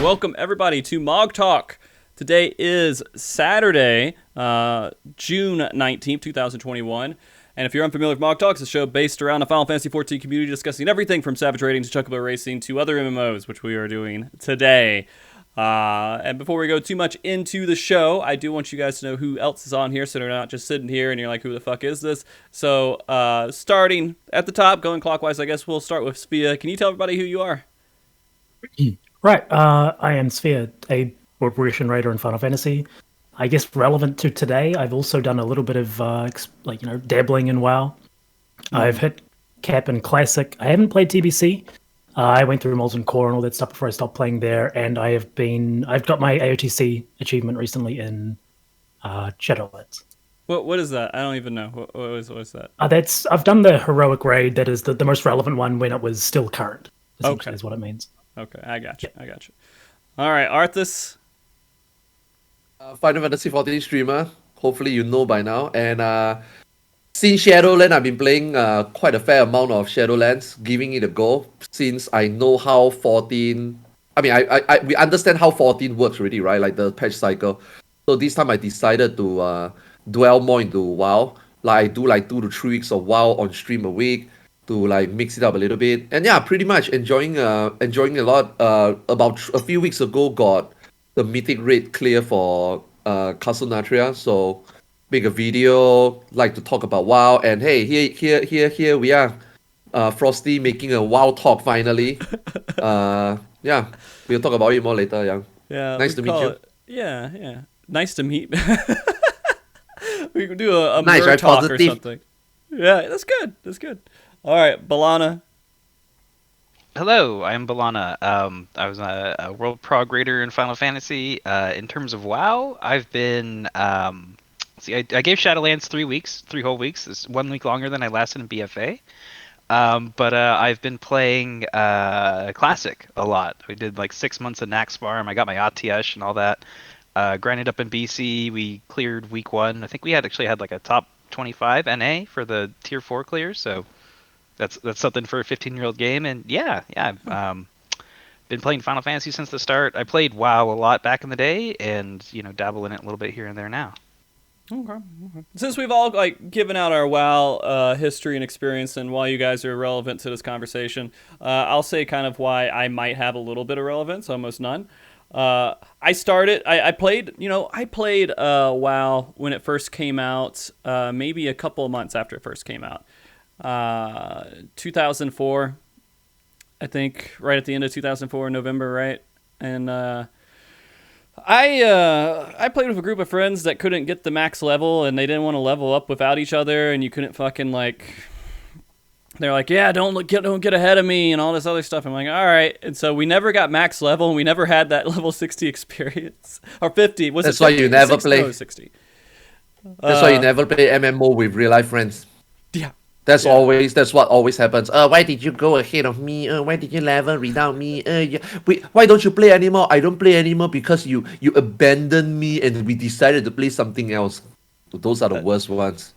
Welcome everybody to MogTalk. Today is Saturday, June 19th, 2021. And if you're unfamiliar with MogTalk, it's a show based around the Final Fantasy XIV community discussing everything from Savage Raiding to Chocobo Racing to other MMOs, which we are doing today. And before we go too much into the show, I do want you guys to know who else is on here, so they're not just sitting here and you're like, who the fuck is this? So, starting at the top, going clockwise, I guess we'll start with Sfia. Can you tell everybody who you are? Right, I am Sfia, a Progression Raider in Final Fantasy. I guess relevant to today, I've also done a little bit of, dabbling in WoW. I've hit Cap in Classic. I haven't played TBC. I went through Molten Core and all that stuff before I stopped playing there, and I've got my AOTC achievement recently in Shadowlands. What is that? I don't even know. What is that? I've done the heroic raid. That is the most relevant one when it was still current. Essentially, is what it means. Okay, I got you. All right, Arthars. Final Fantasy XIV streamer. Hopefully you know by now. And since Shadowlands, I've been playing quite a fair amount of Shadowlands, giving it a go. Since I know how 14... I mean, we understand how 14 works already, right? Like the patch cycle. So this time I decided to dwell more into WoW. Like I do like 2 to 3 weeks of WoW on stream a week to like mix it up a little bit. And yeah, pretty much enjoying a lot. About a few weeks ago, got the mythic raid clear for Castle Natria. So make a video, like to talk about WoW. And hey, here we are. Frosty making a WoW talk finally. Yeah, we'll talk about it more later, Yang. Yeah. Nice to meet you. Yeah. Nice to meet. We can do a nice, right? talk Positive. or something. Yeah, that's good. All right, Balana. Hello, I'm Balana. I was a world prog raider in Final Fantasy. In terms of WoW, I've been I gave Shadowlands 3 whole weeks. It's 1 week longer than I lasted in BFA. But I've been playing Classic a lot. We did like 6 months of Nax Farm. I got my ATS and all that. Grinded up in BC. We cleared week 1. I think we actually had like a top 25 NA for the tier 4 clears. So that's something for a 15-year-old game. And yeah, I've been playing Final Fantasy since the start. I played WoW a lot back in the day, and dabble in it a little bit here and there now. Okay. Since we've all given out our WoW history and experience, and while you guys are relevant to this conversation, I'll say kind of why I might have a little bit of relevance, almost none. I played WoW when it first came out, maybe a couple of months after it first came out. 2004, I think, right at the end of 2004, November, right? And I played with a group of friends that couldn't get the max level, and they didn't want to level up without each other, and you couldn't fucking they're like, yeah, don't get ahead of me and all this other stuff. I'm like, all right. And so we never got max level, and we never had that level 60 experience or 50. That's why you never play 60. That's why you never play MMO with real life friends. Yeah. That's what always happens. Why did you go ahead of me? Why did you level without me? Why don't you play anymore? I don't play anymore because you abandoned me and we decided to play something else. Those are the worst ones.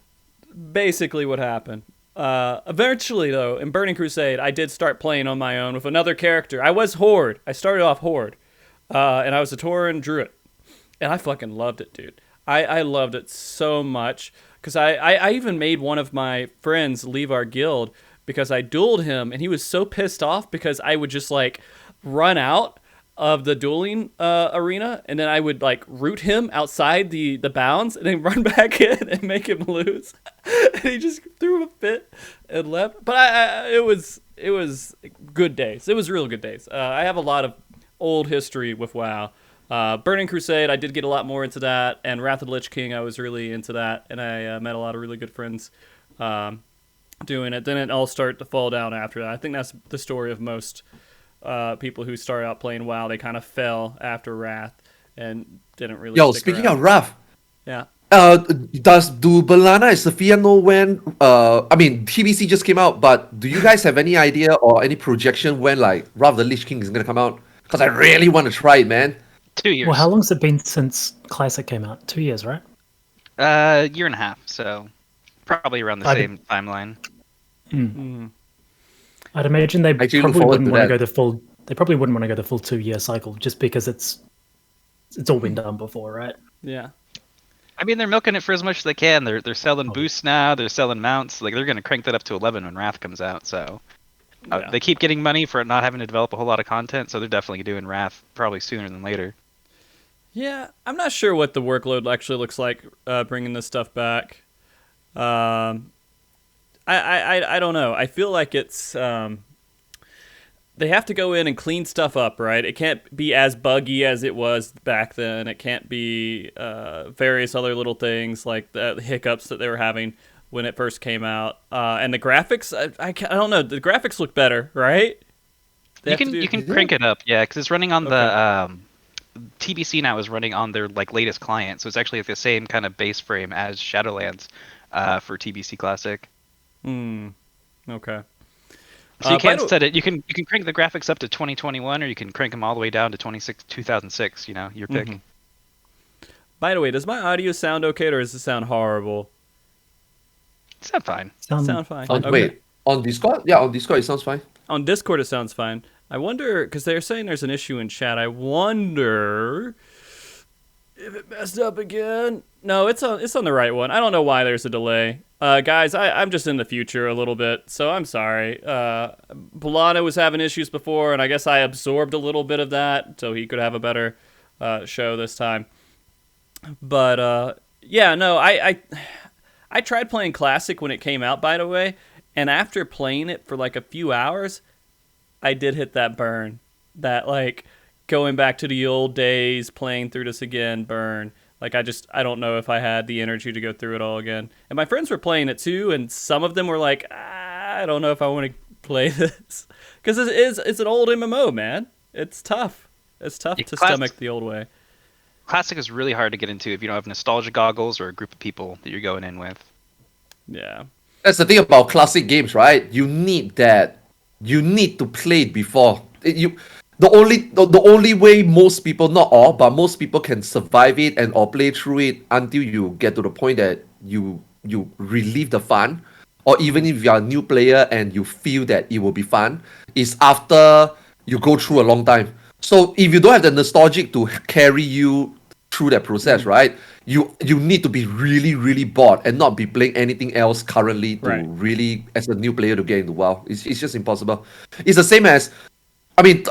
Basically what happened. Eventually, though, in Burning Crusade, I did start playing on my own with another character. I was Horde. I started off Horde. And I was a Tauren Druid. And I fucking loved it, dude. I loved it so much. Because I even made one of my friends leave our guild because I dueled him, and he was so pissed off because I would just run out of the dueling arena, and then I would root him outside the bounds, and then run back in and make him lose. And he just threw a fit and left. But it was good days. It was real good days. I have a lot of old history with WoW. Burning Crusade, I did get a lot more into that, and Wrath of the Lich King, I was really into that, and I met a lot of really good friends doing it. Then it all started to fall down after that. I think that's the story of most people who started out playing WoW. They kind of fell after Wrath and didn't really stick speaking around. of Wrath, yeah. Do Balana and Sfia know when? TBC just came out, but do you guys have any idea or any projection when Wrath of the Lich King is gonna come out? Because I really want to try it, man. 2 years. Well, how long's it been since Classic came out? 2 years, right? Year and a half, so probably around the same timeline. I'd imagine they Actually, look probably forward wouldn't to want to that. go the full they probably wouldn't want to go the full 2-year cycle just because it's all been done before, right? Yeah. I mean, they're milking it for as much as they can. They're selling boosts now. They're selling mounts. Like they're gonna crank that up to 11 when Wrath comes out. So Yeah. they keep getting money for not having to develop a whole lot of content. So they're definitely doing Wrath probably sooner than later. Yeah, I'm not sure what the workload actually looks like bringing this stuff back. I don't know. I feel like it's they have to go in and clean stuff up, right? It can't be as buggy as it was back then. It can't be various other little things like the hiccups that they were having when it first came out. And the graphics, I don't know. The graphics look better, right? You can crank it up, yeah, because it's running on the TBC now is running on their like latest client, so it's actually the same kind of base frame as Shadowlands for TBC Classic. Okay. So you can set it. You can crank the graphics up to 2021, or you can crank them all the way down to 2006. You know, your pick. By the way, does my audio sound okay, or does it sound horrible? It sounds fine. Sound fine. Okay. Wait, on Discord? Yeah, on Discord it sounds fine. On Discord, it sounds fine. I wonder, because they're saying there's an issue in chat. I wonder if it messed up again. No, it's on the right one. I don't know why there's a delay. Guys, I'm just in the future a little bit, so I'm sorry. Balana was having issues before, and I guess I absorbed a little bit of that, so he could have a better show this time. But, yeah, no, I tried playing Classic when it came out, by the way, and after playing it for like a few hours, I did hit that burn. That, like, going back to the old days, playing through this again burn. Like, I don't know if I had the energy to go through it all again. And my friends were playing it too, and some of them were like, I don't know if I want to play this. Because it's an old MMO, man. It's tough. It's tough to stomach the old way. Classic is really hard to get into if you don't have nostalgia goggles or a group of people that you're going in with. Yeah. That's the thing about classic games, right? You need that. You need to play it before. The only way most people, not all, but most people can survive it and or play through it until you get to the point that you relieve the fun, or even if you're a new player and you feel that it will be fun, is after you go through a long time. So if you don't have the nostalgic to carry you through that process, right? You need to be really, really bored and not be playing anything else currently to really, as a new player, to get into WoW. It's just impossible. It's the same as, I mean,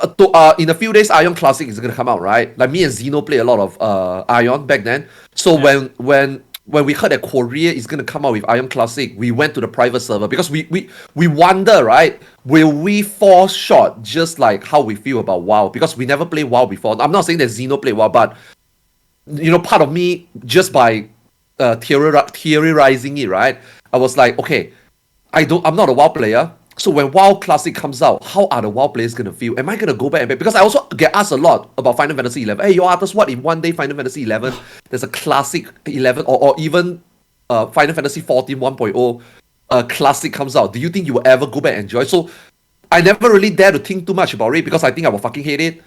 in a few days, Ion Classic is gonna come out, right? Like me and Zeno played a lot of Ion back then. So when we heard that Korea is gonna come out with Ion Classic, we went to the private server because we wonder, right? Will we fall short just like how we feel about WoW? Because we never played WoW before. I'm not saying that Zeno played WoW, but you know, part of me, just by theorizing it, right? I was like, okay, I'm not a WoW player. So when WoW Classic comes out, how are the WoW players gonna feel? Am I gonna go back and play? Because I also get asked a lot about Final Fantasy XI. Hey, yo, Arthars, what if one day Final Fantasy XI, there's a Classic 11, or even Final Fantasy XIV 1.0 Classic comes out? Do you think you will ever go back and enjoy? So I never really dare to think too much about it because I think I will fucking hate it.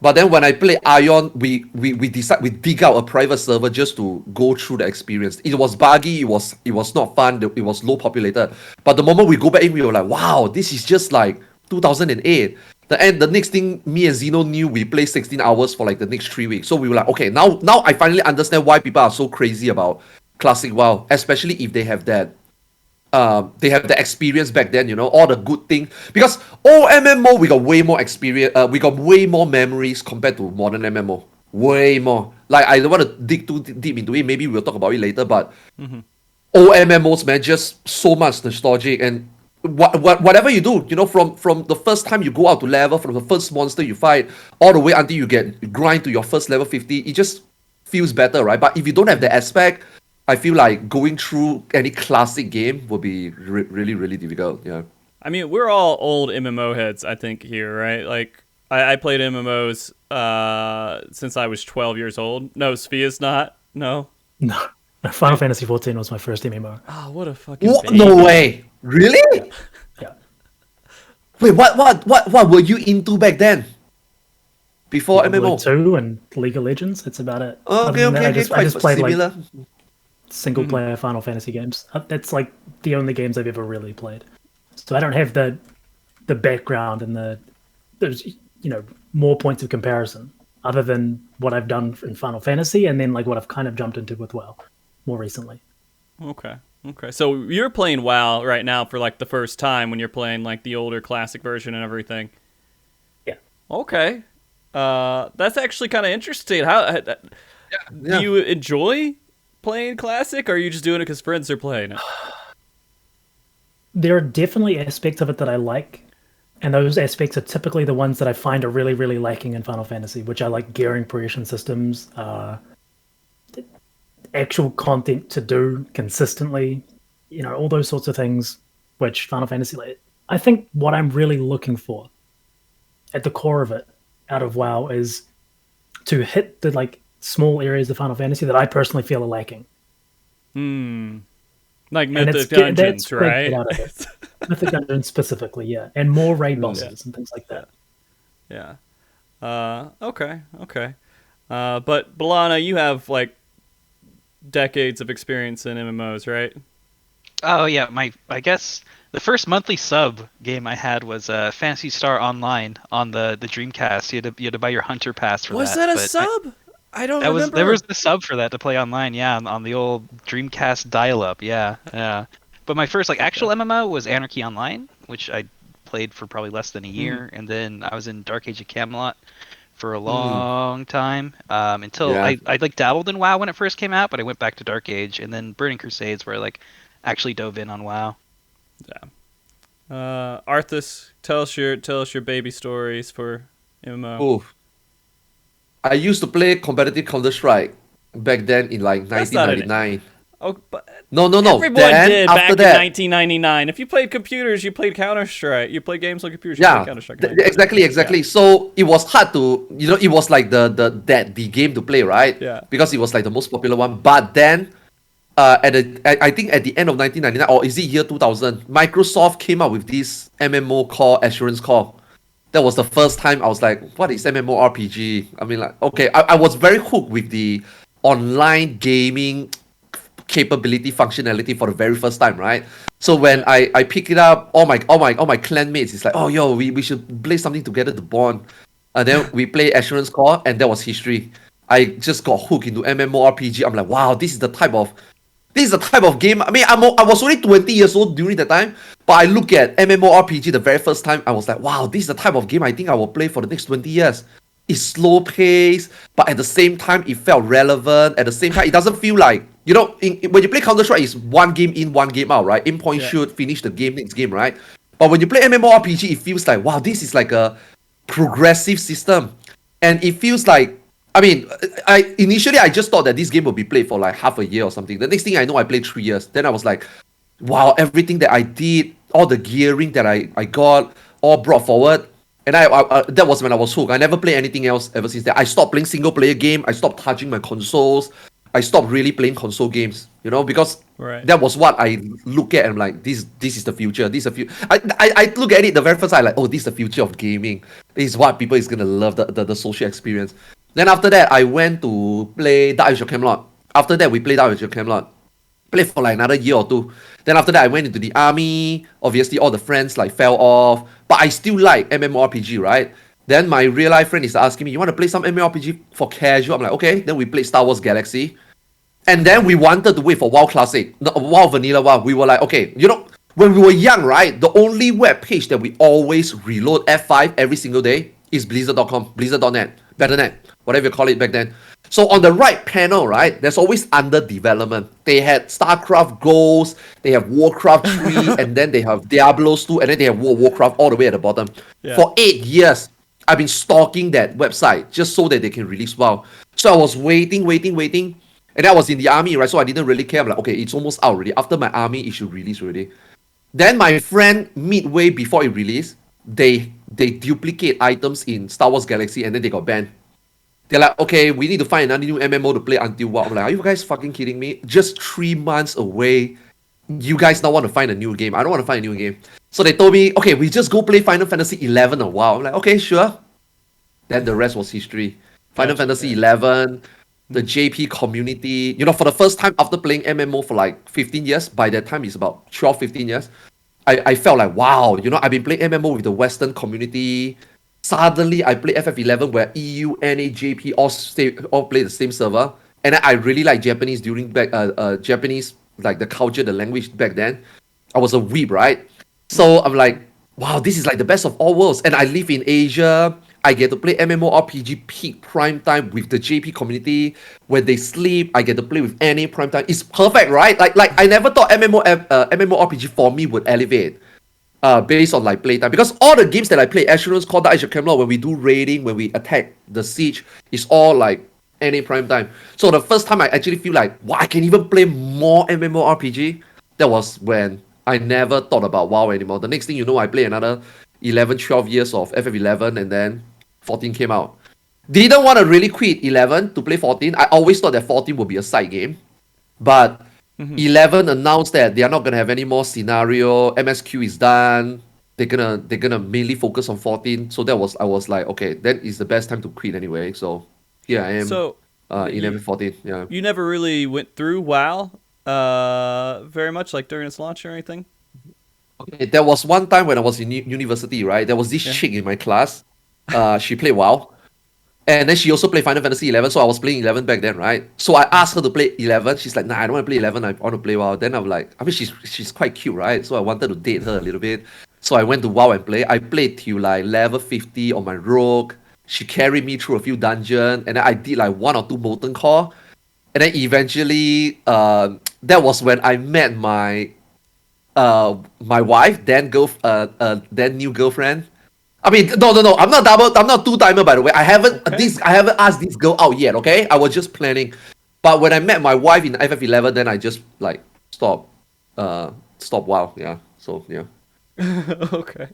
But then when I play Ion, we dig out a private server just to go through the experience. It was buggy, it was not fun, it was low populated. But the moment we go back in, we were like, wow, this is just like 2008. The next thing me and Zeno knew, we played 16 hours for like the next 3 weeks. So we were like, okay, now I finally understand why people are so crazy about Classic WoW, especially if they have that. They have the experience back then, you know, all the good things. Because old MMO, we got way more experience, we got way more memories compared to modern MMO. Way more. Like, I don't want to dig too deep into it. Maybe we'll talk about it later, but old MMOs, man, just so much nostalgic. And whatever you do, you know, from the first time you go out to level, from the first monster you fight, all the way until you grind to your first level 50, it just feels better, right? But if you don't have the aspect, I feel like going through any classic game will be really, really difficult. Yeah. I mean, we're all old MMO heads, I think, here, right? Like, I played MMOs since I was 12 years old. No, Sfia's not. No. No. Final Fantasy XIV was my first MMO. Oh, what a fucking baby. No way. Really? Yeah. Wait, what were you into back then? Before MMO? 2 and League of Legends. That's about it. Okay. I just played similar. like single player Final Fantasy games. That's like the only games I've ever really played. So I don't have the background and the more points of comparison other than what I've done in Final Fantasy and then like what I've kind of jumped into with WoW more recently. Okay. So you're playing WoW right now for like the first time when you're playing like the older classic version and everything. Yeah. Okay. That's actually kind of interesting. How do you enjoy playing classic, or are you just doing it because friends are playing it? There are definitely aspects of it that I like, and those aspects are typically the ones that I find are really, really lacking in Final Fantasy, which I like gearing progression systems, actual content to do consistently, all those sorts of things, which Final Fantasy, I think what I'm really looking for at the core of it out of WoW is to hit the like small areas of Final Fantasy that I personally feel are lacking. Like Mythic Dungeons, right? Mythic Dungeons specifically, yeah. And more raid bosses and things like that. Yeah. Okay. But Balana, you have like decades of experience in MMOs, right? Oh yeah, I guess the first monthly sub game I had was Phantasy Star Online on the Dreamcast. You had to buy your Hunter Pass for that. Was that a sub? I don't remember. There was the sub for that to play online, yeah, on the old Dreamcast dial-up, yeah. But my first like actual MMO was Anarchy Online, which I played for probably less than a year, and then I was in Dark Age of Camelot for a long time until I like dabbled in WoW when it first came out, but I went back to Dark Age, and then Burning Crusades where I like actually dove in on WoW. Yeah. Arthas, tell us your baby stories for MMO. Oh, I used to play competitive Counter-Strike back then in like 1999. But no. Everyone then, did after back in that, 1999. If you played computers, you played Counter-Strike. You played games on computers, you played Counter-Strike. Exactly. Yeah. So it was hard to, it was like the game to play, right? Yeah. Because it was like the most popular one. But then, I think at the end of 1999, or is it year 2000, Microsoft came up with this MMO called Assurance Call. That was the first time I was like, what is MMORPG? I mean, like, okay, I was very hooked with the online gaming capability functionality for the very first time, right? So when I pick it up, all my clan mates is like, oh yo, we should play something together to bond. And then we play Assurance Call, and that was history. I just got hooked into MMORPG. I'm like, wow, this is the type of game. I mean, I was only 20 years old during that time, but I look at MMORPG the very first time, I was like, wow, this is the type of game I think I will play for the next 20 years. It's slow paced, but at the same time, it felt relevant. At the same time, it doesn't feel like, when you play Counter-Strike, it's one game in, one game out, right? Aim point, shoot, finish the game, next game, right? But when you play MMORPG, it feels like, wow, this is like a progressive system. And it feels like, I mean, initially I just thought that this game would be played for like half a year or something. The next thing I know, I played 3 years. Then I was like, wow, everything that I did, all the gearing that I got, all brought forward. And that was when I was hooked. I never played anything else ever since that. I stopped playing single player game. I stopped touching my consoles. I stopped really playing console games, because that was what I look at and I'm like, this is the future. This is the future. I look at it the very first time, like, oh, this is the future of gaming. This is what people is gonna love, the social experience. Then after that, I went to play Dark Age of Camelot. After that, we played Dark Age of Camelot. Played for like another year or two. Then after that, I went into the army. Obviously, all the friends like fell off. But I still like MMORPG, right? Then my real life friend is asking me, you want to play some MMORPG for casual? I'm like, okay. Then we played Star Wars Galaxy. And then we wanted to wait for WoW Classic. WoW Vanilla WoW. We were like, okay, when we were young, right? The only web page that we always reload F5 every single day is Blizzard.com, Blizzard.net, Battle.net, whatever you call it back then. So on the right panel, right, there's always under development. They had StarCraft Ghosts, they have Warcraft 3, and then they have Diablos 2, and then they have World of Warcraft all the way at the bottom. Yeah. For 8 years, I've been stalking that website just so that they can release WoW. So I was waiting. And I was in the army, right? So I didn't really care. I'm like, okay, it's almost out already. After my army, it should release already. Then my friend, midway before it released, they duplicate items in Star Wars Galaxy, and then they got banned. They're like, okay, we need to find another new MMO to play until WoW. I'm like, are you guys fucking kidding me? Just 3 months away, you guys now want to find a new game. I don't want to find a new game. So they told me, okay, we just go play Final Fantasy XI or WoW. I'm like, okay, sure. Then the rest was history. Final Fantasy XI, the JP community. For the first time after playing MMO for like 15 years, by that time it's about 12, 15 years, I felt like, wow, I've been playing MMO with the Western community Suddenly, I play FF11 where EU, NA, JP all play the same server, and then I really like Japanese during Japanese, like the culture, the language back then. I was a weeb, right? So I'm like, wow, this is like the best of all worlds. And I live in Asia. I get to play MMORPG peak prime time with the JP community. When they sleep, I get to play with NA prime time. It's perfect, right? Like I never thought MMORPG for me would elevate. Based on like playtime, because all the games that I play, Assurance, Call the Age of Camelot, when we do raiding, when we attack the siege, is all like NA prime time. So the first time I actually feel like, wow, I can even play more MMORPG. That was when I never thought about WoW anymore. The next thing you know, I play another 11, 12 years of FF11, and then 14 came out. Didn't want to really quit 11 to play 14. I always thought that 14 would be a side game, but 11 announced that they are not gonna have any more scenario. MSQ is done. They're gonna mainly focus on 14. So I was like, okay, that is the best time to quit anyway. So here I am. So, in 14. Yeah. You never really went through WoW very much, like during its launch or anything? Okay, there was one time when I was in university, right? There was this chick in my class. She played WoW. And then she also played Final Fantasy 11, so I was playing 11 back then, right? So I asked her to play 11. She's like, nah, I don't want to play 11. I want to play WoW. Then I'm like, I mean, she's quite cute, right? So I wanted to date her a little bit. So I went to WoW and play. I played till like level 50 on my rogue. She carried me through a few dungeons, and then I did like 1 or 2 Molten Core. And then eventually, that was when I met my wife, then new girlfriend. I mean, no. I'm not two-timer, by the way. I haven't asked this girl out yet, okay? I was just planning. But when I met my wife in FF11, then I just like stop WoW. Yeah. So yeah. Okay.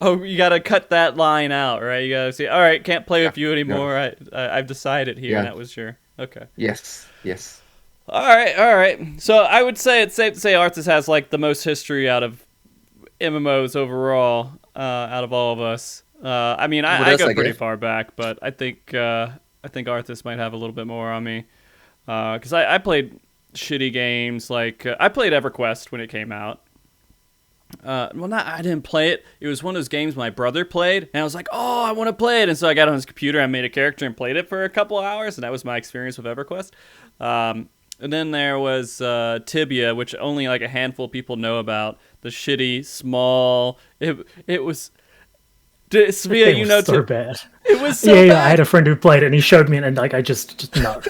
Oh, you gotta cut that line out, right? You gotta say, all right, can't play with you anymore. I've decided here. And that was your okay. Yes. All right. So I would say it's safe to say Arthars has like the most history out of MMOs overall. Out of all of us, I mean, I go pretty far back, but I think Arthas might have a little bit more on me, because I played shitty games like I played EverQuest when it came out. I didn't play it. It was one of those games my brother played, and I was like, oh, I want to play it, and so I got on his computer, I made a character and played it for a couple hours, and that was my experience with EverQuest. And then there was Tibia, which only like a handful of people know about. The shitty, small. It was. Sfia, you know, so bad. It was so bad. bad. I had a friend who played it, and he showed me, and like I just no.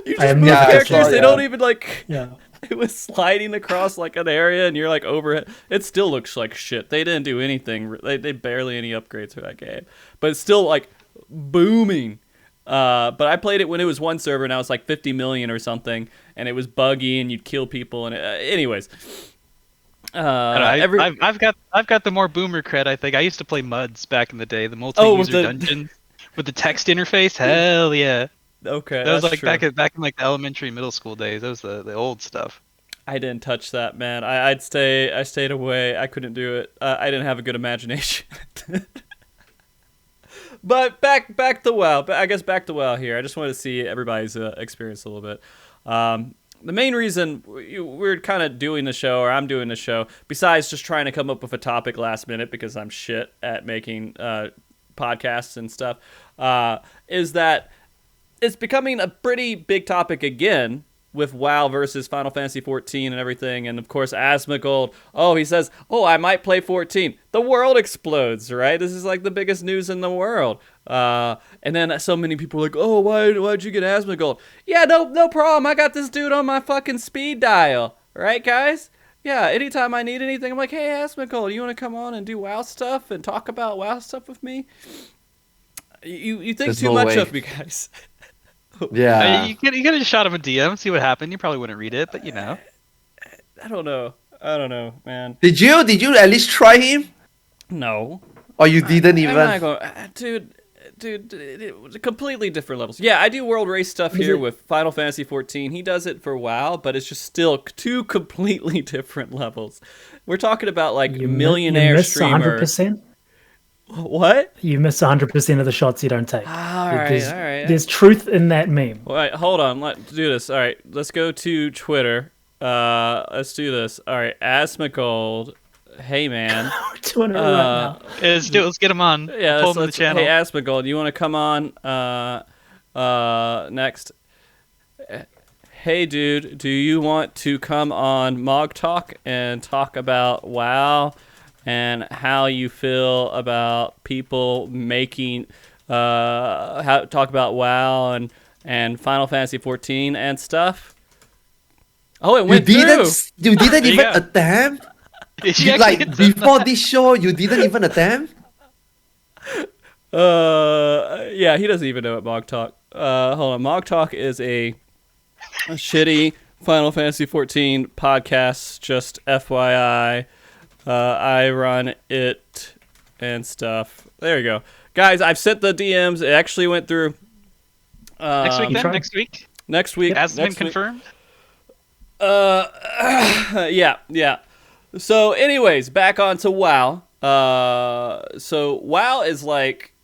You just move characters. They don't even like. Yeah. It was sliding across like an area, and you're like over it. It still looks like shit. They didn't do anything. They barely any upgrades for that game, but it's still like booming. But I played it when it was one server, and I was like 50 million or something, and it was buggy, and you'd kill people, and anyways. I've got the more boomer cred. I think I used to play MUDs back in the day, the multi-user dungeons with the text interface. Hell yeah. Okay, that was like true. back in like the elementary, middle school days. That was the old stuff. I didn't touch that, man. I stayed away. I couldn't do it. I didn't have a good imagination. But back to WoW. I guess back to WoW here. I just wanted to see everybody's experience a little bit. The main reason we're kind of doing the show, or I'm doing the show, besides just trying to come up with a topic last minute because I'm shit at making podcasts and stuff, is that it's becoming a pretty big topic again with WoW versus Final Fantasy 14 and everything. And of course, Asmongold, he says, I might play 14. The world explodes, right? This is like the biggest news in the world. And then so many people are like, why'd you get Asmongold? Yeah, no problem. I got this dude on my fucking speed dial. Right, guys? Yeah, anytime I need anything, I'm like, hey, Asmongold, you want to come on and do WoW stuff and talk about WoW stuff with me? You think too much of me, guys. Yeah. You could have just shot him a DM, see what happened. You probably wouldn't read it, but you know. I don't know, man. Did you at least try him? No. Or you didn't even? I'm not going, dude, it was completely different levels. Yeah, I do world race stuff here with Final Fantasy 14. He does it for WoW, but it's just still 2 completely different levels. We're talking about like millionaire you miss streamer. 100%? What? You miss 100% of the shots you don't take. All right. There's truth in that meme. All right, hold on. Let's do this. All right, let's go to Twitter. Let's do this. All right, Asmongold. Hey, man. doing it right now. Let's get him on. Yeah, Pull him in the channel. Hey, Asmongold, you want to come on next? Hey, dude, do you want to come on MogTalk and talk about WoW and how you feel about people making talk about WoW and Final Fantasy 14 and stuff? Oh, it went through. You didn't even go. attempt. She Like actually gets before this show, you didn't even attempt. Yeah, he doesn't even know what MogTalk. Hold on, MogTalk is a shitty Final Fantasy 14 podcast. Just FYI, I run it and stuff. There you go, guys. I've sent the DMs. It actually went through. next week. Then tried? next week. Next week, Has been next week. confirmed. Yeah. So, anyways, back on to WoW. So WoW is like,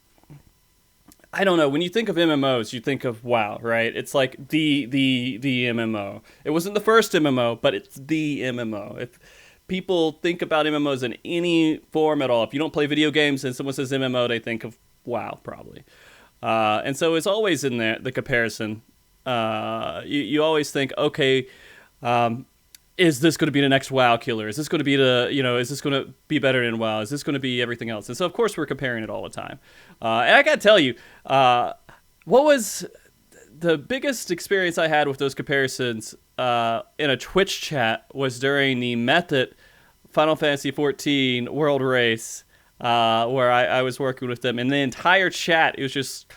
I don't know. When you think of MMOs, you think of WoW, right? It's like the MMO. It wasn't the first MMO, but it's the MMO. If people think about MMOs in any form at all, if you don't play video games and someone says MMO, they think of WoW probably. And so it's always in there, the comparison. You always think, okay, is this going to be the next WoW killer? Is this going to be is this going to be better than WoW? Is this going to be everything else? And so, of course, we're comparing it all the time. And I got to tell you, what was the biggest experience I had with those comparisons in a Twitch chat was during the Method Final Fantasy 14 World Race, where I was working with them. And the entire chat, it was just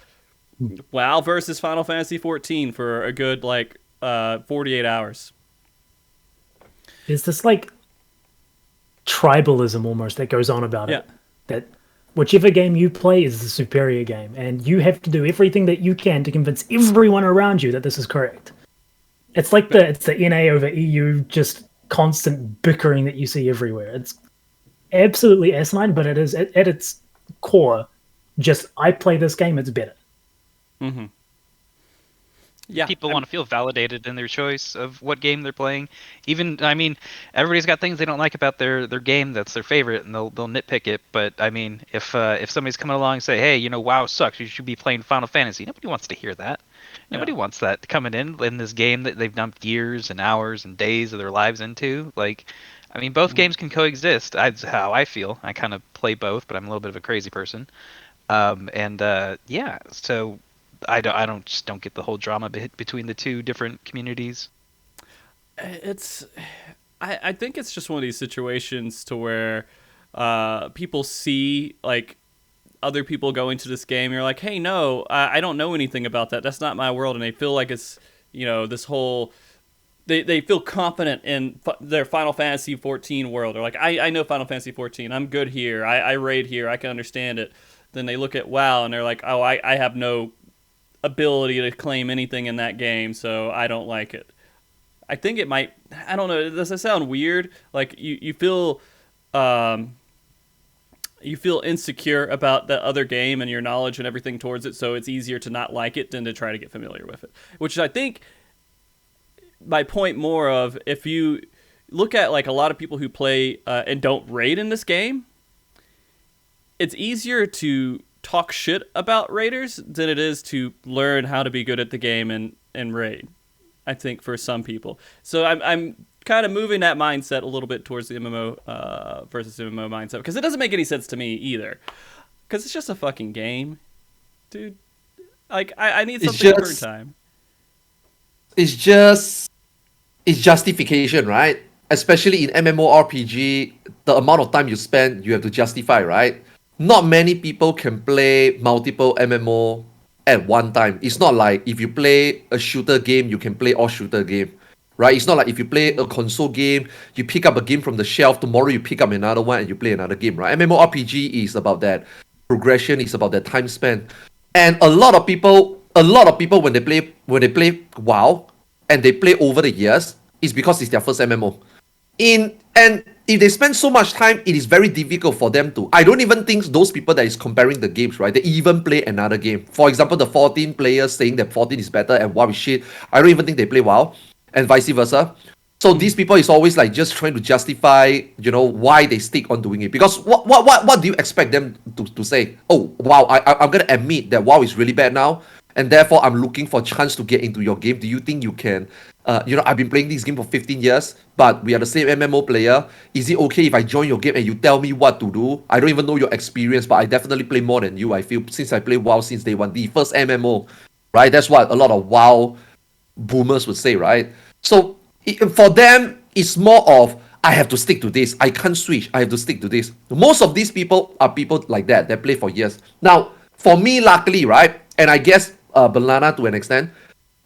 WoW versus Final Fantasy 14 for a good, 48 hours. There's this like tribalism almost that goes on about it. That whichever game you play is the superior game, and you have to do everything that you can to convince everyone around you that this is correct. It's like it's the NA over EU, just constant bickering that you see everywhere. It's absolutely asinine, but it is at its core just I play this game, it's better. Mm-hmm. Yeah, People want to feel validated in their choice of what game they're playing. Even, I mean, everybody's got things they don't like about their game that's their favorite, and they'll nitpick it. But I mean, if somebody's coming along and say, hey, WoW sucks, you should be playing Final Fantasy. Nobody wants to hear that. Nobody wants that coming in this game that they've dumped years and hours and days of their lives into. Both games can coexist. That's how I feel. I kind of play both, but I'm a little bit of a crazy person. So. I don't get the whole drama between the two different communities. I think it's just one of these situations to where people see other people go into this game. You're like, hey, no, I don't know anything about that. That's not my world, and they feel like it's this whole. They feel confident in their Final Fantasy 14 world. They're like, I know Final Fantasy 14. I'm good here. I raid here. I can understand it. Then they look at WoW and they're like, oh, I have no ability to claim anything in that game, so I don't like it. I think it might. I don't know. Does that sound weird? Like you feel insecure about the other game and your knowledge and everything towards it, so it's easier to not like it than to try to get familiar with it. Which I think my point more of, if you look at a lot of people who play and don't raid in this game, it's easier to talk shit about raiders than it is to learn how to be good at the game and raid, I think, for some people. So I'm kind of moving that mindset a little bit towards the MMO versus MMO mindset, because it doesn't make any sense to me either, because it's just a fucking game, dude. I need something to burn time. It's justification, right? Especially in MMORPG, the amount of time you spend, you have to justify, right? Not many people can play multiple MMO at one time. It's not like if you play a shooter game, you can play all shooter game, right? It's not like if you play a console game, you pick up a game from the shelf, tomorrow you pick up another one and you play another game, right? MMORPG is about that progression, it's about that time spent. And a lot of people when they play WoW and they play over the years, it's because it's their first MMO. And if they spend so much time, it is very difficult for them to. I don't even think those people that is comparing the games, right? They even play another game. For example, the 14 players saying that 14 is better and WoW is shit. I don't even think they play WoW, and vice versa. So these people is always like just trying to justify, why they stick on doing it. Because what do you expect them to say? Oh, wow, I'm gonna admit that WoW is really bad now, and therefore I'm looking for a chance to get into your game. Do you think you can? I've been playing this game for 15 years, but we are the same MMO player. Is it okay if I join your game and you tell me what to do? I don't even know your experience, but I definitely play more than you. I feel since I play WoW since day one, the first MMO, right? That's what a lot of WoW boomers would say, right? So for them, it's more of I have to stick to this. I can't switch. I have to stick to this. Most of these people are people like that play for years. Now, for me, luckily, right, and I guess Balana to an extent,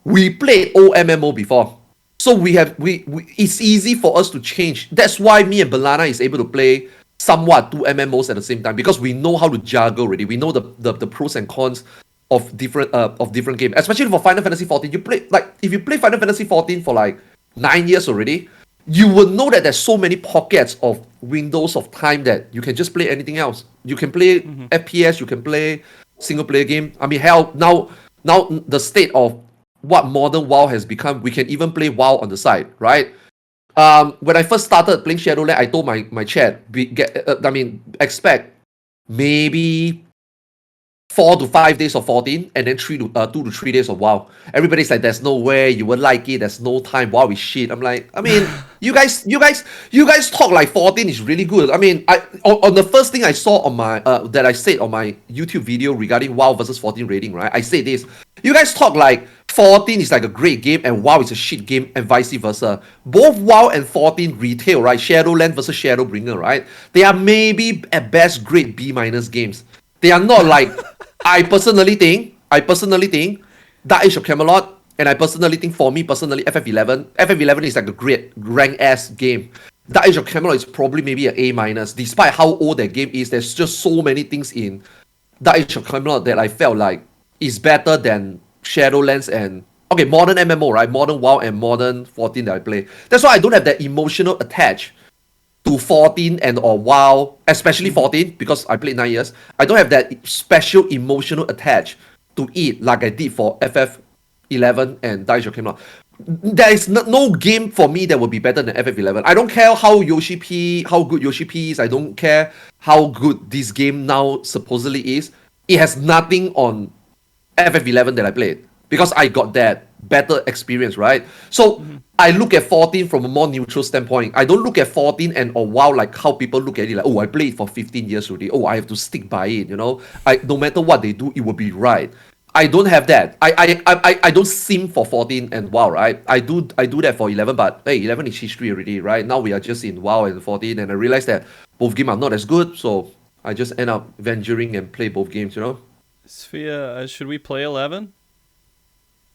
we played OMMO before, so we it's easy for us to change. That's why me and Balana is able to play somewhat 2 MMOs at the same time, because we know how to juggle already. We know the pros and cons of different games, especially for Final Fantasy 14. If you play Final Fantasy 14 for like 9 years already, you will know that there's so many pockets of windows of time that you can just play anything else. You can play FPS, you can play single player game. I mean, hell, now the state of what modern WoW has become, we can even play WoW on the side, right? When I first started playing Shadowlands, I told my chat, expect maybe 4 to 5 days of 14, and then 2 to 3 days of WoW. Everybody's like, there's no way you would like it. There's no time. WoW is shit. I'm like, I mean, you guys talk like 14 is really good. I mean, on the first thing I saw on my that I said on my YouTube video regarding WoW versus 14 rating, right? I said this. You guys talk like 14 is like a great game and WoW is a shit game, and vice versa. Both WoW and 14 retail, right? Shadowlands versus Shadowbringer, right? They are maybe at best grade B- games. They are not like I personally think Dark Age of Camelot, and I personally think, for me personally, FF11 is like a great rank S game. Dark Age of Camelot is probably maybe an A-, despite how old that game is. There's just so many things in Dark Age of Camelot that I felt like is better than Shadowlands and modern MMO, right? Modern WoW and modern 14 that I play. That's why I don't have that emotional attach to 14 or WoW, especially 14, because I played 9 years. I don't have that special emotional attach to it like I did for FF11 and Dark Age of Camelot. There is no game for me that will be better than FF11. I don't care how good Yoshi P is. I don't care how good this game now supposedly is. It has nothing on FF11 that I played, because I got that better experience, right? So I look at 14 from a more neutral standpoint. I don't look at 14 or WoW like how people look at it, like, oh, I played for 15 years already. Oh, I have to stick by it, no matter what they do, it will be right. I don't have that. I don't sim for 14 and WoW, right? I do that for 11, but hey, 11 is history already, right? Now we are just in WoW and 14, and I realized that both games are not as good, so I just end up venturing and play both games, Sfia, should we play 11?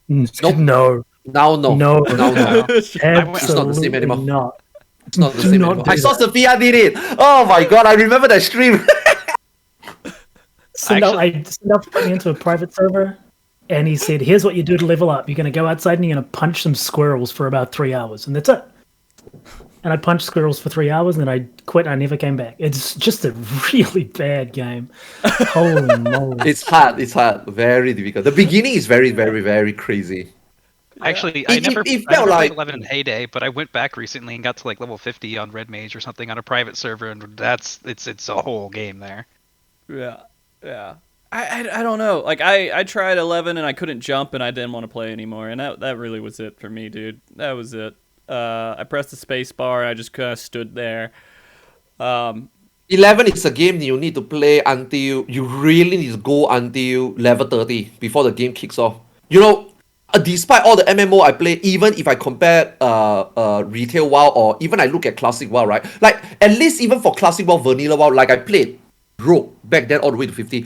Nope. No. Now, no. No. No. It's not the same anymore. Not. It's not the Do same not anymore. do I saw that. Sfia did it. Oh my god, I remember that stream. Snuff put me into a private server, and he said, "Here's what you do to level up. You're going to go outside and you're going to punch some squirrels for about 3 hours, and that's it." And I punched squirrels for 3 hours, and then I quit. And I never came back. It's just a really bad game. Holy moly! It's hard. Very difficult. The beginning is very, very, very crazy. Actually, I never played like 11 in heyday, but I went back recently and got to like level 50 on Red Mage or something on a private server, and it's a whole game there. Yeah. I don't know. Like I tried 11 and I couldn't jump and I didn't want to play anymore, and that really was it for me, dude. That was it. I pressed the space bar and I just kind of stood there. 11 is a game you need to play until you really need to go until level 30 before the game kicks off. Despite all the MMO I play, even if I compare retail WoW or even I look at classic WoW, right? Like at least even for classic WoW, vanilla WoW, like I played Rogue back then all the way to 50.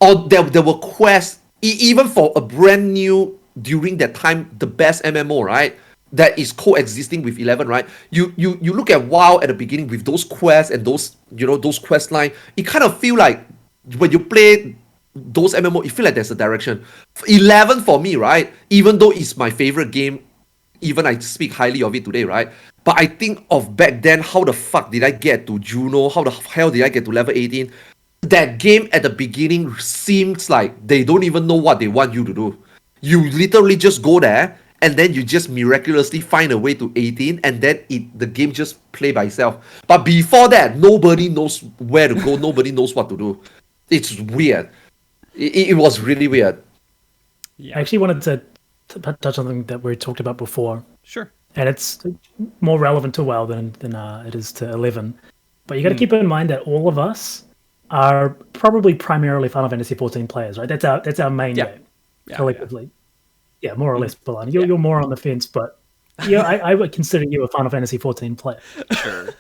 Or there were quests, even for a brand new, during that time, the best MMO, right? That is coexisting with 11, right? You look at WoW at the beginning with those quests and those quest line, it kind of feel like when you play those MMO, you feel like there's a direction. 11 for me, right? Even though it's my favorite game, even I speak highly of it today, right? But I think of back then, how the fuck did I get to Juno? How the hell did I get to level 18? That game at the beginning seems like they don't even know what they want you to do. You literally just go there and then you just miraculously find a way to 18, and then the game just play by itself. But before that, nobody knows where to go, nobody knows what to do. It's weird. It was really weird. Yeah. I actually wanted to touch on something that we talked about before, Sure. and it's more relevant to WoW than it is to 11. But you got to keep in mind that all of us are probably primarily Final Fantasy 14 players, right? That's our main game collectively. Yeah, more or less, Balana. You're more on the fence, but yeah, I would consider you a Final Fantasy 14 player. Sure.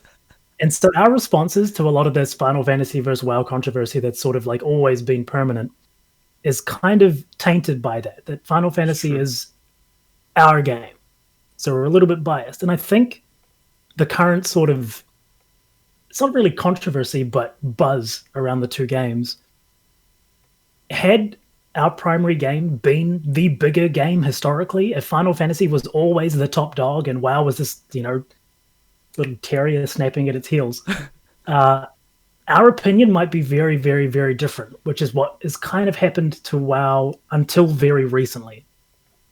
And so our responses to a lot of this Final Fantasy versus WoW controversy that's sort of like always been permanent is kind of tainted by that Final Fantasy is our game. So we're a little bit biased. And I think the current sort of, it's not really controversy, but buzz around the two games, had our primary game been the bigger game historically, if Final Fantasy was always the top dog and WoW was this, little terrier snapping at its heels, our opinion might be very, very, very different, which is what has kind of happened to WoW until very recently.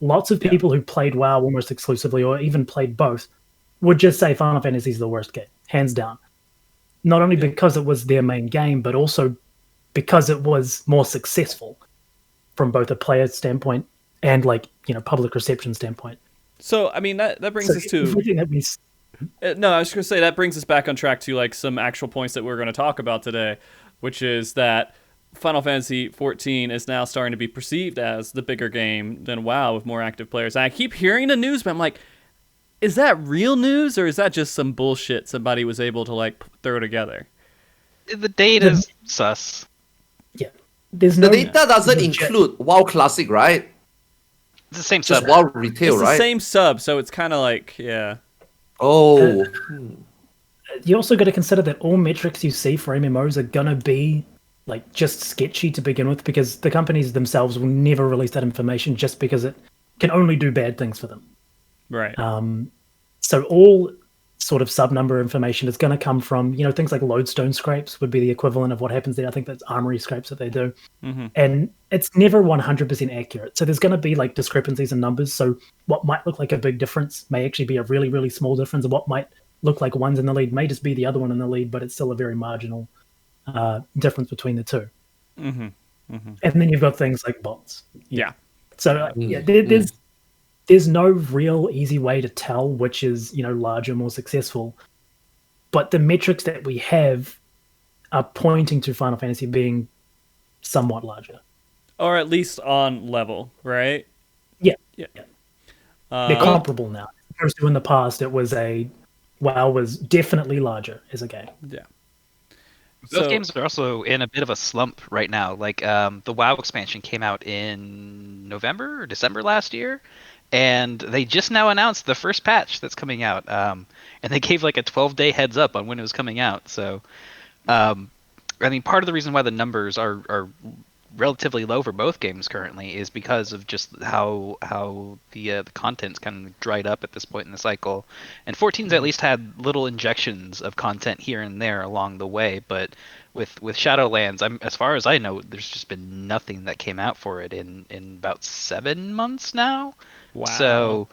Lots of people who played WoW almost exclusively, or even played both, would just say Final Fantasy is the worst game, hands down. Not only because it was their main game, but also because it was more successful from both a player standpoint and public reception standpoint. So I mean that brings us to everything that we. No, I was going to say that brings us back on track to like some actual points that we're going to talk about today, which is that Final Fantasy XIV is now starting to be perceived as the bigger game than WoW with more active players. And I keep hearing the news, but I'm like, is that real news or is that just some bullshit somebody was able to like throw together? The data's sus. Yeah, there's The data doesn't include WoW Classic, right? It's the same Just sub. WoW Retail, It's right? the same sub, so it's kind of like, yeah. Oh. You also got to consider that all metrics you see for MMOs are gonna be like just sketchy to begin with, because the companies themselves will never release that information just because it can only do bad things for them. Right. So all sort of sub number information is going to come from, things like lodestone scrapes would be the equivalent of what happens there. I think that's armory scrapes that they do. Mm-hmm. And it's never 100% accurate. So there's going to be like discrepancies in numbers. So what might look like a big difference may actually be a really, really small difference. And what might look like one's in the lead may just be the other one in the lead, but it's still a very marginal difference between the two. Mm-hmm. Mm-hmm. And then you've got things like bots. Yeah. So there's no real easy way to tell which is, larger, more successful. But the metrics that we have are pointing to Final Fantasy being somewhat larger. Or at least on level, right? Yeah. Yeah. They're comparable now. Whereas in the past, WoW was definitely larger as a game. Yeah. Those games are also in a bit of a slump right now. Like the WoW expansion came out in November or December last year, and they just now announced the first patch that's coming out. And they gave like a 12-day heads up on when it was coming out. So, I mean, part of the reason why the numbers are relatively low for both games currently is because of just how the content's kind of dried up at this point in the cycle. And 14's at least had little injections of content here and there along the way, but with Shadowlands, as far as I know, there's just been nothing that came out for it in about 7 months now. Wow. So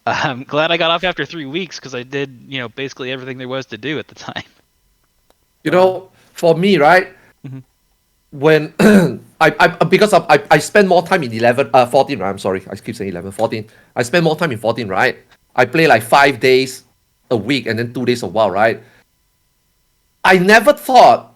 I'm glad I got off after 3 weeks because I did basically everything there was to do at the time. For me, right? Mm-hmm. When because I spend more time in 14, right? I'm sorry, I keep saying 11, 14. I spend more time in 14, right? I play like 5 days a week and then 2 days of WoW, right? I never thought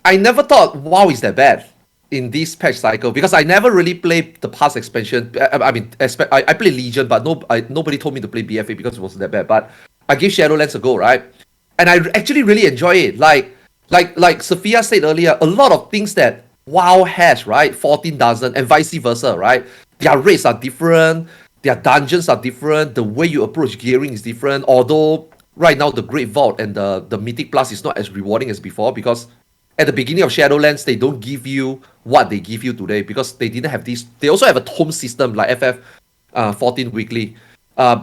WoW is that bad in this patch cycle because I never really played the past expansion. I mean, I played Legion, but nobody told me to play BFA because it wasn't that bad. But I gave Shadowlands a go, right? And I actually really enjoy it. Like Sfia said earlier, a lot of things that WoW has, right? 14 doesn't, and vice versa, right? Their raids are different, their dungeons are different, the way you approach gearing is different. Although right now the Great Vault and the Mythic Plus is not as rewarding as before because at the beginning of Shadowlands they don't give you what they give you today because they didn't have this. They also have a tome system like FF14 Weekly.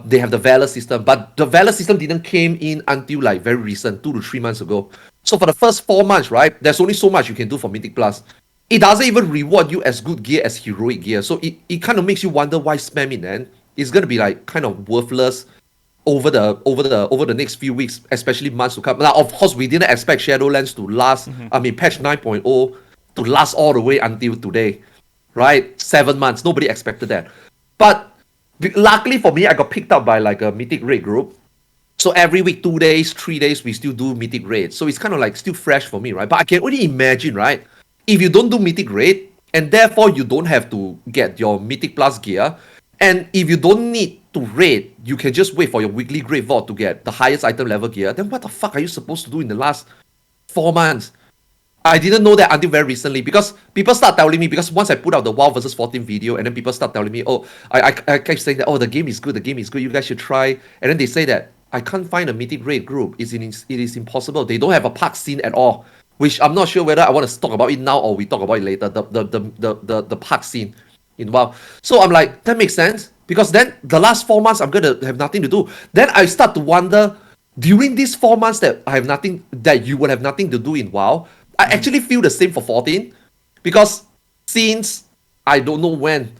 They have the Valor system, but the Valor system didn't came in until like very recent, 2 to 3 months ago. So for the first 4 months, right, there's only so much you can do for Mythic Plus. It doesn't even reward you as good gear as heroic gear. So it kind of makes you wonder why spam it then. is going to be like kind of worthless over the next few weeks, especially months to come. Now, of course, we didn't expect Shadowlands to last. I mean, patch 9.0 to last all the way until today, right? 7 months. Nobody expected that. But luckily for me, I got picked up by like a Mythic Raid group. So every week, 2 days, 3 days, we still do Mythic Raid. So it's kind of like still fresh for me, right? But I can only imagine, right? If you don't do Mythic Raid, and therefore you don't have to get your Mythic Plus gear, and if you don't need to raid, you can just wait for your weekly Great Vault to get the highest item level gear, then what the fuck are you supposed to do in the last 4 months? I didn't know that until very recently, because people start telling me, because once I put out the WoW versus 14 video, and then people start telling me, oh, I kept saying that, oh, the game is good, you guys should try. And then they say that, I can't find a Mythic Raid group, it is impossible. They don't have a park scene at all, which I'm not sure whether I want to talk about it now or we talk about it later, the park scene in WoW. So I'm like, that makes sense, because then the last 4 months I'm gonna have nothing to do. Then I start to wonder, during these 4 months that you would have nothing to do in WoW, I actually feel the same for 14, because since I don't know when,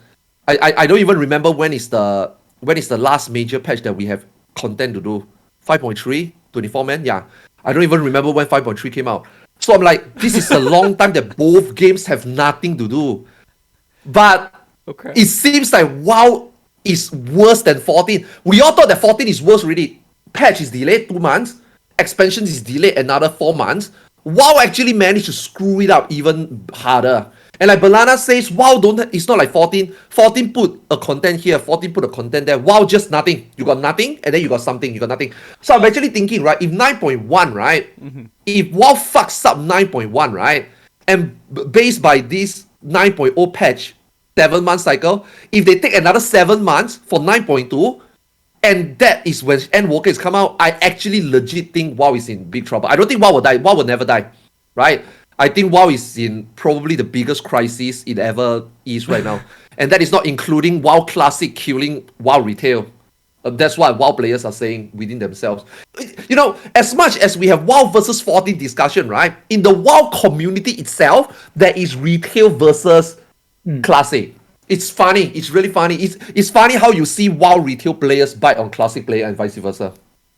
I don't even remember when is the last major patch that we have content to do. 5.3, 24 man, yeah. I don't even remember when 5.3 came out. So I'm like, this is a long time that both games have nothing to do. But it seems like WoW is worse than 14. We all thought that 14 is worse already. Patch is delayed 2 months. Expansion is delayed another 4 months. WoW actually managed to screw it up even harder. And like Balana says, WoW it's not like 14. 14 put a content here, 14 put a content there. WoW just nothing. You got nothing, and then you got something, you got nothing. So I'm actually thinking, right, if 9.1, right, if WoW fucks up 9.1, right, and based by this 9.0 patch, 7 month cycle, if they take another 7 months for 9.2, and that is when Endwalker is come out, I actually legit think WoW is in big trouble. I don't think WoW will die. WoW will never die, right? I think WoW is in probably the biggest crisis it ever is right now. And that is not including WoW Classic killing WoW Retail. That's what WoW players are saying within themselves. You know, as much as we have WoW versus 14 discussion, right? In the WoW community itself, there is Retail versus Classic. It's funny. It's really funny. It's funny how you see WoW Retail players bite on Classic player and vice versa.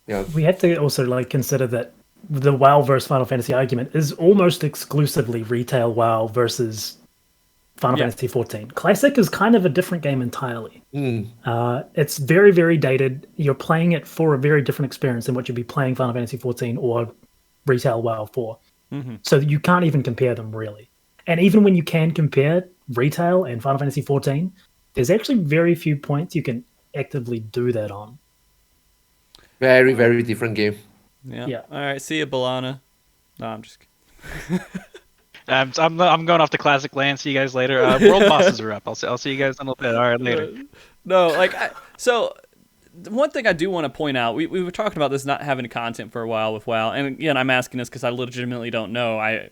Yeah. We have to also like consider that the WoW versus Final Fantasy argument is almost exclusively retail WoW versus Final Fantasy XIV. Classic is kind of a different game entirely. It's very, very dated. You're playing it for a very different experience than what you'd be playing Final Fantasy XIV or retail WoW for. So you can't even compare them really. And even when you can compare retail and Final Fantasy XIV, there's actually very few points you can actively do that on. Very, very different game. Yeah. All right. See you, Balana. No, I'm just kidding. I'm going off to Classic Land. See you guys later. World bosses are up. I'll see you guys in a little bit. All right, later. No, like so. One thing I do want to point out, we were talking about this not having content for a while with WoW, and again, I'm asking this because I legitimately don't know.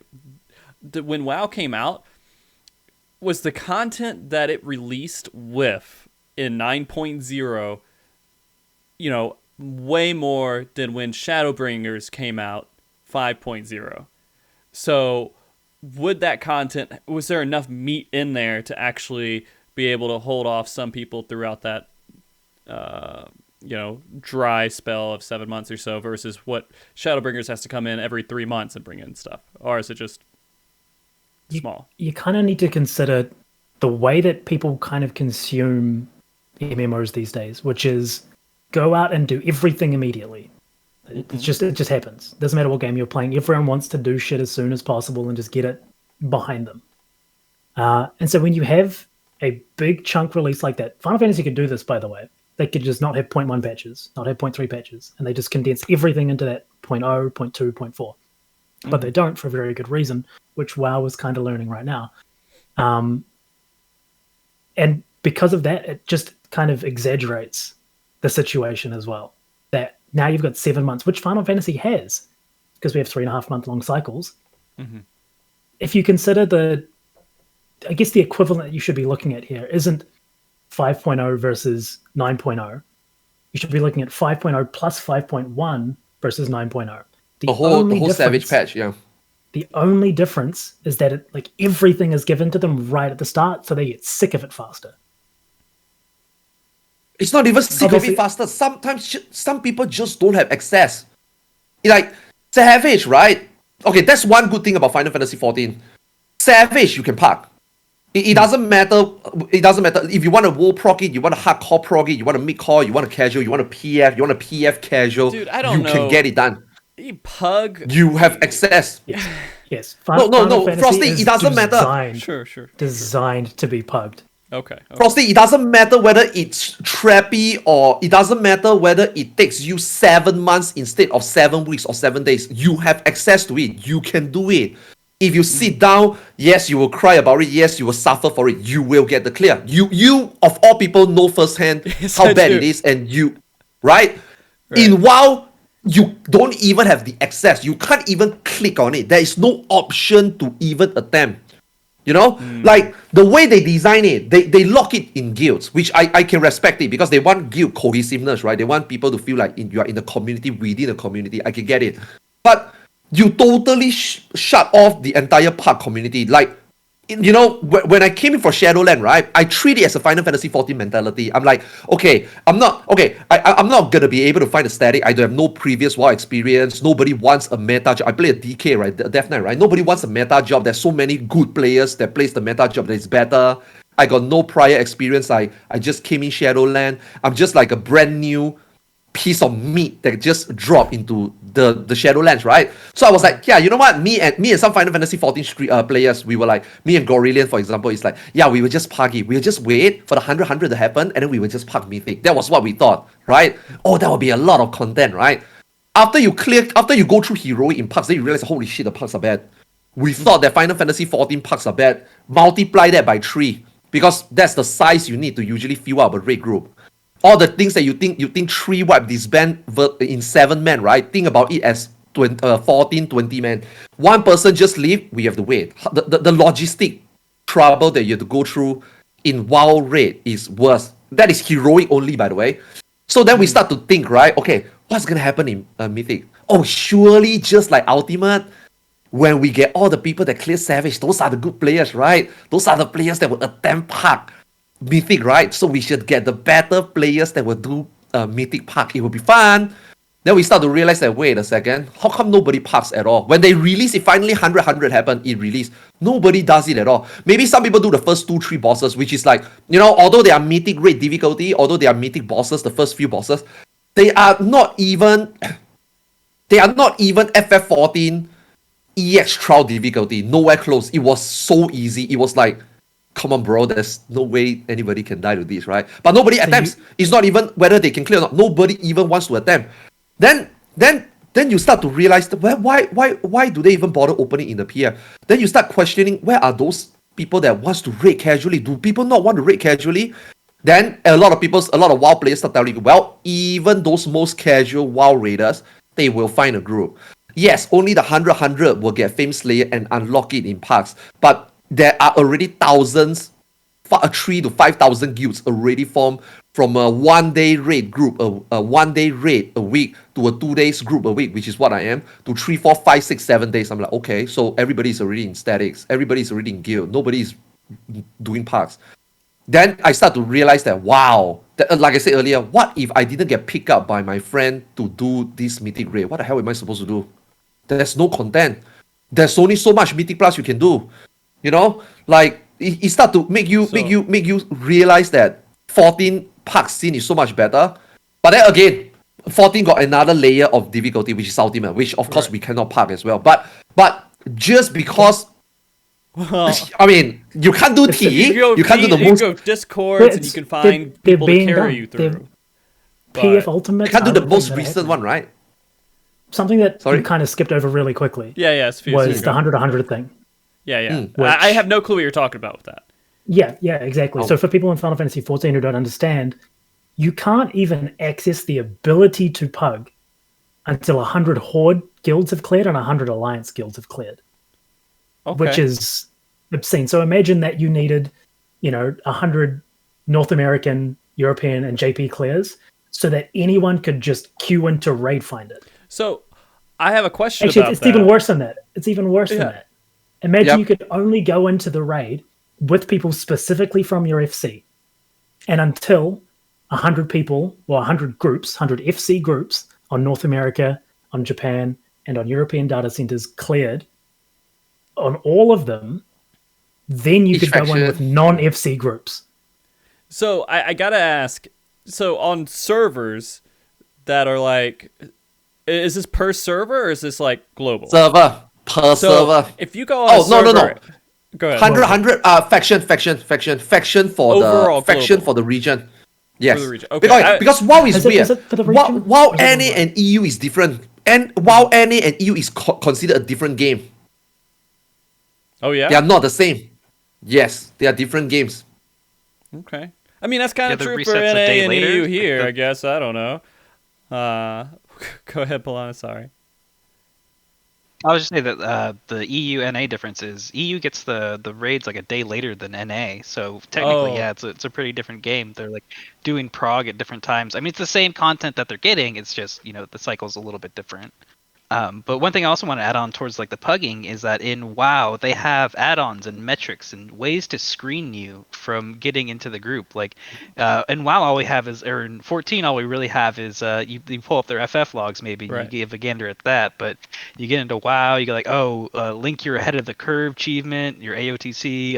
When WoW came out, was the content that it released with in 9.0, you know, way more than when Shadowbringers came out 5.0. So would that content, was there enough meat in there to actually be able to hold off some people throughout that you know, dry spell of 7 months or so versus what Shadowbringers has to come in every 3 months and bring in stuff? Or is it just small? You kind of need to consider the way that people kind of consume MMOs these days, which is go out and do everything immediately. It just happens. Doesn't matter what game you're playing. Everyone wants to do shit as soon as possible and just get it behind them. And so when you have a big chunk release like that, Final Fantasy could do this, by the way. They could just not have 0.1 patches, not have 0.3 patches, and they just condense everything into that 0.0, 0.2, 0.4. But they don't for a very good reason, which WoW is kind of learning right now. And because of that, it just kind of exaggerates the situation as well. That now you've got 7 months, which Final Fantasy has, because we have 3.5 month long cycles. If you consider I guess the equivalent you should be looking at here isn't 5.0 versus 9.0. You should be looking at 5.0 plus 5.1 versus 9.0. The whole Savage patch, yeah. The only difference is that everything is given to them right at the start, so they get sick of it faster. It's not even sick of Obviously- it faster. Sometimes some people just don't have access. Like Savage, right? Okay, that's one good thing about Final Fantasy 14. Savage, you can park. It doesn't matter. It doesn't matter if you want a WoW prog it, you want a hardcore prog it, you want a mid core, you want a casual, you want a PF, you want a PF casual. Dude, I don't you know. can get it done. You pug. You have access. Yes. No, Final Fantasy Frosty, is it doesn't matter. Sure. Designed to be pugged. Okay. Frosty, it doesn't matter whether it's trappy or it doesn't matter whether it takes you 7 months instead of 7 weeks or 7 days. You have access to it. You can do it. If you sit down, yes, you will cry about it. Yes, you will suffer for it. You will get the clear. You of all people know firsthand Yes, how I bad do. it is, and right? In WoW, you don't even have the access. You can't even click on it. There is no option to even attempt. You know, like the way they design it, they lock it in guilds, which I can respect it because they want guild cohesiveness, right? They want people to feel like you are in the community, within the community. I can get it. But you totally shut off the entire park community. Like, you know, when I came in for Shadowland, right, I treat it as a Final Fantasy 14 mentality. I'm like, okay, I'm not gonna be able to find a static. I don't have no previous WoW experience. Nobody wants a meta job. I play a DK, right, the Death Knight, right? Nobody wants a meta job. There's so many good players that plays the meta job that is better. I got no prior experience. I just came in Shadowland. I'm just like a brand new piece of meat that just dropped into the Shadowlands, right? So I was like, yeah, you know what? Me and some Final Fantasy 14 players, we were like, me and Gorillion, for example, it's like, yeah, we would just park it. We would just wait for the 100 to happen, and then we would just park Mythic. That was what we thought, right? Oh, that would be a lot of content, right? After you go through Heroic in parks, then you realize, holy shit, the parks are bad. We thought that Final Fantasy 14 parks are bad. Multiply that by 3, because that's the size you need to usually fill up a raid group. All the things that you think 3 wipe disband in 7 men, right? Think about it as 14, 20 men. One person just leave, we have to wait. The logistic trouble that you have to go through in WoW raid is worse. That is heroic only, by the way. So then we start to think, right? Okay, what's gonna happen in Mythic? Oh, surely just like Ultimate, when we get all the people that clear Savage, those are the good players, right? Those are the players that will attempt Park. Mythic, right? So we should get the better players that will do Mythic Park. It will be fun. Then we start to realize that, wait a second, how come nobody parks at all? When they release it, finally 100 happened, it released. Nobody does it at all. Maybe some people do the first 2-3 bosses, which is like, you know, although they are Mythic rate difficulty, although they are Mythic bosses, the first few bosses, they are not even FF14 EX trial difficulty. Nowhere close. It was so easy. It was like, come on, bro, there's no way anybody can die to this, right? But nobody attempts. It's not even whether they can clear or not. Nobody even wants to attempt. Then you start to realize that, why do they even bother opening in the PF? Then you start questioning, where are those people that wants to raid casually? Do people not want to raid casually? Then a lot of WoW players start telling you, well, even those most casual WoW raiders, they will find a group. Yes, only the 100 will get Fame Slayer and unlock it in parks, but there are already thousands, 3,000 to 5,000 guilds already formed from a 1-day raid group, a 1-day raid a week to a 2 days group a week, which is what I am, to 3, 4, 5, 6, 7 days. I'm like, okay, so everybody's already in statics, everybody's already in guild, nobody's doing parks. Then I start to realize that, wow, like I said earlier, what if I didn't get picked up by my friend to do this Mythic raid? What the hell am I supposed to do? There's no content. There's only so much Mythic Plus you can do. You know, like it start to make you realize that 14 park scene is so much better. But then again, 14 got another layer of difficulty, which is Ultimate, which of course we cannot park as well. But just because, I mean, you can't do T, you can't do the most. You can go Discords and you can find people to carry you through. PF Ultimate. You can't do the most recent one, right? Something that you kind of skipped over really quickly. Yeah, was the 100 thing. Yeah. I have no clue what you're talking about with that. Yeah, exactly. Oh. So for people in Final Fantasy XIV who don't understand, you can't even access the ability to pug until 100 Horde guilds have cleared and 100 Alliance guilds have cleared. Okay. Which is obscene. So imagine that you needed, 100 North American, European, and JP clears so that anyone could just queue in to raid find it. So I have a question about that. It's even worse than that. It's even worse than that. Imagine you could only go into the raid with people specifically from your FC. And until 100 people, well, 100 groups, 100 FC groups on North America, on Japan, and on European data centers cleared on all of them, then you Each could go in faction. with non-FC groups. So I gotta ask. So on servers that are like, is this per server or is this like global? Server per So server. if you go on a Oh, no. server, go ahead. 100, faction for Overall the faction global. for the region. Yes. For the region. Okay, Because WoW is Is it- weird. is it for the WoW, region? WoW Or is it NA worldwide? and EU is different. And WoW NA and EU is considered a different game. Oh yeah. They are not the same. Yes, they are different games. Okay. I mean, that's kind Yeah, of the true for reset's a NA day and later. EU Like here, the- I guess. I don't know. Go ahead, Balana. Sorry. I was just saying that the EU NA difference is EU gets the raids like a day later than NA, so technically, Oh. yeah, it's a pretty different game. They're like doing prog at different times. I mean, it's the same content that they're getting. It's just the cycle's a little bit different. But one thing I also want to add on towards like the pugging is that in WoW they have add-ons and metrics and ways to screen you from getting into the group. Like in WoW, all we have is, or in 14, all we really have is you pull up their FF logs maybe, and Right. you give a gander at that. But you get into WoW, you go like, link your ahead of the curve achievement, your AOTC,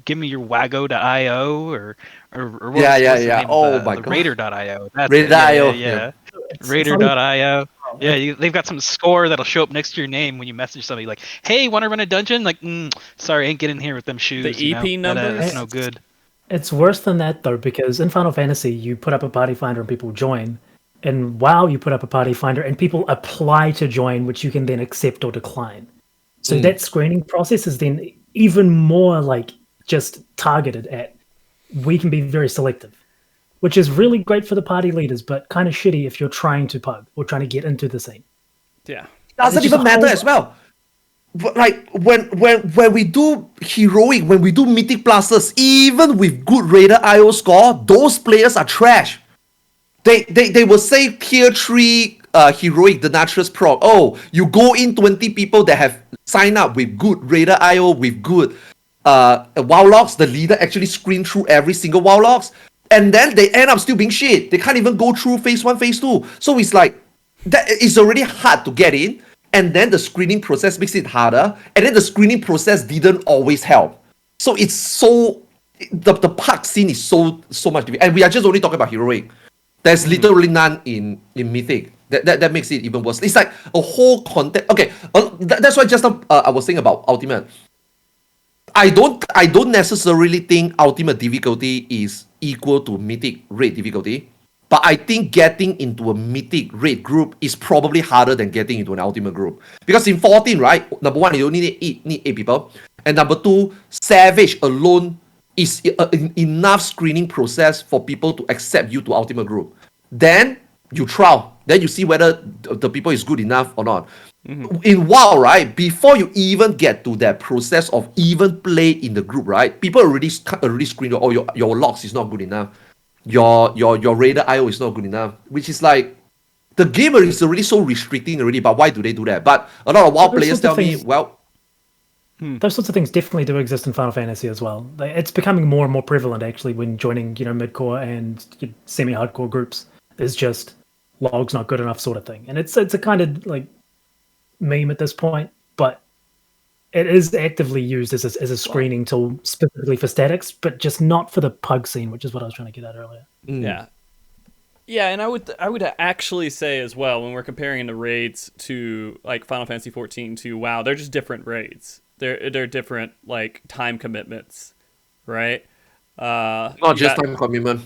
give me your wago.io or what Yeah, was, yeah, what's the yeah. name Oh of my the God. Raider.io. That's Raider.io, it. Yeah. It's Raider.io. Yeah, they've got some score that'll show up next to your name when you message somebody like, "Hey, want to run a dungeon?" Like, sorry, ain't getting here with them shoes. The EP numbers? That's no good. It's worse than that though, because in Final Fantasy you put up a party finder and people join. In WoW you put up a party finder and people apply to join, which you can then accept or decline. So that screening process is then even more like just targeted at. We can be very selective, which is really great for the party leaders, but kind of shitty if you're trying to pug or trying to get into the scene. Yeah. Doesn't It's just even a matter whole- as well. But like when we do heroic, when we do mythic pluses, even with good Raider IO score, those players are trash. They will say tier 3 heroic the naturous proc. Oh, you go in 20 people that have signed up with good Raider IO, with good WoW logs. The leader actually screen through every single WoW logs, and then they end up still being shit. They can't even go through phase 1, phase 2. So it's like that it's already hard to get in, and then the screening process makes it harder, and then the screening process didn't always help. So it's so the park scene is so much different, and we are just only talking about heroic. There's literally none in mythic. That makes it even worse. It's like a whole content. Okay, that's why just now I was saying about ultimate. I don't necessarily think ultimate difficulty is equal to mythic raid difficulty, but I think getting into a mythic raid group is probably harder than getting into an ultimate group. Because in 14, right, number one, you only need 8 people, and number two, Savage alone is enough screening process for people to accept you to ultimate group. Then you trial, then you see whether the people is good enough or not. In WoW, right, before you even get to that process of even play in the group, right, people already screen your logs is not good enough, your Raider IO is not good enough, which is like the game is already so restricting already. But why do they do that? But a lot of WoW Those players sorts of tell me, things- well, Those sorts of things definitely do exist in Final Fantasy as well. It's becoming more and more prevalent actually when joining, mid-core and semi-hardcore groups. Is just logs not good enough sort of thing, and it's a kind of like meme at this point, but it is actively used as a screening tool specifically for statics, but just not for the pug scene, which is what I was trying to get at earlier. Yeah. Yeah, and I would actually say as well, when we're comparing the raids to like Final Fantasy 14 to WoW, they're just different raids. They're different like time commitments, right? not just time commitment.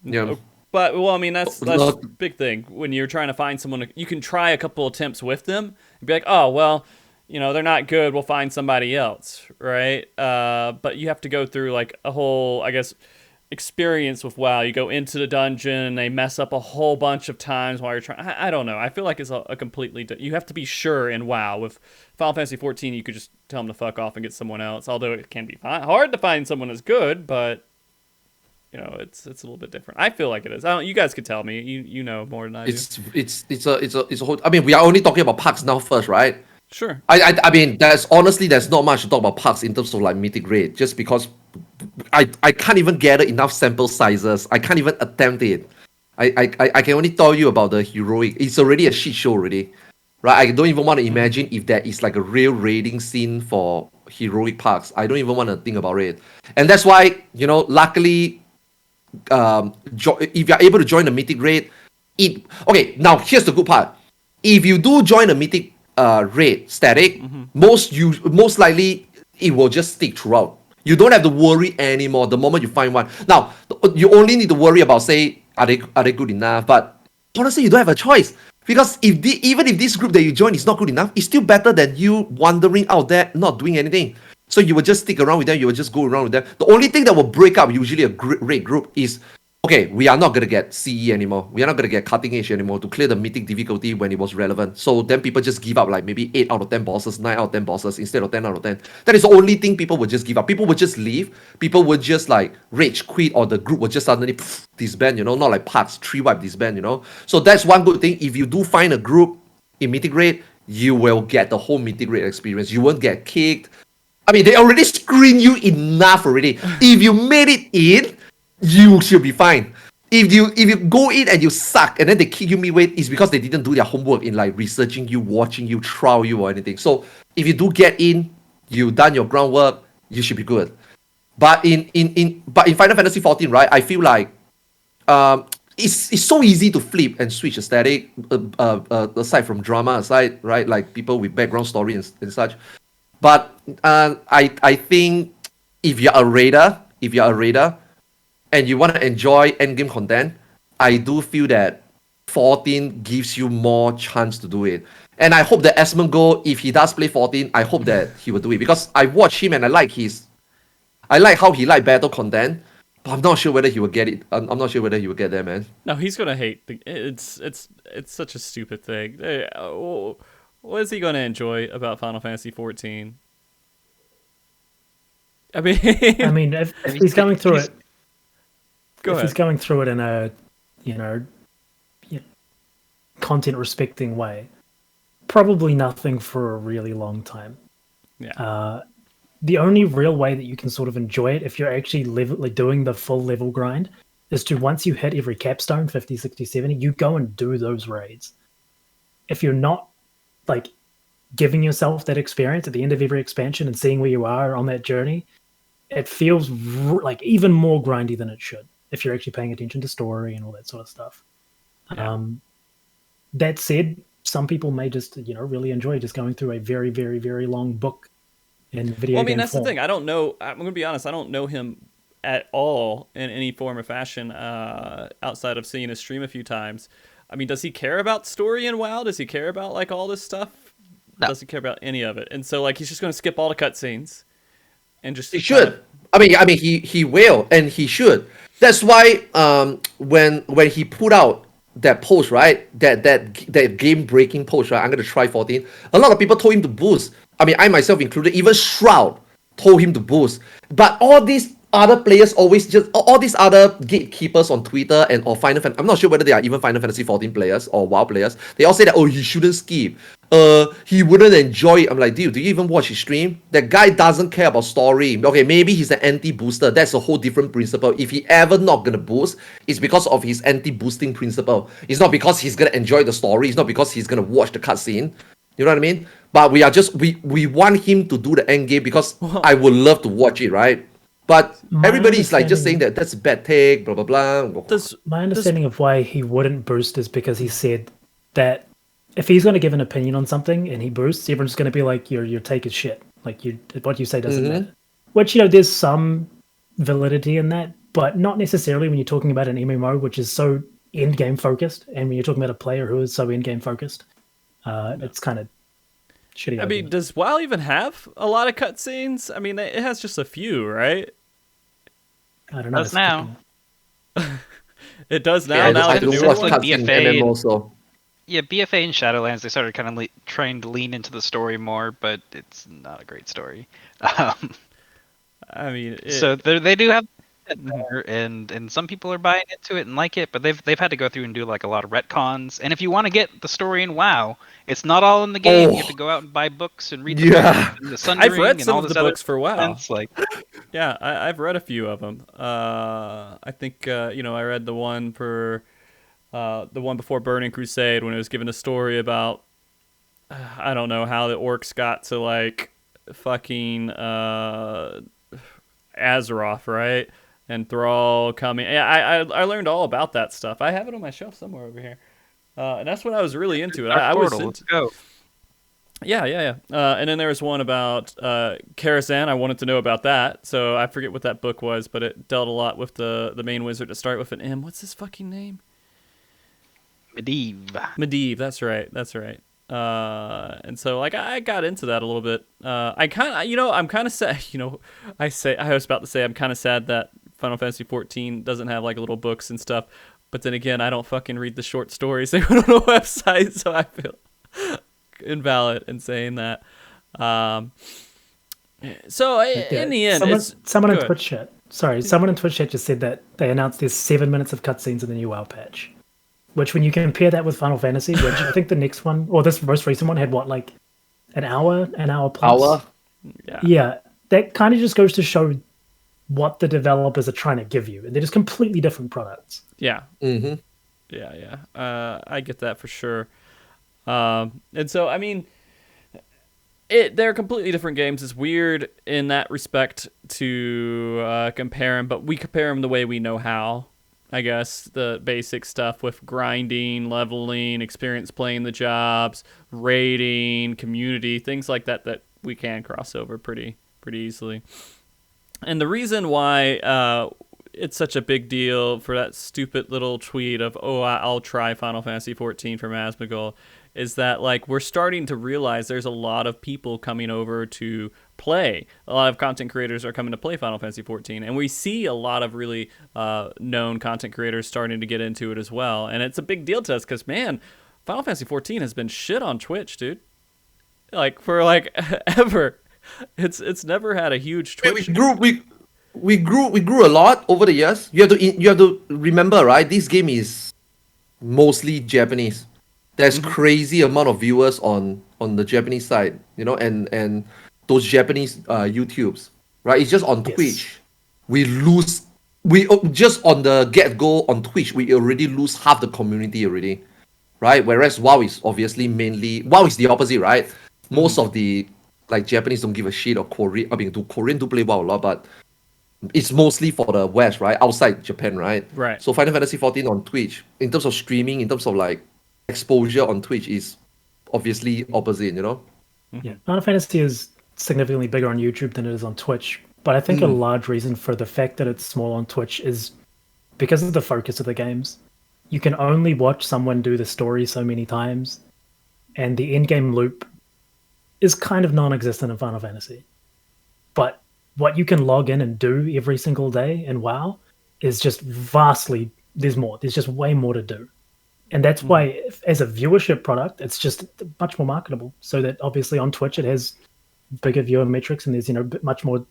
Yeah. But well, I mean that's Not- the big thing when you're trying to find someone. You can try a couple attempts with them and be like, oh well, they're not good. We'll find somebody else, right? But you have to go through like a whole, I guess, experience with WoW. You go into the dungeon, they mess up a whole bunch of times while you're trying. I don't know. I feel like it's a completely. You have to be sure in WoW. With Final Fantasy 14, you could just tell them to fuck off and get someone else. Although it can be hard to find someone as good, but it's a little bit different. I feel like it is. You guys could tell me. You know more than I do. It's a whole. I mean, we are only talking about parks now first, right? Sure. I mean, there's not much to talk about parks in terms of like mythic raid, just because I can't even gather enough sample sizes. I can't even attempt it. I can only tell you about the heroic. It's already a shit show already, right? I don't even want to imagine if there is like a real raiding scene for heroic parks. I don't even want to think about it. And that's why, luckily, if you're able to join the mythic raid, okay, now here's the good part. If you do join a mythic raid static, most likely it will just stick throughout. You don't have to worry anymore the moment you find one. Now, you only need to worry about, say, are they good enough? But honestly, you don't have a choice. Because even if this group that you join is not good enough, it's still better than you wandering out there not doing anything. So you will just stick around with them, you will just go around with them. The only thing that will break up usually a raid group is, okay, we are not going to get CE anymore. We are not going to get cutting edge anymore to clear the mythic difficulty when it was relevant. So then people just give up like maybe 8 out of 10 bosses, 9 out of 10 bosses instead of 10 out of 10. That is the only thing people would just give up. People would just leave. People would just like rage quit, or the group would just suddenly disband, not like parts, 3-wipe disband, So that's one good thing. If you do find a group in mythic raid, you will get the whole mythic raid experience. You won't get kicked. I mean, they already screened you enough already. If you made it in, you should be fine. If you go in and you suck and then they kick you midway, it's because they didn't do their homework in like researching you, watching you, trial you, or anything. So if you do get in, you've done your groundwork, you should be good. But in Final Fantasy XIV, right, I feel like it's so easy to flip and switch a static, aside from drama aside, right? Like people with background story and such. But I think if you're a raider, and you want to enjoy endgame content, I do feel that 14 gives you more chance to do it. And I hope that Asmongold, if he does play 14, I hope that he will do it, because I watch him and I like how he like battle content, but I'm not sure whether he will get it. I'm not sure whether he will get there, man. No, he's gonna hate. It's such a stupid thing. What is he gonna enjoy about Final Fantasy 14? I mean, if he's going through it. Go ahead. He's going through it in a, content respecting way, probably nothing for a really long time. Yeah. The only real way that you can sort of enjoy it, if you're actually doing the full level grind, is to, once you hit every capstone, 50, 60, 70, you go and do those raids. If you're not like giving yourself that experience at the end of every expansion and seeing where you are on that journey, it feels like even more grindy than it should, if you're actually paying attention to story and all that sort of stuff. Yeah. That said, some people may just, really enjoy just going through a very, very, very long book in video game. Well, I mean, that's form. the thing. I don't know. I'm going to be honest. I don't know him at all in any form or fashion outside of seeing his stream a few times. I mean, does he care about story in WoW? Does he care about like all this stuff? No. Doesn't care about any of it. And so like he's just going to skip all the cutscenes and just. He should. I mean, he will, and he should. That's why when he put out that post, right, that game breaking post, right, I'm gonna try 14. A lot of people told him to boost. I mean, I myself included. Even Shroud told him to boost. But all these other players all these other gatekeepers on Twitter and or Final Fantasy, I'm not sure whether they are even Final Fantasy 14 players or WoW players. They all say that, oh, he shouldn't skip. He wouldn't enjoy it. I'm like, dude, do you even watch his stream? That guy doesn't care about story. Okay, maybe he's an anti-booster. That's a whole different principle. If he ever not gonna boost, it's because of his anti-boosting principle. It's not because he's gonna enjoy the story. It's not because he's gonna watch the cutscene. You know what I mean? But we want him to do the end game because I would love to watch it, right? But everybody is like just saying that that's a bad take, blah blah blah. My understanding of why he wouldn't boost is because he said that if he's going to give an opinion on something and he boosts, everyone's going to be like, your take is shit. Like what you say doesn't matter. Which, there's some validity in that, but not necessarily when you're talking about an MMO, which is so end game focused, and when you're talking about a player who is so end game focused, it's kind of shitty. I mean, does WoW even have a lot of cutscenes? I mean, it has just a few, right? I don't know. It does now. It does now. Yeah, now I it's do a new watch one? cutscenes and also. Yeah, BFA and Shadowlands, they started kind of trying to lean into the story more, but it's not a great story. I mean, so they do have there, and some people are buying into it and like it, but they've had to go through and do like a lot of retcons. And if you want to get the story in WoW, it's not all in the game. You have to go out and buy books and read the books and the Sundering I've read and some all of this the other books for WoW. nonsense, Yeah, I've read a few of them. I think I read the one for the one before Burning Crusade when it was given a story about I don't know how the orcs got to like fucking Azeroth, right? And Thrall coming. Yeah, I learned all about that stuff. I have it on my shelf somewhere over here, and that's when I was really into it. Dark I was Portal, into. let's go. Yeah. And then there was one about Karazhan. I wanted to know about that, so I forget what that book was, but it dealt a lot with the main wizard to start with an M. What's his fucking name? Medivh. That's right. And so like I got into that a little bit. I kind of, I'm kind of sad. I was about to say I'm kind of sad that Final Fantasy 14 doesn't have like little books and stuff. But then again, I don't fucking read the short stories they put on the website, so I feel invalid in saying that. In the end, someone in Twitch chat. Sorry, someone in Twitch chat just said that they announced there's 7 minutes of cutscenes in the new WoW patch. Which, when you compare that with Final Fantasy, which I think the next one, or this most recent one, had what, like an hour plus? Yeah, that kind of just goes to show what the developers are trying to give you. And they're just completely different products. Yeah. Mm-hmm. Yeah. I get that for sure. And so, I mean, they're completely different games. It's weird in that respect to compare them, but we compare them the way we know how. I guess the basic stuff with grinding, leveling, experience playing the jobs, raiding, community, things like that we can cross over pretty easily. And the reason why it's such a big deal for that stupid little tweet of, I'll try Final Fantasy 14 from Asmongold, is that like we're starting to realize there's a lot of people coming over to play. A lot of content creators are coming to play Final Fantasy 14, and we see a lot of really known content creators starting to get into it as well. And it's a big deal to us because, man, Final Fantasy 14 has been shit on Twitch, dude. Like for like ever. It's never had a huge Twitch. We grew a lot over the years. You have to remember, right? This game is mostly Japanese. There's crazy amount of viewers on the Japanese side, and those Japanese YouTubes, right? It's just on Twitch. We just on the get-go on Twitch, we already lose half the community already, right? Whereas WoW is obviously WoW is the opposite, right? Most of the like Japanese don't give a shit, or Korean do play WoW a lot, but it's mostly for the West, right? Outside Japan, right? Right. So Final Fantasy 14 on Twitch, in terms of streaming, in terms of like exposure on Twitch, is obviously opposite, Yeah, Final Fantasy is significantly bigger on YouTube than it is on Twitch. But I think a large reason for the fact that it's small on Twitch is because of the focus of the games. You can only watch someone do the story so many times, and the end-game loop is kind of non-existent in Final Fantasy. But what you can log in and do every single day in WoW is just there's more. There's just way more to do. And that's why, as a viewership product, it's just much more marketable. So that obviously on Twitch, it has bigger viewer metrics, and there's much more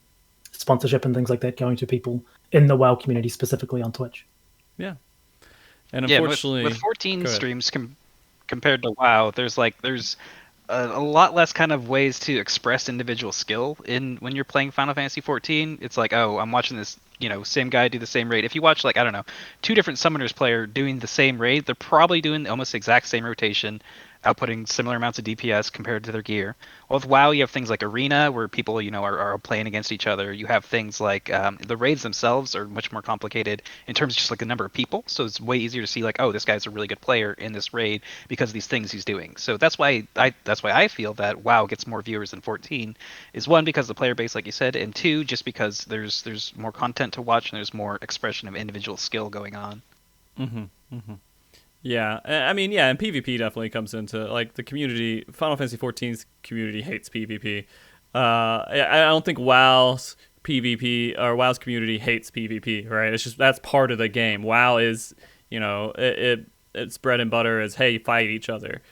sponsorship and things like that going to people in the WoW community, specifically on Twitch. Yeah. And unfortunately, with 14 streams compared to WoW, there's a lot less kind of ways to express individual skill when you're playing Final Fantasy 14. It's like, I'm watching this, same guy do the same raid. If you watch, like, I don't know, 2 different summoners player doing the same raid, they're probably doing almost the exact same rotation, outputting similar amounts of DPS compared to their gear. Well, with WoW, you have things like Arena, where people, are playing against each other. You have things like the raids themselves are much more complicated in terms of just like the number of people. So it's way easier to see like, this guy's a really good player in this raid because of these things he's doing. So that's why I feel that WoW gets more viewers than 14. Is one, because the player base, like you said, and 2, just because there's more content to watch and there's more expression of individual skill going on. Yeah, I mean, and PvP definitely comes into, like, the community. Final Fantasy 14's community hates PvP. I don't think WoW's community hates PvP, right? It's just, that's part of the game. WoW is, its bread and butter is, hey, fight each other.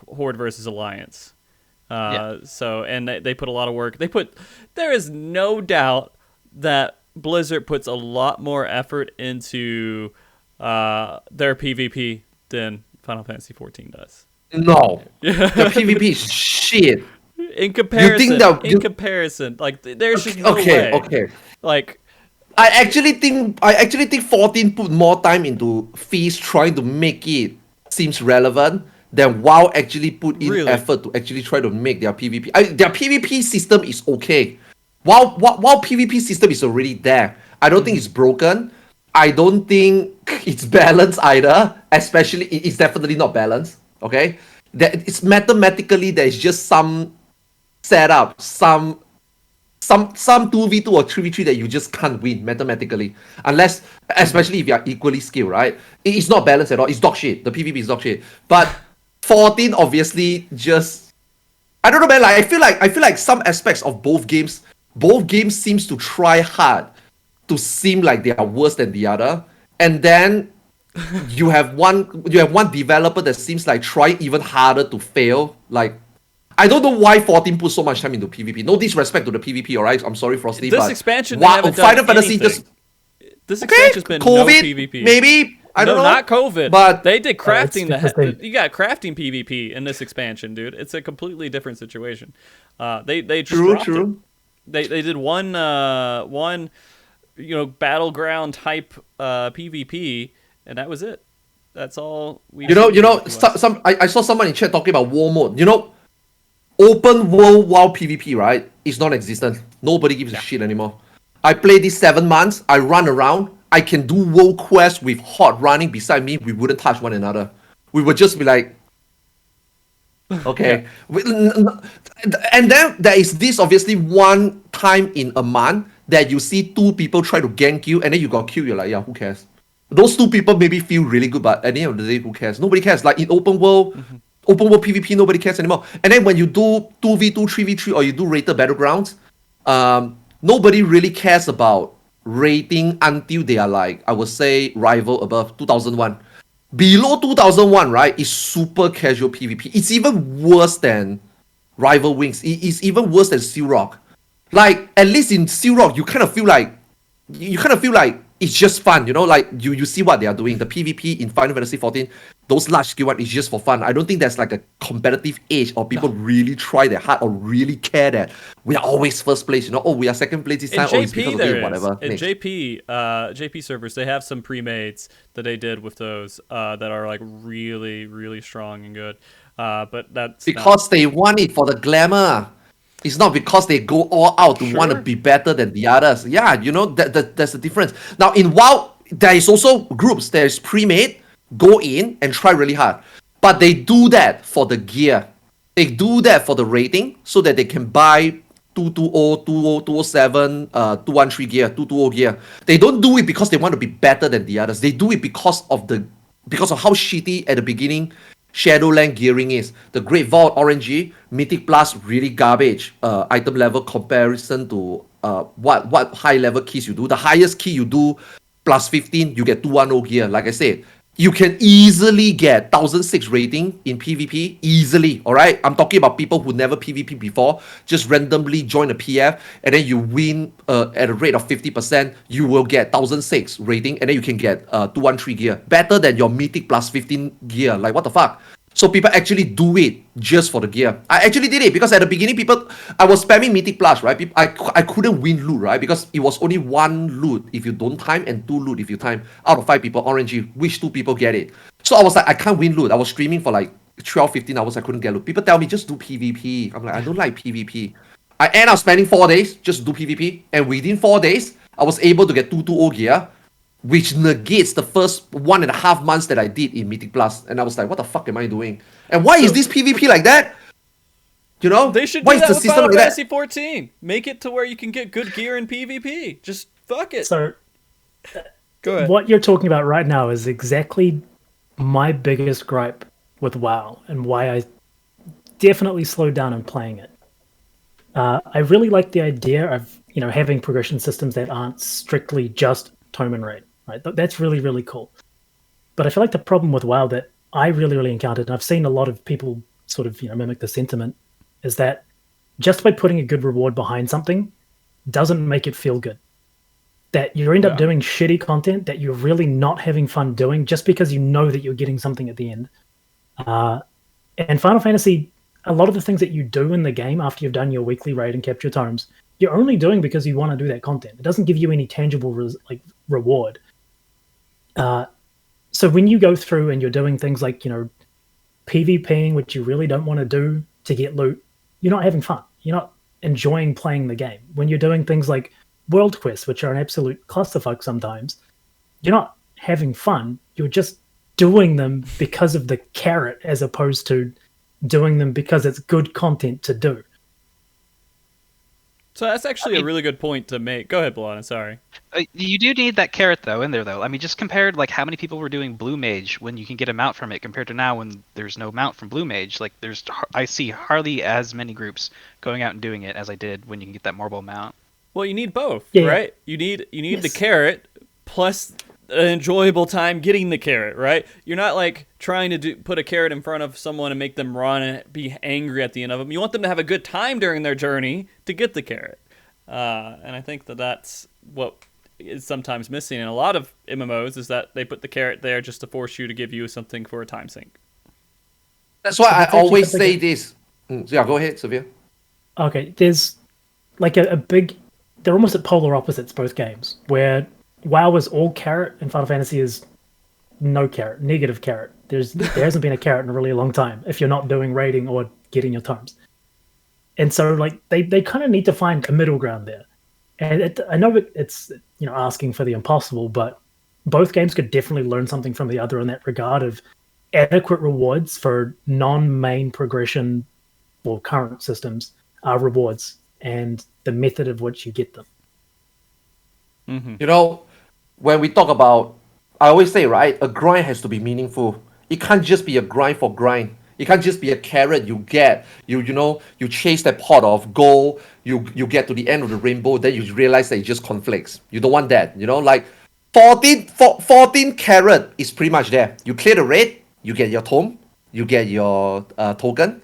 Horde versus Alliance. So, and they put a lot of work. There is no doubt that Blizzard puts a lot more effort into their PvP than Final Fantasy 14 does. No. The PvP is shit. In comparison, that- in comparison, like there's just no okay, way. okay. Like I actually think 14 put more time into Feast trying to make it seems relevant than WoW actually put in Really? effort to actually try to make their PvP. Their PvP system is okay. WoW PvP system is already there. I don't think it's broken. I don't think it's balanced either. Especially, it's definitely not balanced. Okay, it's mathematically there's just some setup, some 2v2 or 3v3 that you just can't win mathematically, unless, especially if you are equally skilled, right? It's not balanced at all. It's dog shit. The PvP is dog shit. But 14 obviously just, I don't know, man. Like I feel like some aspects of both games seems to try hard to seem like they are worse than the other, and then you have one developer that seems like trying even harder to fail. Like, I don't know why 14 put so much time into PvP. No disrespect to the PvP, alright? I'm sorry, Frosty, this but expansion, they haven't done Final Fantasy anything. just This okay. expansion's been COVID, no PvP. maybe. I don't know. Not COVID, but they did crafting. because You got crafting PvP in this expansion, dude. It's a completely different situation. They just dropped it. They did one battleground type PvP, and that was it. That's all we. I saw someone in chat talking about war mode. Open world WoW PvP, right? Is non-existent. Nobody gives a shit anymore. I play this 7 months. I run around. I can do world quests with Hot running beside me. We wouldn't touch one another. We would just be like, okay. And then there is this obviously one time in a month that you see two people try to gank you, and then you got killed. You're like, yeah, who cares? Those two people maybe feel really good, but at the end of the day, who cares? Nobody cares. Like in open world PvP, nobody cares anymore. And then when you do 2v2, 3v3, or you do rated battlegrounds, nobody really cares about rating until they are like, I would say, rival above 2001. Below 2001, right, is super casual PvP. It's even worse than Rival Wings. It's even worse than Steel Rock. Like, at least in Steel Rock, you kind of feel like it's just fun, like you see what they are doing. The PvP in Final Fantasy 14, those large skill ones is just for fun. I don't think there's like a competitive edge or people really try their heart or really care that we are always first place. We are second place this time. In it's because JP, of there it, whatever. is. In JP servers, they have some pre-mades that they did with those that are like really, really strong and good. But that's because they want it for the glamour. It's not because they go all out to want to be better than the others. Yeah, that's the difference. Now in WoW, there is also groups. There's pre-made, go in and try really hard. But they do that for the gear. They do that for the rating so that they can buy 220, 207, 213 gear, 220 gear. They don't do it because they want to be better than the others. They do it because of how shitty at the beginning Shadowland gearing is. The Great Vault RNG, Mythic Plus really garbage item level comparison to what high level keys you do. The highest key you do plus 15, you get 210 gear. Like I said, you can easily get 1006 rating in PvP, easily, alright? I'm talking about people who never PvP before, just randomly join a PF, and then you win at a rate of 50%, you will get 1006 rating, and then you can get 213 gear. Better than your Mythic plus 15 gear. Like, what the fuck? So people actually do it just for the gear. I actually did it because at the beginning, I was spamming Mythic Plus, right? I couldn't win loot, right? Because it was only 1 loot if you don't time and 2 loot if you time. Out of 5 people, RNG, which 2 people get it? So I was like, I can't win loot. I was streaming for like 12, 15 hours. I couldn't get loot. People tell me, just do PvP. I'm like, I don't like PvP. I end up spending 4 days just to do PvP. And within 4 days, I was able to get 220 gear, which negates the first 1.5 months that I did in Mythic Plus. And I was like, what the fuck am I doing? And why is this PvP like that? They should do that with Final Fantasy 14. Make it to where you can get good gear in PvP. Just fuck it. So, go ahead. What you're talking about right now is exactly my biggest gripe with WoW and why I definitely slowed down in playing it. I really like the idea of having progression systems that aren't strictly just tome and raid. Right, that's really, really cool. But I feel like the problem with WoW that I really, really encountered, and I've seen a lot of people sort of mimic the sentiment, is that just by putting a good reward behind something doesn't make it feel good. That you end up doing shitty content that you're really not having fun doing just because you know that you're getting something at the end. And Final Fantasy, a lot of the things that you do in the game after you've done your weekly raid and capture tomes, you're only doing because you want to do that content. It doesn't give you any tangible reward. So when you go through and you're doing things like, PvPing, which you really don't want to do to get loot, you're not having fun. You're not enjoying playing the game. When you're doing things like world quests, which are an absolute clusterfuck sometimes, you're not having fun. You're just doing them because of the carrot as opposed to doing them because it's good content to do. So that's actually a really good point to make. Go ahead, Balana, sorry. You do need that carrot though in there though. I mean, just compared like how many people were doing Blue Mage when you can get a mount from it compared to now when there's no mount from Blue Mage. Like I see hardly as many groups going out and doing it as I did when you can get that Morbo mount. Well, you need both, Yeah. right? You need Yes. the carrot plus an enjoyable time getting the carrot, right? You're not like trying to put a carrot in front of someone and make them run and be angry at the end of them. You want them to have a good time during their journey to get the carrot. And I think that's what is sometimes missing in a lot of MMOs is that they put the carrot there just to force you to give you something for a time sink. That's why I always something say this. Yeah, go ahead, Sfia. Okay, there's like a big... They're almost at polar opposites, both games, where WoW is all carrot and Final Fantasy is no carrot, negative carrot. There hasn't been a carrot in a really long time if you're not doing raiding or getting your tomes. And so like they kind of need to find a middle ground there. And I know it's asking for the impossible, but both games could definitely learn something from the other in that regard of adequate rewards for non-main progression or current systems are rewards and the method of which you get them. Mm-hmm. When we talk about, I always say, right, a grind has to be meaningful. It can't just be a grind for grind. It can't just be a carrot you get. You chase that pot of gold, you get to the end of the rainbow, then you realize that it just conflicts. You don't want that, like 14 carrot is pretty much there. You clear the raid, you get your tome, you get your token.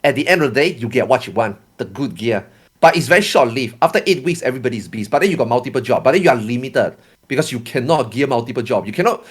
At the end of the day, you get what you want, the good gear. But it's very short-lived. After 8 weeks, everybody is beast. But then you got multiple jobs. But then you are limited because you cannot gear multiple jobs. You cannot,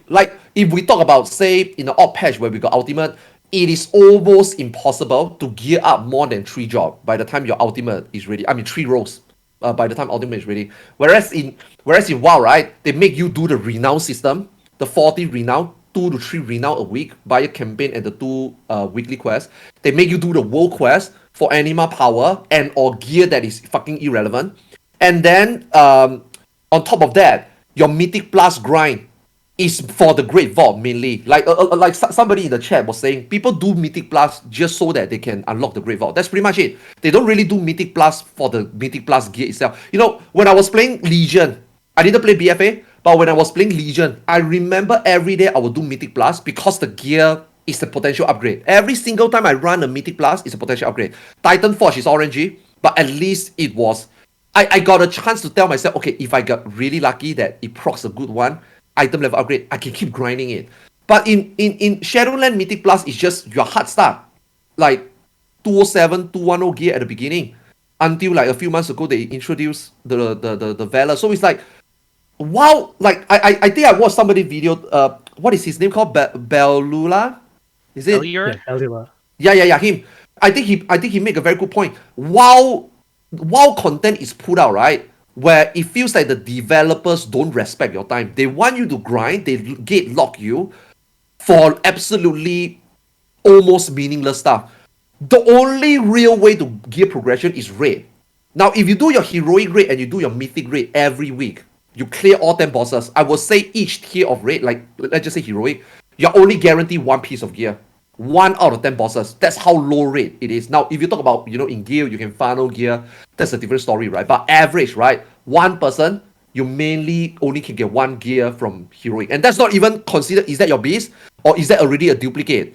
like, if we talk about, say, in the odd patch where we got ultimate, it is almost impossible to gear up more than 3 jobs by the time your ultimate is ready. I mean, 3 roles by the time ultimate is ready. Whereas in WoW, right, they make you do the renown system, the 40 renown, 2 to 3 renown a week via campaign and the 2 weekly quests. They make you do the world quest for anima power and or gear that is fucking irrelevant. And then on top of that, your Mythic Plus grind is for the Great Vault mainly. Like somebody in the chat was saying, people do Mythic Plus just so that they can unlock the Great Vault. That's pretty much it. They don't really do Mythic Plus for the Mythic Plus gear itself. When I was playing Legion, I didn't play BFA, but when I was playing Legion, I remember every day I would do Mythic Plus because the gear is a potential upgrade. Every single time I run a Mythic Plus, it's a potential upgrade. Titan Forge is orangey, but at least it was. I got a chance to tell myself, okay, if I got really lucky that it procs a good one, item level upgrade, I can keep grinding it. But in Shadowland Mythic Plus, it's just your hard start. Like 207, 210 gear at the beginning. Until like a few months ago, they introduced the Valor. So it's like, wow, like I think I watched somebody's video, what is his name called? Belula? Is it? Eliur? Yeah, Eldila. Yeah, him. I think he made a very good point. While content is put out, right, where it feels like the developers don't respect your time. They want you to grind, they gate lock you for absolutely almost meaningless stuff. The only real way to gear progression is raid. Now, if you do your heroic raid and you do your mythic raid every week, you clear all 10 bosses. I will say each tier of raid, like let's just say heroic, you're only guaranteed 1 piece of gear. 1 out of 10 bosses. That's how low rate it is. Now, if you talk about, in gear, you can funnel gear. That's a different story, right? But average, right? 1 person, you mainly only can get 1 gear from heroic. And that's not even considered, is that your beast? Or is that already a duplicate?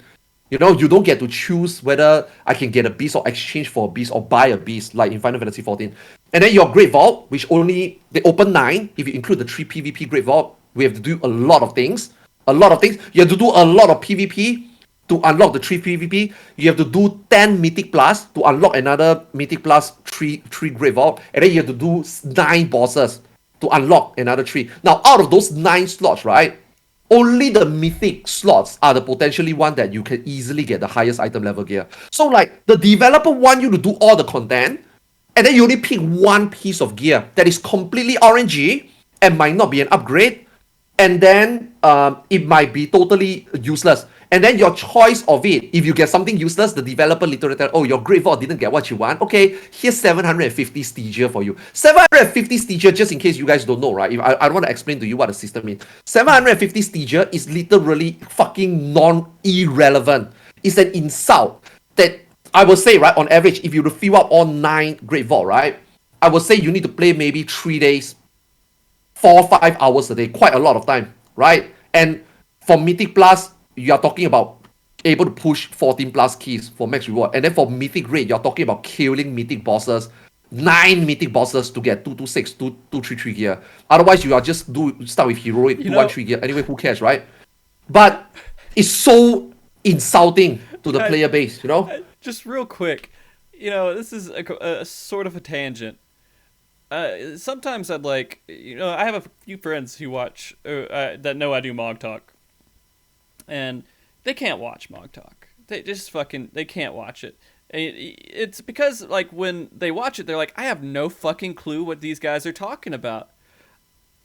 You don't get to choose whether I can get a beast or exchange for a beast or buy a beast like in Final Fantasy XIV. And then your Great Vault, which they open 9, if you include the 3 PvP Great Vault, we have to do a lot of things. You have to do a lot of PvP to unlock the 3 PvP. You have to do 10 Mythic Plus to unlock another Mythic Plus 3 Great Vault. And then you have to do 9 bosses to unlock another 3. Now, out of those 9 slots, right, only the mythic slots are the potentially one that you can easily get the highest item level gear. So like the developer want you to do all the content, and then you only pick one piece of gear that is completely RNG and might not be an upgrade, and then it might be totally useless. And then your choice of it, if you get something useless, the developer literally tell, oh, your Great Vault didn't get what you want. Okay, here's 750 Stygia for you. 750 Stygia, just in case you guys don't know, right? If I want to explain to you what the system is. 750 Stygia is literally fucking non-irrelevant. It's an insult that I would say, right, on average, if you were to fill up all 9 Great Vault, right, I would say you need to play maybe 3 days, 4 or 5 hours a day, quite a lot of time, right? And for Mythic Plus, you are talking about able to push 14 plus keys for max reward. And then for Mythic Raid, you're talking about killing Mythic bosses, 9 Mythic bosses to get 226, 233 gear. Otherwise, you are just start with Heroic, 213 gear. Anyway, who cares, right? But it's so insulting to the player base, you know? Just real quick, you know, this is a sort of a tangent. Sometimes I'd like, you know, I have a few friends who watch, that know I do MogTalk. And they can't watch MogTalk. They just they can't watch it. It's because, like, when they watch it, they're like, I have no fucking clue what these guys are talking about.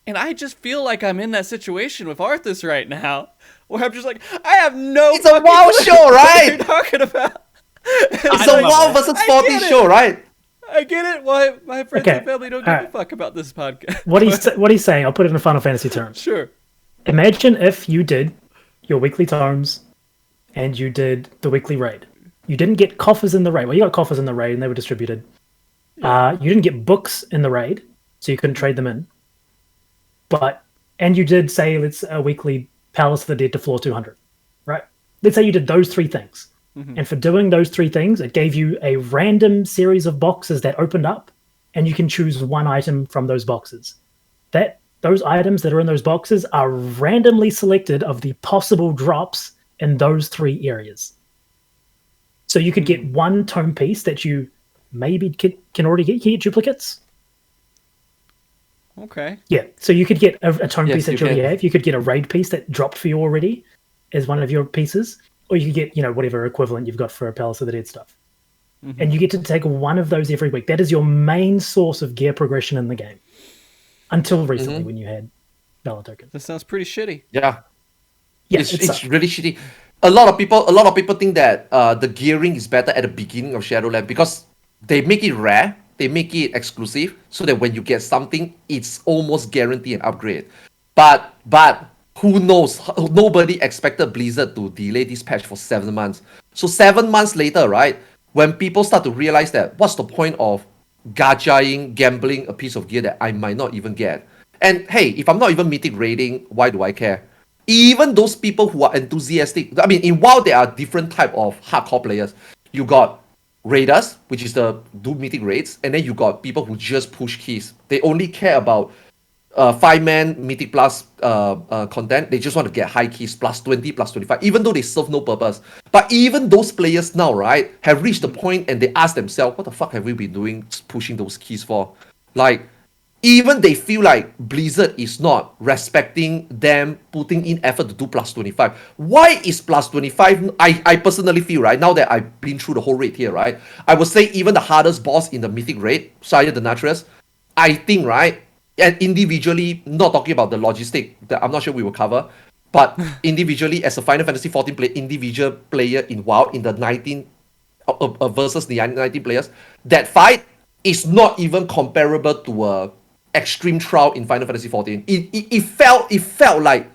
And I just feel like I'm in that situation with Arthars right now, where I'm just like, I have no It's a WoW show, right? what you're talking about. It's a WoW versus 40 show, right? I get it. Why my friends and family don't give a fuck about this podcast. What he's saying, I'll put it in Final Fantasy terms. Sure. Imagine if you did your weekly tomes and you did the weekly raid. You didn't get coffers in the raid. Well, you got coffers in the raid and they were distributed. You didn't get books in the raid, so you couldn't trade them in. And you did say, let's a weekly Palace of the Dead to floor 200, right? Let's say you did those 3 things. Mm-hmm. And for doing those 3 things, it gave you a random series of boxes that opened up, and you can choose one item from those boxes. Those items that are in those boxes are randomly selected of the possible drops in those 3 areas. So you could get one tome piece that you maybe can already get duplicates. Okay. Yeah, so you could get a tome piece that you already have. You could get a raid piece that dropped for you already as one of your pieces. Or you could get, you know, whatever equivalent you've got for a Palace of the Dead stuff. Mm-hmm. And you get to take one of those every week. That is your main source of gear progression in the game. Until recently, when you had Balana tokens. That sounds pretty shitty. Yeah, it's really shitty. A lot of people think that the gearing is better at the beginning of Shadowlands because they make it rare, they make it exclusive, so that when you get something, it's almost guaranteed an upgrade. But who knows? Nobody expected Blizzard to delay this patch for 7 months. So 7 months later, right, when people start to realize that, what's the point of gachaing, gambling a piece of gear that I might not even get? And hey, if I'm not even mythic raiding, why do I care? Even those people who are enthusiastic, I mean, in WoW there are different type of hardcore players. You got raiders, which is the do mythic raids, and then you got people who just push keys. They only care about 5-man mythic plus content. They just want to get high keys, plus 20, plus 25, even though they serve no purpose. But even those players now, right, have reached the point and they ask themselves, what the fuck have we been doing pushing those keys for? Like, even they feel like Blizzard is not respecting them putting in effort to do plus 25. Why is plus 25? I personally feel, right, now that I've been through the whole raid here, right, I would say even the hardest boss in the mythic raid, Sire the Naturalist, I think, right, and individually, not talking about the logistic that I'm not sure we will cover, but individually as a Final Fantasy 14 individual player in WoW in the 19 versus the 19 players, that fight is not even comparable to a extreme trial in Final Fantasy 14. It felt like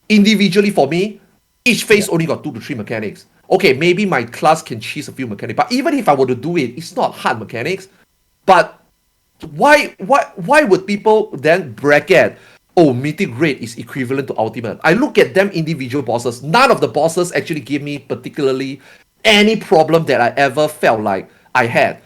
individually for me, each phase only got 2 to 3 mechanics. Okay, maybe my class can cheese a few mechanics, but even if I were to do it, it's not hard mechanics. But why would people then bracket, oh, Mythic Raid is equivalent to Ultimate? I look at them individual bosses. None of the bosses actually give me particularly any problem that I ever felt like I had.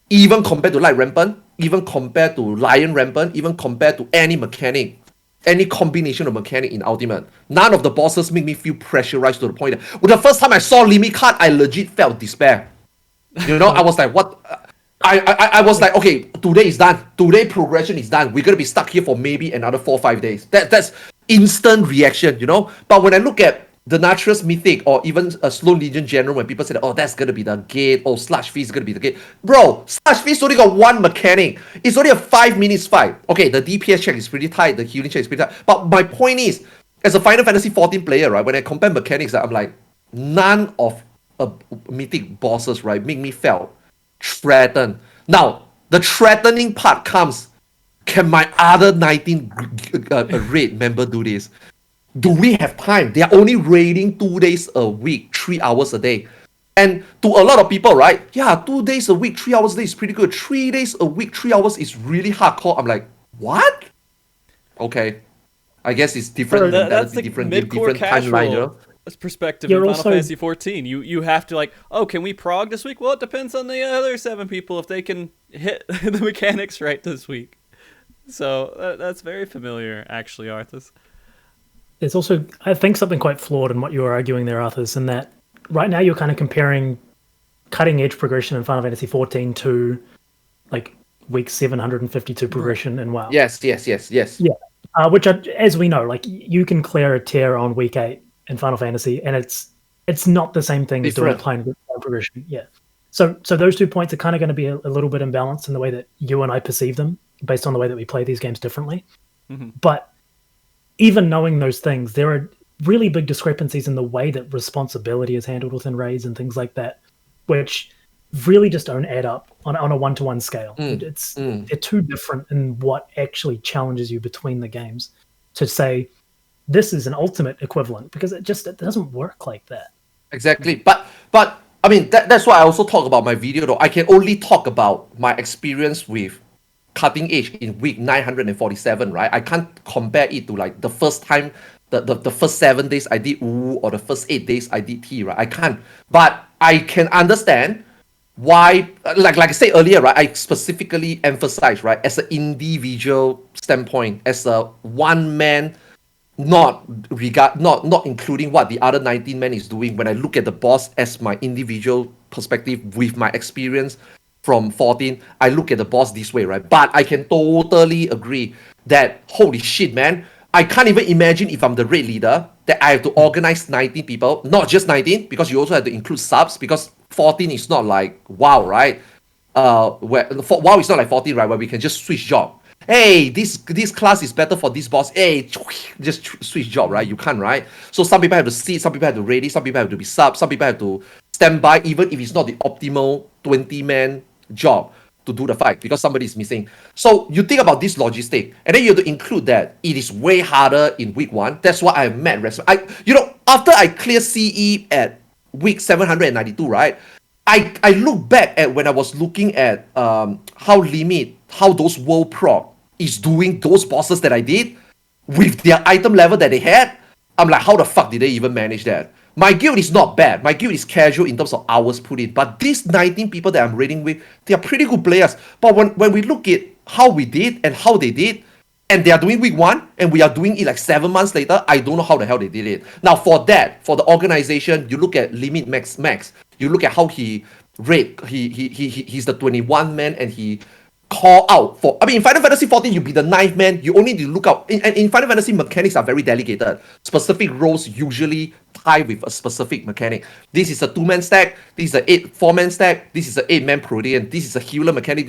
Even compared to Light Rampant, even compared to Lion Rampant, even compared to any mechanic, any combination of mechanic in Ultimate. None of the bosses make me feel pressurized to the point that, well, the first time I saw Limit Card, I legit felt despair. You know, I was like, what? I was like, okay, today is done. Today progression is done. We're gonna be stuck here for maybe another 4 or 5 days. That's instant reaction, you know. But when I look at the Naturous Mythic or even a Slow Legion General, when people say, oh, that's gonna be the gate, oh, Sludge Feast is gonna be the gate. Bro, Sludge Feast only got one mechanic. It's only a 5 minutes fight. Okay, the DPS check is pretty tight, the healing check is pretty tight. But my point is, as a Final Fantasy 14 player, right, when I compare mechanics, I'm like, none of mythic bosses, right, make me felt threatened. Now, the threatening part comes, can my other 19 raid member do this? Do we have time? They are only raiding 2 days a week, 3 hours a day. And to a lot of people, right? Yeah, 2 days a week, 3 hours a day is pretty good. 3 days a week, 3 hours is really hardcore. I'm like, what? Okay. I guess it's different. That's the different mid-core timeline, you know? perspective You're in Final also- Fantasy 14. You have to like, oh, can we prog this week? Well, it depends on the other 7 people if they can hit the mechanics right this week. So that's very familiar, actually, Arthas. There's also, I think, something quite flawed in what you were arguing there, Arthurs, in that right now you're kind of comparing cutting edge progression in Final Fantasy 14 to like week 752 progression in WoW. Yes. Yeah. Which, as we know, like you can clear a tier on week 8 in Final Fantasy, and it's not the same thing as doing a Different. plain progression. Yeah. So those 2 points are kind of going to be a little bit imbalanced in the way that you and I perceive them, based on the way that we play these games differently. Mm-hmm. But even knowing those things, there are really big discrepancies in the way that responsibility is handled within raids and things like that, which really just don't add up on a one-to-one scale. They're too different in what actually challenges you between the games to say this is an ultimate equivalent, because it doesn't work like that. Exactly. But I mean, that's why I also talk about my video though. I can only talk about my experience with cutting edge in week 947, right? I can't compare it to like the first time, the first 7 days I did WoW or the first 8 days I did T, right? I can't. But I can understand why, like I said earlier, right? I specifically emphasize, right, as an individual standpoint, as a one man, not including what the other 19 men is doing. When I look at the boss as my individual perspective with my experience from 14, I look at the boss this way, right? But I can totally agree that holy shit, man, I can't even imagine if I'm the raid leader that I have to organize 19 people, not just 19, because you also have to include subs, because 14 is not like WoW, right? WoW is not like 14, right? Where we can just switch job. Hey, this class is better for this boss. Hey, just switch job, right? You can't, right? So some people have to sit, some people have to ready, some people have to be sub, some people have to stand by, even if it's not the optimal 20-man job to do the fight because somebody is missing. So you think about this logistic, and then you have to include that it is way harder in week 1. That's why I met after I clear CE at week 792, right? I look back at when I was looking at how those world prog is doing those bosses that I did with their item level that they had. I'm like, how the fuck did they even manage that? My guild is not bad. My guild is casual in terms of hours put in. But these 19 people that I'm raiding with, they are pretty good players. But when we look at how we did and how they did, and they are doing week 1, and we are doing it like 7 months later, I don't know how the hell they did it. Now for the organization, you look at Limit Max, you look at how he raid, he's the 21 man, and he call out for, I mean, in Final Fantasy 14, you be the 9th man, you only need to look out. In Final Fantasy, mechanics are very delegated. Specific roles usually tie with a specific mechanic. This is a 2-man stack, this is a 4-man stack, this is a 8-man Protean, this is a healer mechanic,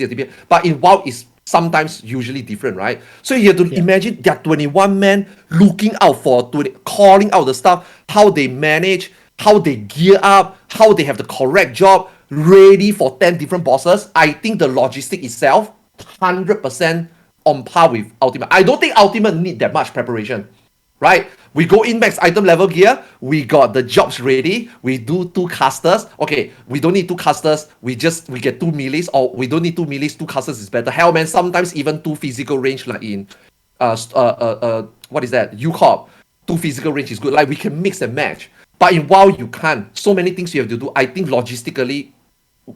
but in WoW, it's sometimes usually different, right? So you have to imagine there are 21 men looking out for, calling out the stuff, how they manage, how they gear up, how they have the correct job, ready for 10 different bosses. I think the logistic itself 100% on par with Ultimate. I don't think Ultimate need that much preparation, right? We go in max item level gear, we got the jobs ready, we do 2 casters. Okay, we don't need 2 casters, we get 2 melees, or we don't need 2 melees, 2 casters is better. Hell man, sometimes even 2 physical range, like in what is that? UCorp, 2 physical range is good. Like we can mix and match. But in WoW you can't. So many things you have to do. I think logistically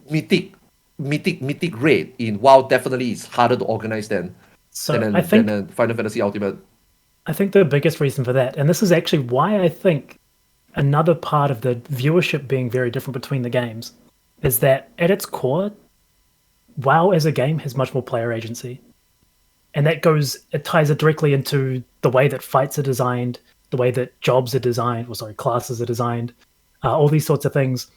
mythic raid in WoW definitely is harder to organize than Final Fantasy Ultimate. I think the biggest reason for that, and this is actually why I think another part of the viewership being very different between the games, is that at its core, WoW as a game has much more player agency. And it ties it directly into the way that fights are designed, the way that jobs are designed, classes are designed, all these sorts of things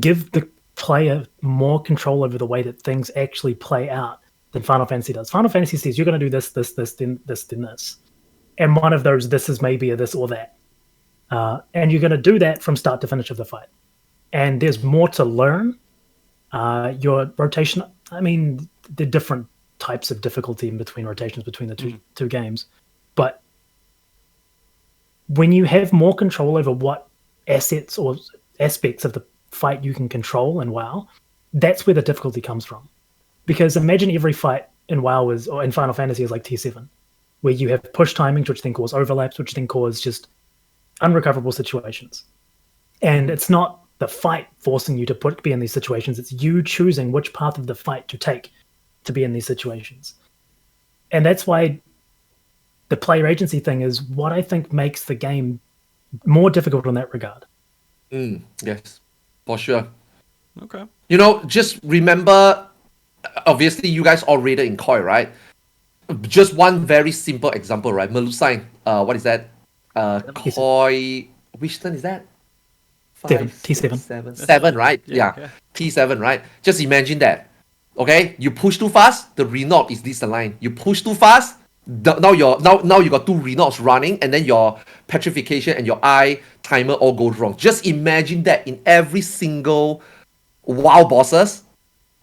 give the player more control over the way that things actually play out than Final Fantasy does. Final Fantasy says you're going to do this, this, this, then this, then this. And one of those, this is maybe a this or that. And you're going to do that from start to finish of the fight. And there's more to learn. Your rotation, I mean, the different types of difficulty in between rotations between the two games. But when you have more control over what assets or aspects of the fight you can control in WoW, that's where the difficulty comes from. Because imagine every fight in WoW or in Final Fantasy is like T7, where you have push timings, which then cause overlaps, which then cause just unrecoverable situations. And it's not the fight forcing you to be in these situations, it's you choosing which path of the fight to take to be in these situations. And that's why the player agency thing is what I think makes the game more difficult in that regard. Yes, for sure. Okay. Just remember, obviously you guys all raided in Koi, right? Just one very simple example, right? Melusine, what is that? Koi, which turn is that? T7. Seven, right? Yeah. T7, right? Just imagine that. Okay, you push too fast, the Renault is disaligned. You push too fast, now you got two Renaults running, and then your petrification and your eye timer all goes wrong. Just imagine that in every single WoW bosses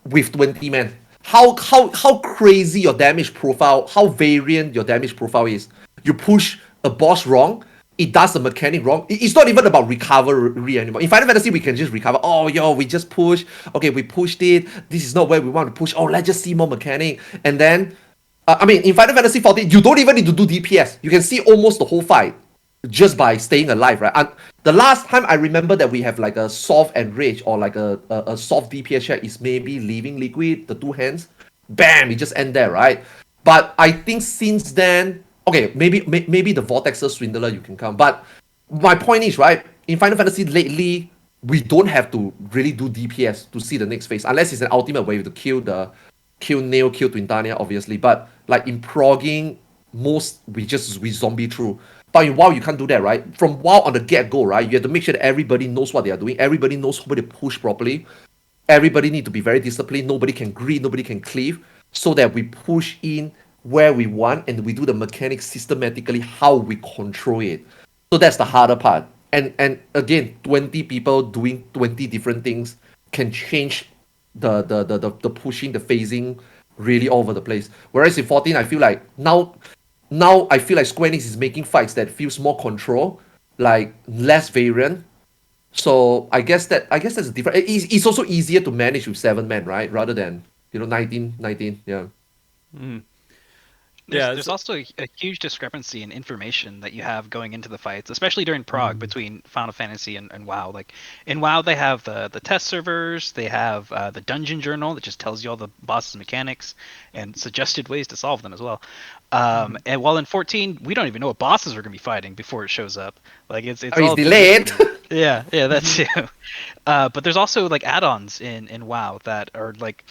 with 20 men. How crazy your damage profile, how variant your damage profile is. You push a boss wrong, it does the mechanic wrong. It's not even about recovery anymore. In Final Fantasy, we can just recover. Oh, we just push. Okay, we pushed it. This is not where we want to push. Oh, let's just see more mechanic. And then, in Final Fantasy 14, you don't even need to do DPS. You can see almost the whole fight just by staying alive, right? And the last time I remember that we have like a soft enrage or like a soft DPS check is maybe leaving liquid, the two hands. Bam! It just end there, right? But I think since then, okay, maybe the Vortexer Swindler you can come. But my point is, right, in Final Fantasy lately, we don't have to really do DPS to see the next phase. Unless it's an ultimate where you have to kill Nail, kill Twintania, obviously. But like in progging, we zombie through. But in WoW, you can't do that, right? From WoW on the get-go, right, you have to make sure that everybody knows what they are doing. Everybody knows how to push properly. Everybody need to be very disciplined. Nobody can greed, nobody can cleave. So that we push in where we want and we do the mechanics systematically, how we control it. So that's the harder part. And again, 20 people doing 20 different things can change the pushing, the phasing really all over the place. Whereas in 14, I feel like now I feel like Square Enix is making fights that feels more control, like less variant. So I guess that's a different. It's also easier to manage with 7 men, right? Rather than 19. Yeah. Mm. There's also a huge discrepancy in information that you have going into the fights, especially during prog between Final Fantasy and WoW. Like in WoW, they have the test servers, they have the dungeon journal that just tells you all the boss's mechanics and suggested ways to solve them as well. And while in 14, we don't even know what bosses we're gonna be fighting before it shows up. Like it's all delayed. Yeah, that too. But there's also like add-ons in WoW that are like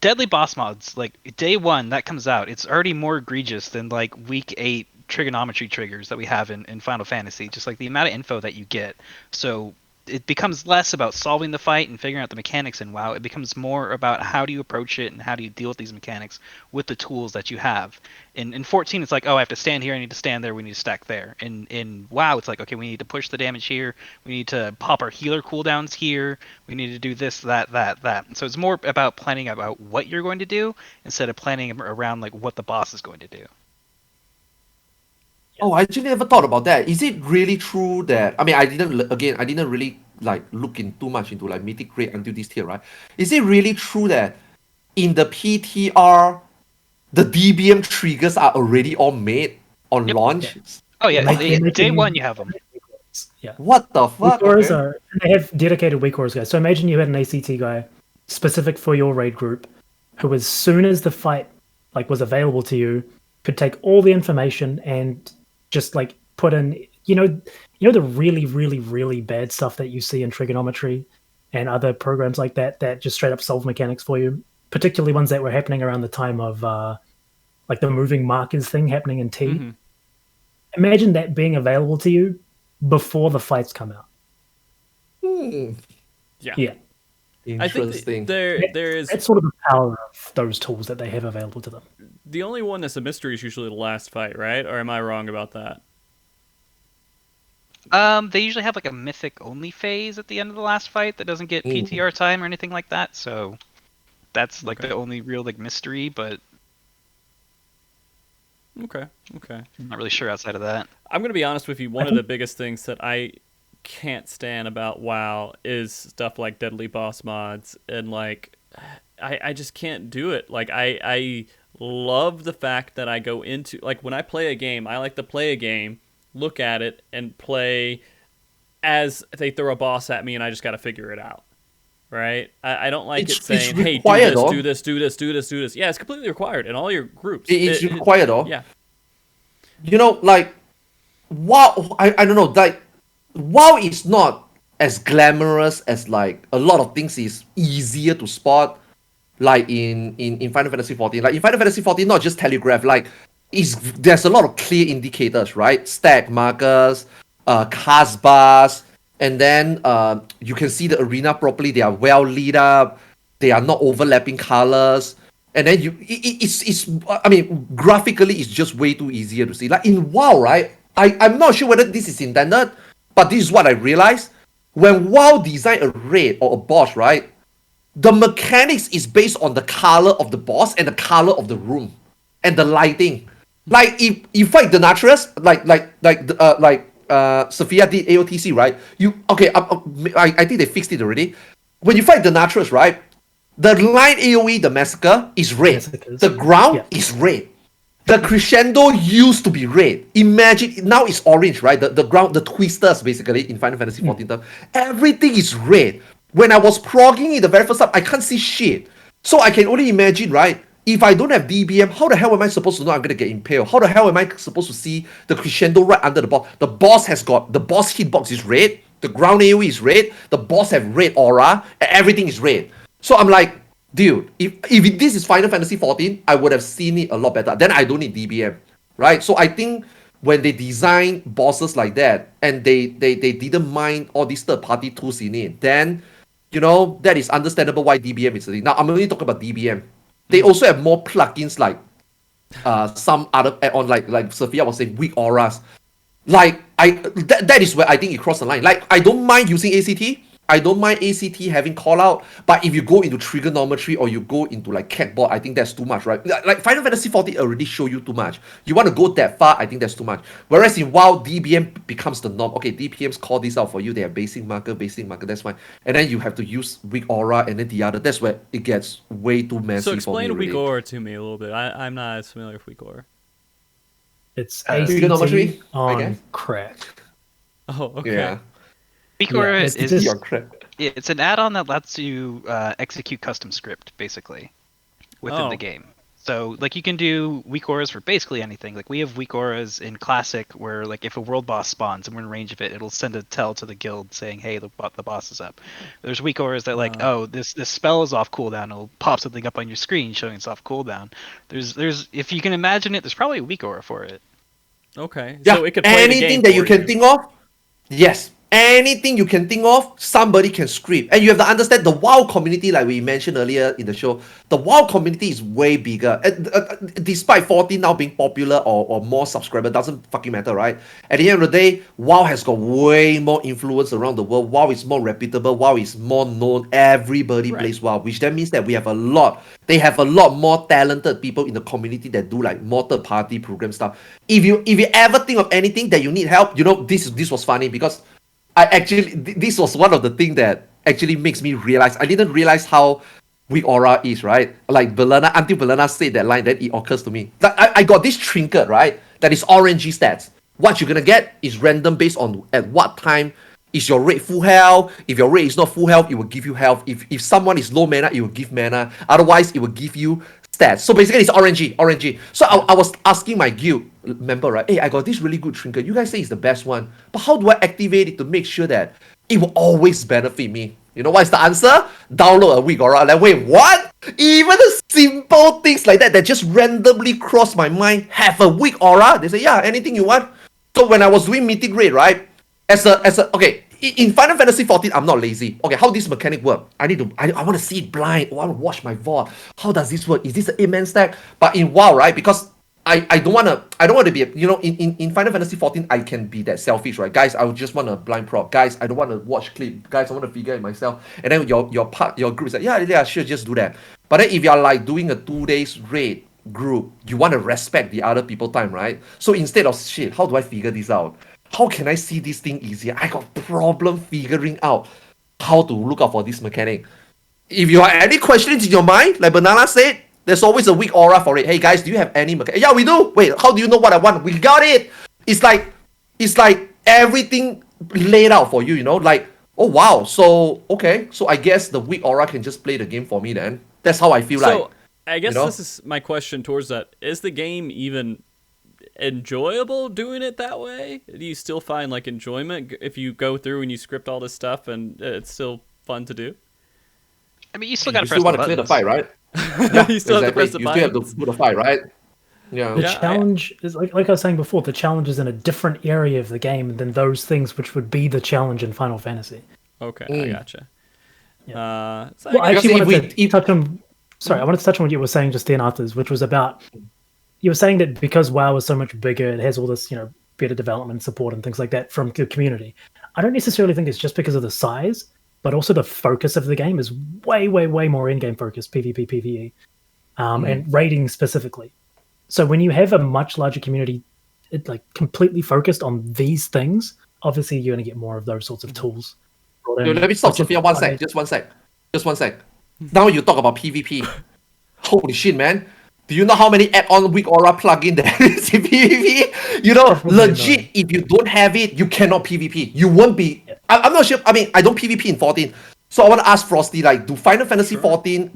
deadly boss mods. Like day 1 that comes out, it's already more egregious than like week 8 trigonometry triggers that we have in Final Fantasy. Just like the amount of info that you get. So it becomes less about solving the fight and figuring out the mechanics in WoW. It becomes more about how do you approach it and how do you deal with these mechanics with the tools that you have. In 14, it's like, oh, I have to stand here, I need to stand there, we need to stack there. In WoW, it's like, okay, we need to push the damage here, we need to pop our healer cooldowns here, we need to do this, that. So it's more about planning about what you're going to do instead of planning around like what the boss is going to do. Oh, I actually never thought about that. Is it really true that I didn't really like look in too much into like mythic grade until this tier, right? Is it really true that in the PTR the DBM triggers are already all made on launch? Yeah. Oh yeah, day 1 you have them. Yeah. What the fuck? They have dedicated weak auras guys. So imagine you had an ACT guy specific for your raid group who, as soon as the fight like was available to you, could take all the information and just like put in, the really, really, really bad stuff that you see in trigonometry and other programs like that just straight up solve mechanics for you, particularly ones that were happening around the time of like the moving markers thing happening in T. imagine that being available to you before the fights come out. Hmm. Yeah. Yeah. I think Interesting. there is That's sort of the power of those tools that they have available to them. the only one that's a mystery is usually the last fight, right? Or am I wrong about that? They usually have like a mythic only phase at the end of the last fight that doesn't get PTR time or anything like that. So that's like the only real like mystery, but Okay. I'm not really sure outside of that. I'm gonna be honest with you. One of the biggest things that I can't stand about WoW is stuff like deadly boss mods, and like I just can't do it. Like I love the fact that I go into, like, when I play a game, I like to play a game, look at it, and play as they throw a boss at me, and I just got to figure it out. Right? I don't like it saying, "Hey, required, do this." Yeah, it's completely required in all your groups. It's required, though. Yeah. You know, like, WoW, I don't know, like, WoW is not as glamorous as, like, a lot of things is easier to spot, like in Final Fantasy XIV. Like, in Final Fantasy XIV, not just telegraph, like, there's a lot of clear indicators, right? Stack markers, cast bars, and then you can see the arena properly. They are well lit up. They are not overlapping colors. And then it's I mean, graphically, it's just way too easier to see. Like in WoW, right? I'm not sure whether this is intended, but this is what I realized. When WoW design a raid or a boss, right? The mechanics is based on the color of the boss and the color of the room and the lighting. Like if you fight the Natras, like Sfia did AOTC, right? I think they fixed it already. When you fight the Natras, right? The line AoE, the massacre, is red. The ground is red. The crescendo used to be red. Imagine now it's orange, right? The ground, the twisters basically in Final Fantasy XIV. Everything is red. When I was progging it the very first time, I can't see shit. So I can only imagine, right? If I don't have DBM, how the hell am I supposed to know I'm gonna get impaled? How the hell am I supposed to see the crescendo right under the boss? The boss hitbox is red. The ground AoE is red. The boss have red aura. And everything is red. So I'm like, dude, if this is Final Fantasy XIV, I would have seen it a lot better. Then I don't need DBM, right? So I think when they design bosses like that and they didn't mind all these third-party tools in it, then, you know, that is understandable why DBM is a thing. Now, I'm only talking about DBM. They also have more plugins like some other add-on, like Sfia was saying, weak auras. Like, that is where I think it crossed the line. Like, I don't mind using ACT. I don't mind ACT having call out, but if you go into trigonometry or you go into like catboard, I think that's too much, right? Like Final Fantasy XIV already show you too much. You want to go that far, I think that's too much. Whereas in WoW, DBM becomes the norm. Okay, DPMs call this out for you. They have basic marker, that's fine. And then you have to use weak aura and then the other. That's where it gets way too messy. So explain for me, weak aura to me a little bit. I'm not as familiar with weak aura. It's trigonometry ACT on crack. Oh, okay. Yeah. Weak aura it's is just- it's an add-on that lets you execute custom script basically within the game. So like you can do weak auras for basically anything. Like we have weak auras in Classic where like if a world boss spawns and we're in range of it, it'll send a tell to the guild saying, "Hey, the boss is up." There's weak auras that like, "Oh, this spell is off cooldown." It'll pop something up on your screen showing it's off cooldown. There's if you can imagine it, there's probably a weak aura for it. Okay. Yeah, So it could play the anything game that you for can think of, yes. Anything you can think of, somebody can script. And you have to understand the WoW community, like we mentioned earlier in the show, the WoW community is way bigger. Despite 14 now being popular or more subscriber, doesn't fucking matter, right? At the end of the day, WoW has got way more influence around the world. WoW is more reputable. WoW is more known. Everybody plays WoW, which then means that they have a lot more talented people in the community that do like more third-party program stuff. If you ever think of anything that you need help, you know, this was funny because this was one of the things that actually makes me realize. I didn't realize how weak aura is, right? Like Balana, until Balana said that line, then it occurs to me. That I got this trinket, right? That is orangey stats. What you're gonna get is random based on at what time is your raid full health. If your raid is not full health, it will give you health. If someone is low mana, it will give mana. Otherwise, it will give you stats. So basically, it's orangey. So I was asking my guild member, right? Hey, I got this really good trinket. You guys say it's the best one, but how do I activate it to make sure that it will always benefit me? You know what's the answer? Download a weak aura. Like, wait, what? Even the simple things like that just randomly cross my mind have a weak aura. They say, yeah, anything you want. So when I was doing mythic raid, right? Okay, in Final Fantasy 14, I'm not lazy. Okay, how this mechanic work? I want to see it blind. I want to watch my VOD. How does this work? Is this an 8-man stack? But in WoW, right? Because I don't want to be, in Final Fantasy 14, I can be that selfish, right? Guys, I just want a blind prop. Guys, I don't want to watch clip. Guys, I want to figure it myself. And then your group is like, yeah, sure, just do that. But then if you're like doing a 2 days raid group, you want to respect the other people time, right? So instead of shit, how do I figure this out? How can I see this thing easier? I got problem figuring out how to look out for this mechanic. If you have any questions in your mind, like Banana said, there's always a weak aura for it. Hey guys, do you have any mechanic? Yeah, we do. Wait, how do you know what I want? We got it. It's like everything laid out for you, like, oh wow, so okay, so I guess the weak aura can just play the game for me then. That's how I feel like. So I guess this is my question towards that. Is the game even enjoyable doing it that way? Do you still find like enjoyment if you go through and you script all this stuff and it's still fun to do? I mean, you still got to press the buttons. You still want to clear the fight, right? You still have to press the buttons. You still have to do the fight, right? Yeah. The challenge is like I was saying before. The challenge is in a different area of the game than those things which would be the challenge in Final Fantasy. Okay, I gotcha. Yeah. I actually wanted to touch on. Sorry, I wanted to touch on what you were saying just then, Arthars, which was about. You were saying that because WoW is so much bigger, it has all this, better development support and things like that from the community. I don't necessarily think it's just because of the size, but also the focus of the game is way, way, way more in-game focused, PvP, PvE, and raiding specifically. So when you have a much larger community, completely focused on these things, obviously you're going to get more of those sorts of tools. Let me stop, Sfia, just one sec. Now you talk about PvP. Holy shit, man. Do you know how many add-on weak aura plugin there is in PvP? Legit, if you don't have it, you cannot PvP. You won't be... I'm not sure. I mean, I don't PvP in 14. So I want to ask Frosty, do Final Fantasy 14...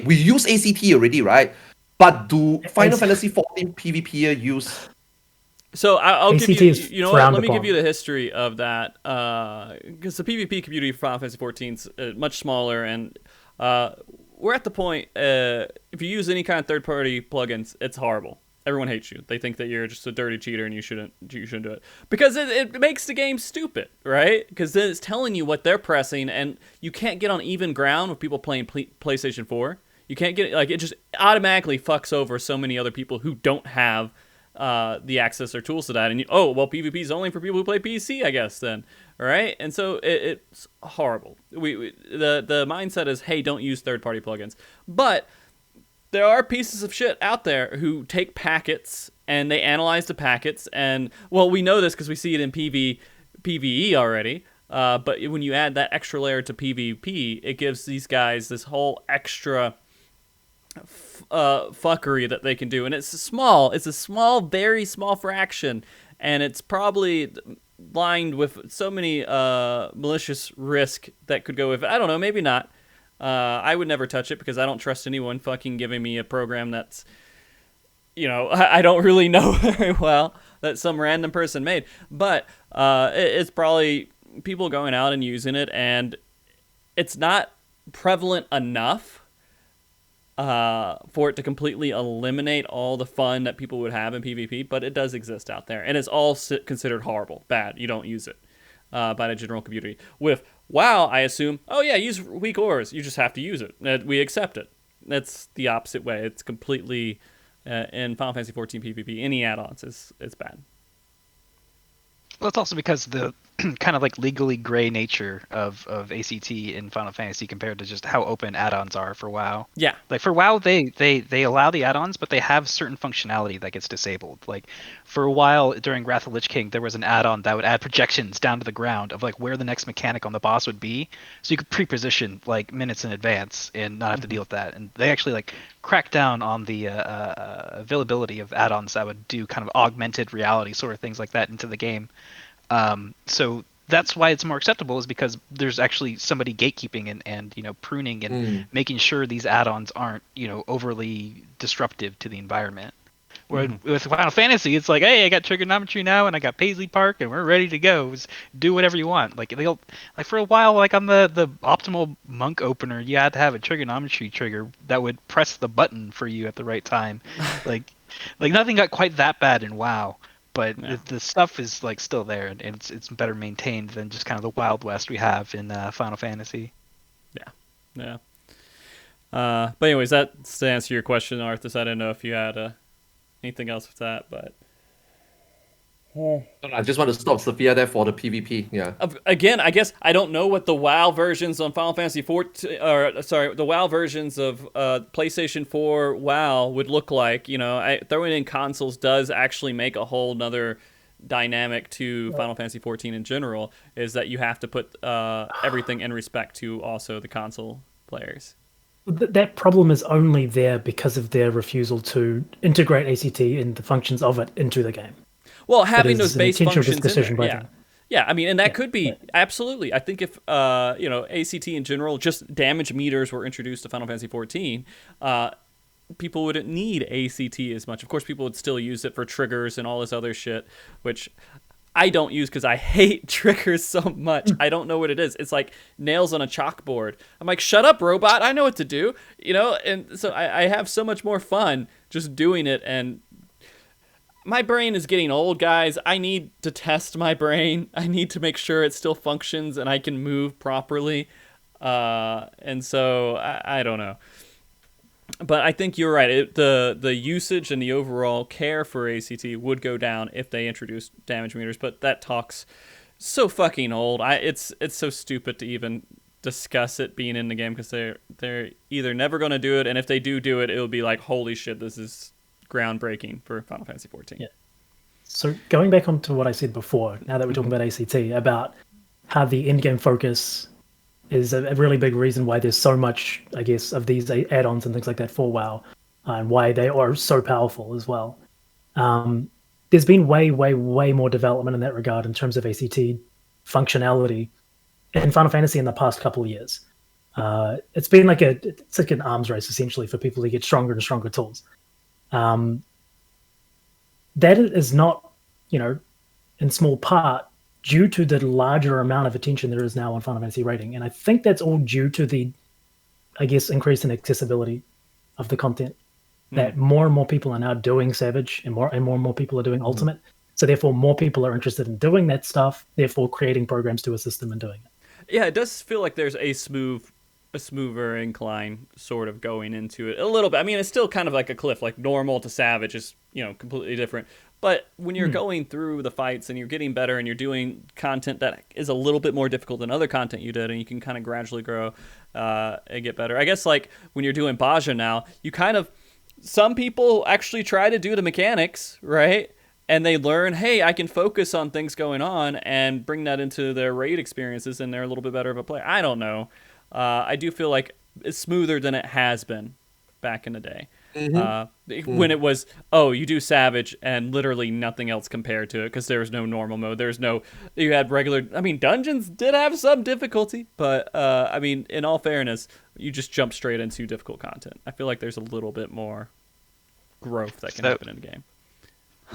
we use ACT already, right? But do Final Fantasy 14 PvP use... So I'll ACT give you... You know what? Let me give you the history of that. Because the PvP community for Final Fantasy 14 is much smaller, and... we're at the point, if you use any kind of third-party plugins, it's horrible. Everyone hates you. They think that you're just a dirty cheater and you shouldn't do it. Because it makes the game stupid, right? Because then it's telling you what they're pressing, and you can't get on even ground with people playing PlayStation 4. You can't get, it just automatically fucks over so many other people who don't have the access or tools to that. And PvP is only for people who play PC, I guess, then. Right? And so it's horrible. The mindset is, hey, don't use third-party plugins. But there are pieces of shit out there who take packets and they analyze the packets. And, well, we know this because we see it in PvE already. But when you add that extra layer to PvP, it gives these guys this whole extra fuckery that they can do. And it's a small, very small fraction. And it's probably... lined with so many malicious risk that could go with it. I don't know, maybe not. I would never touch it because I don't trust anyone fucking giving me a program that's, I don't really know very well that some random person made. But it's probably people going out and using it, and it's not prevalent enough for it to completely eliminate all the fun that people would have in PvP, but it does exist out there, and it's all considered horrible, bad. You don't use it by the general community. With WoW, I assume, use weak auras. You just have to use it. We accept it. That's the opposite way. It's completely in Final Fantasy 14 PvP. Any add-ons it's bad. Well, it's also because the kind of legally gray nature of ACT in Final Fantasy compared to just how open add-ons are for WoW. Yeah. For WoW, they allow the add-ons, but they have certain functionality that gets disabled. For a while during Wrath of Lich King, there was an add-on that would add projections down to the ground of where the next mechanic on the boss would be, so you could pre-position minutes in advance and not have to deal with that. And they actually cracked down on the availability of add-ons that would do kind of augmented reality sort of things like that into the game. So that's why it's more acceptable, is because there's actually somebody gatekeeping and pruning and making sure these add-ons aren't overly disruptive to the environment. Where with Final Fantasy, it's hey, I got trigonometry now, and I got Paisley Park, and we're ready to go. Just do whatever you want. They'll for a while, on the optimal monk opener, you had to have a trigonometry trigger that would press the button for you at the right time. Nothing got quite that bad in WoW. but the stuff is like still there, and it's better maintained than just kind of the Wild West we have in Final Fantasy. Yeah. But anyways, that's to answer your question, Arthas. I didn't know if you had anything else with that, but I just want to stop Sfia there for the PvP. Yeah. again, I guess I don't know what the WoW versions on Final Fantasy 14, or sorry, the WoW versions of PlayStation 4 WoW would look like. You know, throwing in consoles does actually make a whole nother dynamic to Final Fantasy 14 in general. Is that you have to put everything in respect to also the console players. That problem is only there because of their refusal to integrate ACT and the functions of it into the game. Well, having those base functions in there, yeah. Yeah, I mean, and that could be, absolutely. I think if, you know, ACT in general, just damage meters were introduced to Final Fantasy 14, people wouldn't need ACT as much. Of course, people would still use it for triggers and all this other shit, which I don't use because I hate triggers so much. I don't know what it is. It's like nails on a chalkboard. I'm like, shut up, robot. I know what to do. You know, and so I have so much more fun just doing it, and my brain is getting old, guys. I need to test my brain. I need to make sure it still functions and I can move properly. And so I don't know. But I think you're right. The usage and the overall care for ACT would go down if they introduced damage meters. But that talk's so fucking old. It's so stupid to even discuss it being in the game because they're either never going to do it, and if they do it, it'll be like, holy shit, this is groundbreaking for Final Fantasy 14. Yeah. So going back onto what I said before, now that we're talking about ACT, about how the in-game focus is a really big reason why there's so much, I guess, of these add-ons and things like that for WoW, and why they are so powerful as well. There's been way more development in that regard in terms of ACT functionality in Final Fantasy in the past couple of years. It's been like it's like an arms race essentially for people to get stronger and stronger tools. That is not, you know, in small part due to the larger amount of attention there is now on Final Fantasy rating. And I think that's all due to the, I guess, increase in accessibility of the content. That more and more people are now doing Savage, and more people are doing Ultimate. So therefore more people are interested in doing that stuff, therefore creating programs to assist them in doing it. Yeah, it does feel like there's a smoother incline sort of going into it a little bit. I mean, it's still kind of like a cliff, like normal to Savage is, you know, completely different. But when you're going through the fights and you're getting better and you're doing content that is a little bit more difficult than other content you did, and you can kind of gradually grow and get better. I guess like when you're doing Baja now, you kind of, some people actually try to do the mechanics, right? And they learn, hey, I can focus on things going on and bring that into their raid experiences, and they're a little bit better of a player. I don't know. I do feel like it's smoother than it has been back in the day. When it was, you do Savage and literally nothing else compared to it because there was no normal mode. You had regular, I mean, dungeons did have some difficulty, but I mean, in all fairness, you just jump straight into difficult content. I feel like there's a little bit more growth that can happen in the game.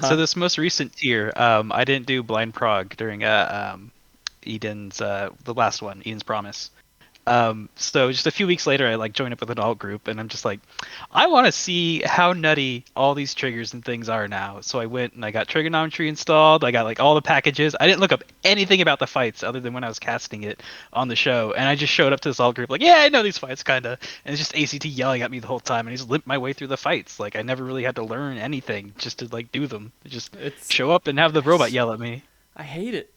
So this most recent tier, I didn't do Blind Prog during Eden's, the last one, Eden's Promise. So just a few weeks later, I like joined up with an alt group, and I'm just like, I want to see how nutty all these triggers and things are now. So I went and I got trigonometry installed. I got like all the packages. I didn't look up anything about the fights other than when I was casting it on the show, and I just showed up to this alt group like, yeah, I know these fights kind of, and it's just ACT yelling at me the whole time, and I just limped my way through the fights. Like I never really had to learn anything just to like do them. Just show up and have the robot yell at me. I hate it.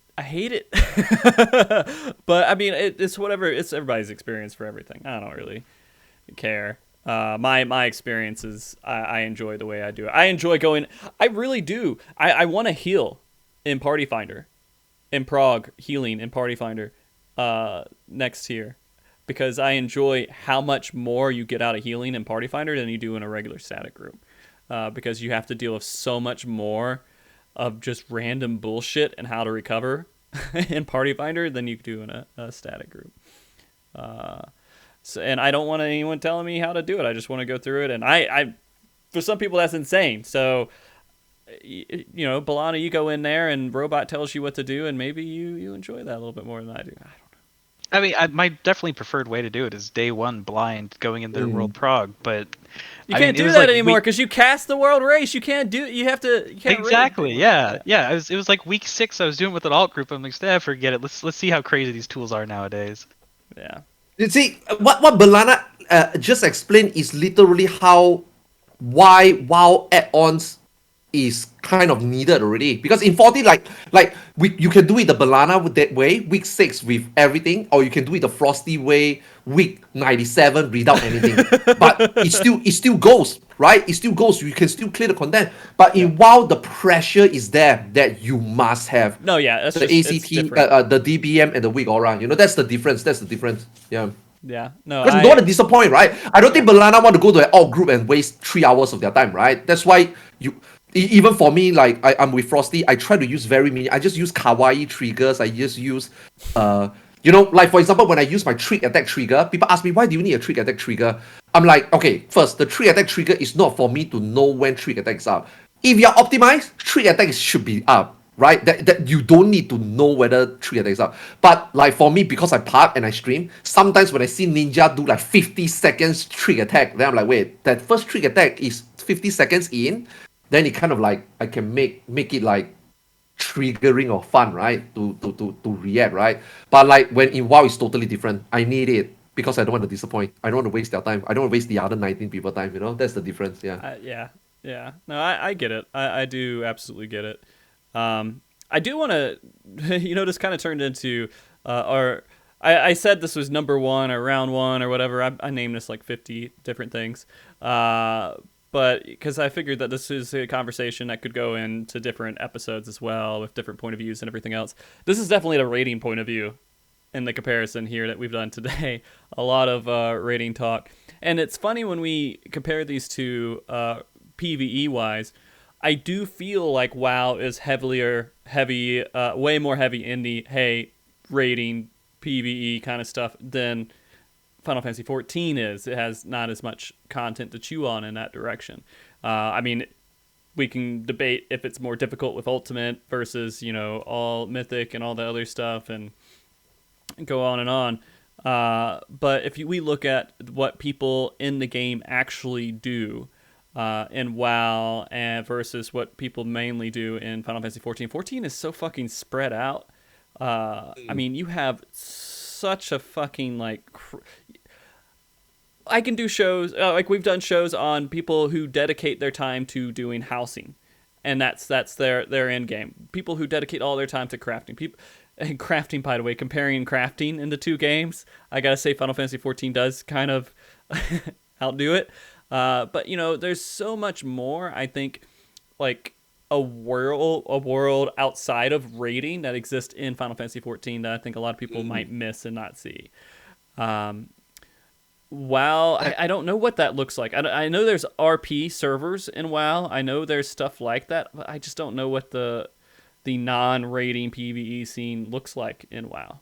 But I mean, it's whatever. It's everybody's experience for everything. I don't really care. My experience is I enjoy the way I do it. I enjoy going. I really do. I want to heal in Party Finder, in Prague healing in Party Finder, next tier, because I enjoy how much more you get out of healing in Party Finder than you do in a regular static group, because you have to deal with so much more of just random bullshit and how to recover in Party Finder than you do in a static group. And I don't want anyone telling me how to do it. I just want to go through it. And I for some people, that's insane. So, you know, Balana, you go in there and robot tells you what to do, and maybe you enjoy that a little bit more than I do. I don't know. I mean, my definitely preferred way to do it is day one blind going into World Prog, but You I can't mean, it do was that like anymore because you cast the world race. You can't do. You have to. You can't exactly, raid. yeah. It was like week 6. I was doing it with an alt group. I'm like, forget it. Let's see how crazy these tools are nowadays. Yeah. You see, what Balana just explained is literally why WoW add-ons is kind of needed already. Because in 40, you can do it the Balana with that way, week 6 with everything, or you can do it the Frosty way, week 97 without anything. But it still goes, right? It still goes. You can still clear the content. But in WoW, the pressure is there that you must have No, yeah, that's the just it's ACT, different. the DBM, and the week all round. That's the difference. That's the difference. Yeah. Yeah. No, Because you don't want to disappoint, right? I don't think Balana want to go to an alt group and waste 3 hours of their time, right? That's why even for me, like I'm with Frosty, I try to use very mini. I just use kawaii triggers. I just use, like for example, when I use my trick attack trigger, people ask me, why do you need a trick attack trigger? I'm like, okay, first, the trick attack trigger is not for me to know when trick attacks are. If you're optimized, trick attacks should be up. Right, that you don't need to know whether trick attacks up. But like for me, because I park and I stream, sometimes when I see Ninja do like 50 seconds trick attack, then I'm like, wait, that first trick attack is 50 seconds in, then it kind of like I can make it like triggering or fun, right? To react, right? But like when in WoW it's totally different. I need it because I don't want to disappoint. I don't want to waste their time. I don't want to waste the other 19 people time. That's the difference. Yeah. Yeah. Yeah. No, I get it. I do absolutely get it. I do want to, this kind of turned into I said this was number 1 or round 1 or whatever. I named this like 50 different things. But because I figured that this is a conversation that could go into different episodes as well with different point of views and everything else. This is definitely the rating point of view in the comparison here that we've done today. A lot of rating talk. And it's funny when we compare these two PvE wise. I do feel like WoW is way more heavy in the rating PvE kind of stuff than Final Fantasy XIV is. It has not as much content to chew on in that direction. I mean, we can debate if it's more difficult with Ultimate versus all Mythic and all the other stuff, and go on and on. But if we look at what people in the game actually do. In WoW and versus what people mainly do in Final Fantasy XIV. 14 is so fucking spread out. I mean, you have such a fucking I can do shows like we've done shows on people who dedicate their time to doing housing, and that's their end game. People who dedicate all their time to crafting. And crafting, by the way, comparing crafting in the two games, I gotta say Final Fantasy XIV does kind of outdo it. But there's so much more. I think, like a world outside of raiding that exists in Final Fantasy XIV that I think a lot of people might miss and not see. WoW, I don't know what that looks like. I know there's RP servers in WoW. I know there's stuff like that, but I just don't know what the non-raiding PvE scene looks like in WoW.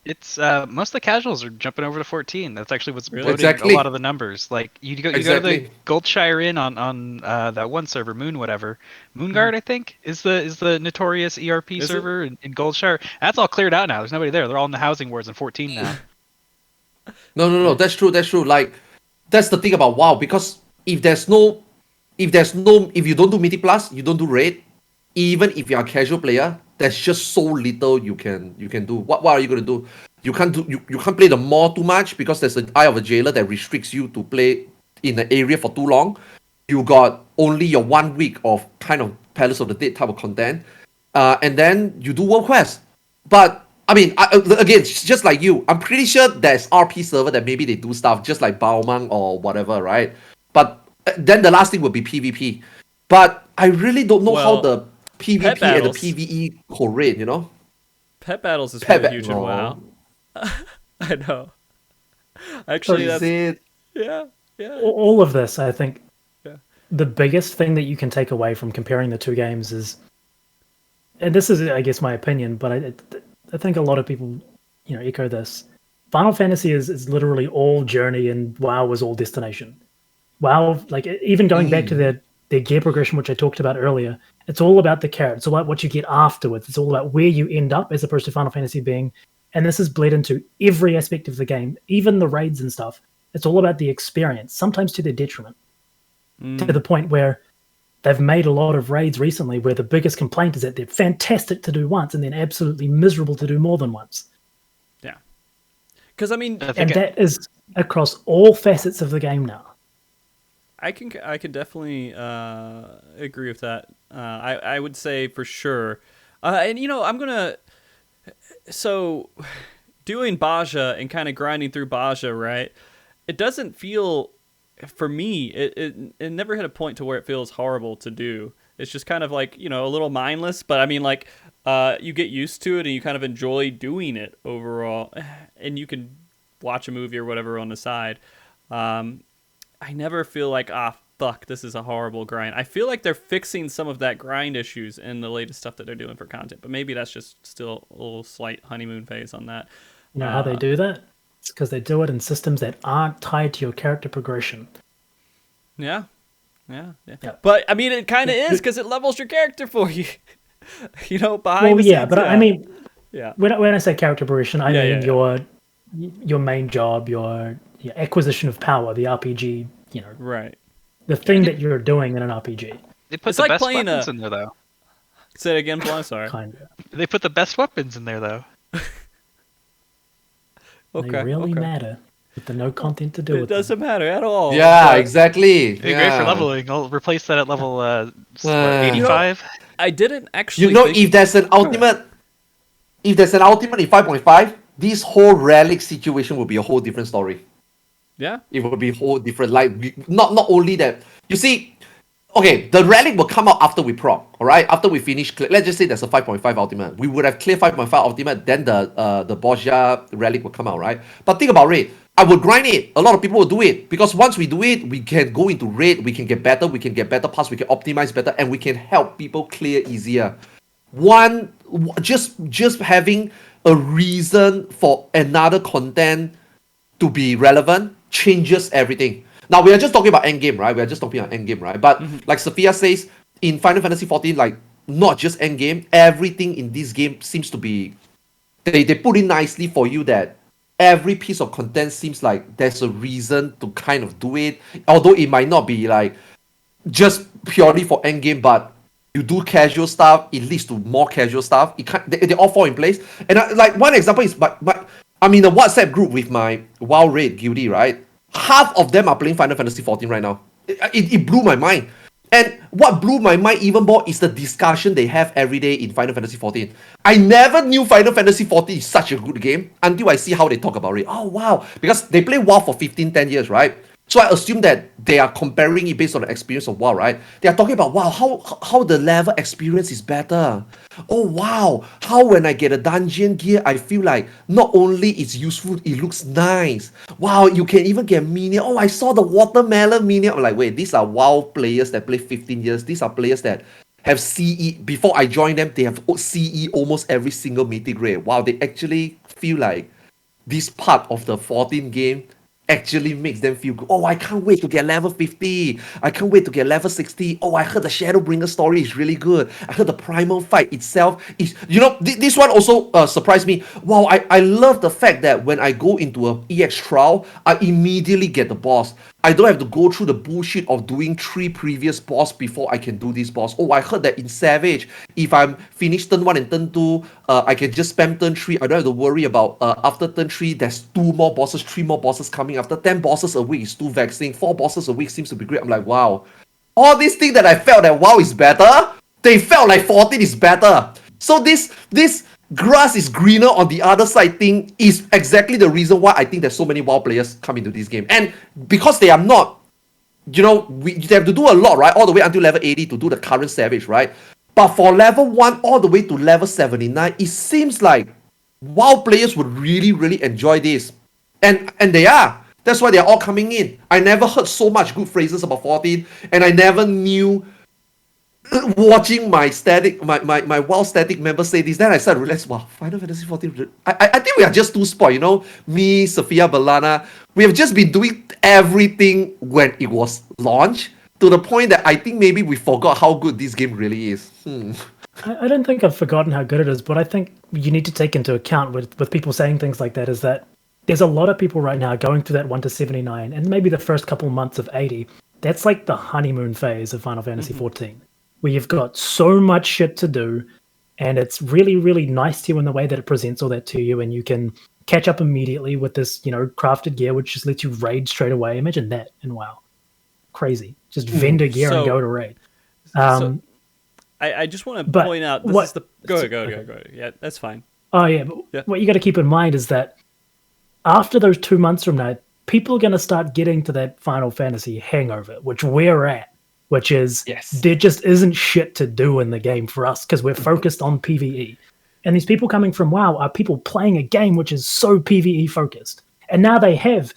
It's most of the casuals are jumping over to 14. That's actually what's bloating Exactly. a lot of the numbers. Like you go to the Goldshire Inn on that one server, Moonguard, I think, is the notorious ERP server in Goldshire. That's all cleared out now. There's nobody there. They're all in the housing wars in 14 now. No. That's true. Like, that's the thing about WoW, because if you don't do Mythic Plus, you don't do raid. Even if you're a casual player, there's just so little you can do. What are you gonna do? You can't play the Maw too much because there's an Eye of a Jailer that restricts you to play in the area for too long. You got only your 1 week of kind of Palace of the Dead type of content, and then you do World Quest. But I mean, again, just like you, I'm pretty sure there's RP server that maybe they do stuff just like Baomang or whatever, right? But then the last thing would be PvP. But I really don't know how the PvP and the PvE correlate, Pet battles is pretty huge in WoW. I know. Actually, that's it. Yeah. All of this, I think, the biggest thing that you can take away from comparing the two games is, and this is, I guess, my opinion, but I think a lot of people, echo this. Final Fantasy is literally all journey, and WoW is all destination. WoW, like even going back to their gear progression, which I talked about earlier, it's all about the carrot. It's all about what you get afterwards. It's all about where you end up, as opposed to Final Fantasy being and this has bled into every aspect of the game, even the raids and stuff. It's all about the experience, sometimes to their detriment, to the point where they've made a lot of raids recently where the biggest complaint is that they're fantastic to do once and then absolutely miserable to do more than once. Yeah. Because, I mean... And that is across all facets of the game now. I can definitely agree with that. I would say for sure. And, you know, I'm going to... So, doing Baja and kind of grinding through Baja, right? It doesn't feel... For me, it never hit a point to where it feels horrible to do. It's just kind of like, you know, a little mindless. But, I mean, like, you get used to it and you kind of enjoy doing it overall. And you can watch a movie or whatever on the side. I never feel like, fuck, this is a horrible grind. I feel like they're fixing some of that grind issues in the latest stuff that they're doing for content. But maybe that's just still a little slight honeymoon phase on that. You know how they do that? It's because they do it in systems that aren't tied to your character progression. Yeah. But, I mean, it kind of is because it levels your character for you. You know, behind the scenes. But I mean, yeah. When I say character progression, I mean your main job, your acquisition of power, the RPG, you know. Right. The thing that you're doing in an RPG. They put the best weapons in there, though. Say it again, Paul. Sorry. Kind of. They put the best weapons in there, though. They really matter with the no content to do with it. It doesn't matter at all. Yeah, exactly. They're great for leveling. I'll replace that at level 85. I didn't actually. You know, if there's an ultimate in 5.5, this whole relic situation will be a whole different story. Yeah. It will be a whole different, like, not only that. You see, okay, the relic will come out after we proc, all right? After we finish, let's just say there's a 5.5 ultimate. We would have cleared 5.5 ultimate, then the Borgia relic will come out, right? But think about it. I would grind it. A lot of people will do it. Because once we do it, we can go into raid, we can get better paths, we can optimize better, and we can help people clear easier. Just having a reason for another content to be relevant changes everything. Now, we are just talking about endgame, right? But like Sfia says, in Final Fantasy XIV, like, not just endgame, everything in this game seems to be... They put it nicely for you that every piece of content seems like there's a reason to kind of do it. Although it might not be, like, just purely for endgame, but you do casual stuff, it leads to more casual stuff. They all fall in place. And like, one example is, I'm in a WhatsApp group with my WoW Raid guildie, right? Half of them are playing Final Fantasy XIV right now. It blew my mind. And what blew my mind even more is the discussion they have every day in Final Fantasy XIV. I never knew Final Fantasy XIV is such a good game until I see how they talk about it. Oh, wow. Because they play WoW for 10 years, right? So I assume that they are comparing it based on the experience of WoW, right? They are talking about, wow, how the level experience is better. Oh, wow, how when I get a dungeon gear, I feel like not only it's useful, it looks nice. Wow, you can even get minion. Oh, I saw the watermelon minion. I'm like, wait, these are WoW players that play 15 years. These are players that have CE. Before I joined them, they have CE almost every single mythic raid. Wow, they actually feel like this part of the 14 game actually makes them feel good. Oh, I can't wait to get level 50. I can't wait to get level 60. Oh, I heard the Shadowbringer story is really good. I heard the primal fight itself is... You know, this one also surprised me. Wow, I love the fact that when I go into a EX trial, I immediately get the boss. I don't have to go through the bullshit of doing 3 previous boss before I can do this boss. Oh, I heard that in Savage, if I'm finished turn 1 and turn 2, I can just spam turn 3. I don't have to worry about after turn 3, there's 2 more bosses, 3 more bosses coming. After 10 bosses a week is too vexing. 4 bosses a week seems to be great. I'm like, wow. All these things that I felt that WoW is better, they felt like 14 is better. So this grass is greener on the other side thing is exactly the reason why I think there's so many WoW players come into this game. And because they are not, you have to do a lot, right? All the way until level 80 to do the current Savage, right? But for level 1 all the way to level 79, it seems like WoW players would really, really enjoy this. And they are. That's why they're all coming in. I never heard so much good phrases about 14, and I never knew... Watching my WoW static members say this, then I started to realize, wow, Final Fantasy XIV. I think we are just too spoiled, Me, Sfia, Balana, we have just been doing everything when it was launched to the point that I think maybe we forgot how good this game really is. I don't think I've forgotten how good it is, but I think you need to take into account with people saying things like that is that there's a lot of people right now going through that 1 to 79 and maybe the first couple months of 80. That's like the honeymoon phase of Final Fantasy XIV, where you've got so much shit to do, and it's really, really nice to you in the way that it presents all that to you, and you can catch up immediately with this, crafted gear, which just lets you raid straight away. Imagine that in WoW. Crazy. Just vendor gear and go to raid. I just want to point out, this is the... Go ahead. Yeah, that's fine. Oh, yeah, but what you got to keep in mind is that after those 2 months from now, people are going to start getting to that Final Fantasy hangover, which we're at, which is there just isn't shit to do in the game for us because we're focused on PvE. And these people coming from WoW are people playing a game which is so PvE focused. And now they have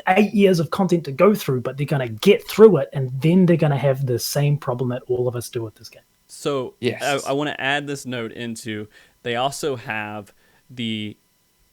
8 years of content to go through, but they're going to get through it, and then they're going to have the same problem that all of us do with this game. So I want to add this note into, they also have the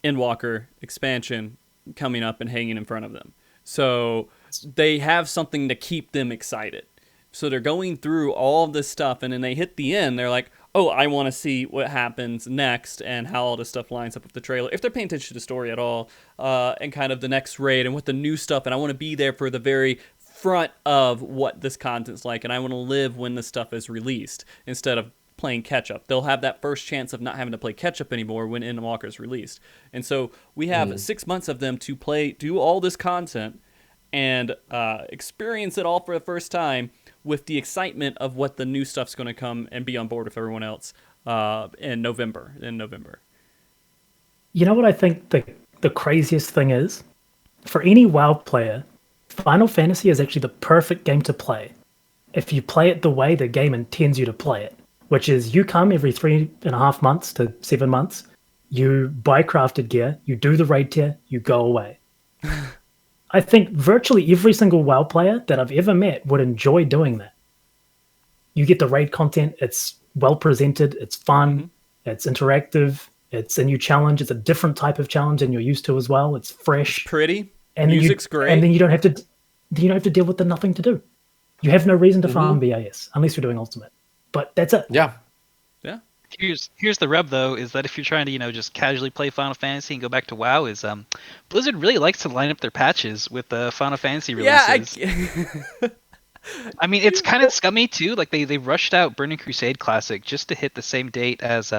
Endwalker expansion coming up and hanging in front of them. So they have something to keep them excited. So they're going through all of this stuff, and then they hit the end, they're like, oh, I want to see what happens next and how all this stuff lines up with the trailer, if they're paying attention to the story at all, and kind of the next raid and what the new stuff, and I want to be there for the very front of what this content's like, and I want to live when this stuff is released instead of playing catch-up. They'll have that first chance of not having to play catch-up anymore when Endwalker is released. And so we have 6 months of them to do all this content and experience it all for the first time with the excitement of what the new stuff's going to come and be on board with everyone else in November. You know what I think the craziest thing is? For any WoW player, Final Fantasy is actually the perfect game to play if you play it the way the game intends you to play it, which is you come every 3.5 months to 7 months, you buy crafted gear, you do the raid tier, you go away. I think virtually every single WoW player that I've ever met would enjoy doing that. You get the raid content, it's well presented, it's fun, it's interactive, it's a new challenge, it's a different type of challenge than you're used to as well, it's fresh. It's pretty, and music's great. And then you don't have to deal with the nothing to do. You have no reason to farm BAS, unless you're doing Ultimate. But that's it. Yeah. Here's the rub though, is that if you're trying to just casually play Final Fantasy and go back to WoW, is Blizzard really likes to line up their patches with the Final Fantasy releases. Yeah, I mean, it's kind of scummy too. Like they rushed out Burning Crusade Classic just to hit the same date as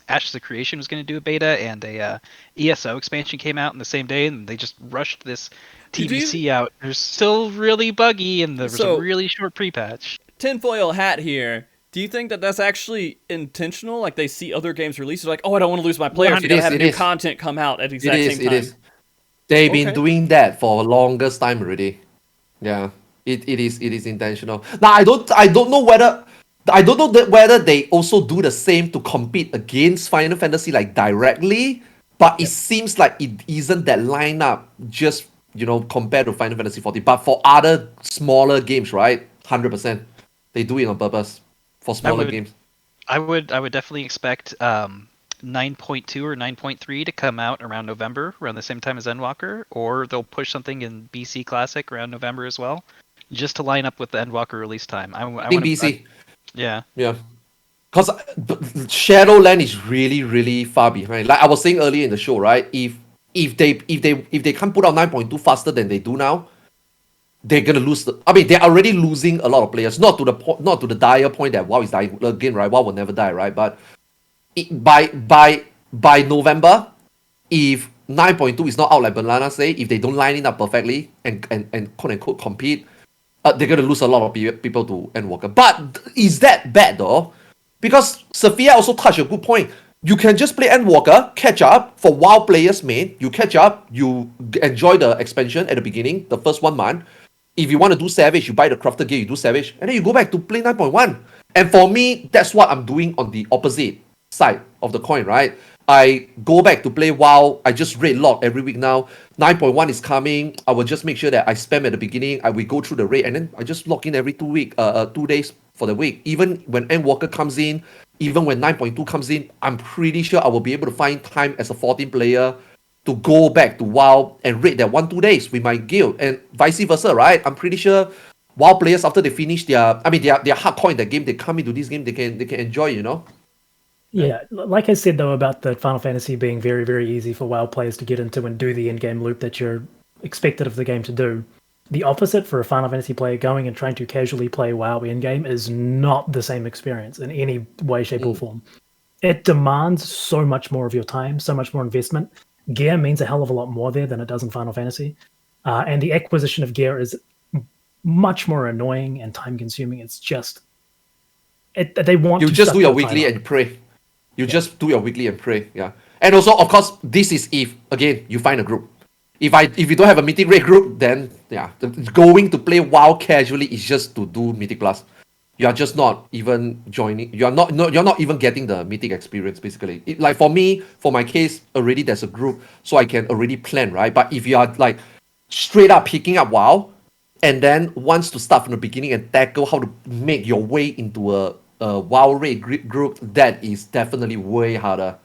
Ashes of Creation was going to do a beta, and a ESO expansion came out in the same day, and they just rushed this TBC out. They're still really buggy, and there was a really short pre-patch. Tinfoil hat here. Do you think that that's actually intentional? Like they see other games releases, like, oh, I don't want to lose my players. You gotta have new content come out at the exact same time. It is. They've been doing that for longest time already. Yeah, it is intentional. Now I don't know whether they also do the same to compete against Final Fantasy like directly, but it seems like it isn't that lineup just compared to Final Fantasy XIV. But for other smaller games, right, 100%, they do it on purpose. For smaller games, I would definitely expect 9.2 or 9.3 to come out around November, around the same time as Endwalker, or they'll push something in BC Classic around November as well, just to line up with the Endwalker release time. I think BC. Yeah. Because Shadowland is really, really far behind. Like I was saying earlier in the show, right? If they can't put out 9.2 faster than they do now, they're gonna lose. They're already losing a lot of players. Not to the dire point that WoW is dying again, right? WoW will never die, right? But by November, if 9.2 is not out, like Balana say, if they don't line it up perfectly and quote unquote compete, they're gonna lose a lot of people to Endwalker. But is that bad though? Because Sfia also touched a good point. You can just play Endwalker, catch up for WoW players, main. You catch up, you enjoy the expansion at the beginning, the first 1 month. If you want to do Savage, you buy the crafted gear, you do Savage, and then you go back to play 9.1. And for me, that's what I'm doing on the opposite side of the coin, right? I go back to play WoW. I just raid log every week now. 9.1 is coming. I will just make sure that I spam at the beginning. I will go through the raid, and then I just log in every 2 days for the week. Even when Endwalker comes in, even when 9.2 comes in, I'm pretty sure I will be able to find time as a 14 player to go back to WoW and raid that 1-2 days with my guild, and vice versa, right? I'm pretty sure WoW players after they finish their, I mean, they're hardcore in the game. They come into this game, they can enjoy, you know. Yeah, like I said though about the Final Fantasy being very, very easy for WoW players to get into and do the in-game loop that you're expected of the game to do. The opposite for a Final Fantasy player going and trying to casually play WoW in-game is not the same experience in any way, shape, or form. It demands so much more of your time, so much more investment. Gear means a hell of a lot more there than it does in Final Fantasy. And the acquisition of gear is much more annoying and time-consuming. It's just... they want You to just suck do your time weekly up. and pray. You just do your weekly and pray, yeah. And also, of course, this is if, again, you find a group. If you don't have a Mythic Raid group, then yeah, going to play WoW casually is just to do Mythic Plus. You are just not even joining. You're not even getting the Mythic experience, basically. Like for me, for my case, already there's a group, so I can already plan, right? But if you are like straight up picking up WoW, and then wants to start from the beginning and tackle how to make your way into a WoW raid group, that is definitely way harder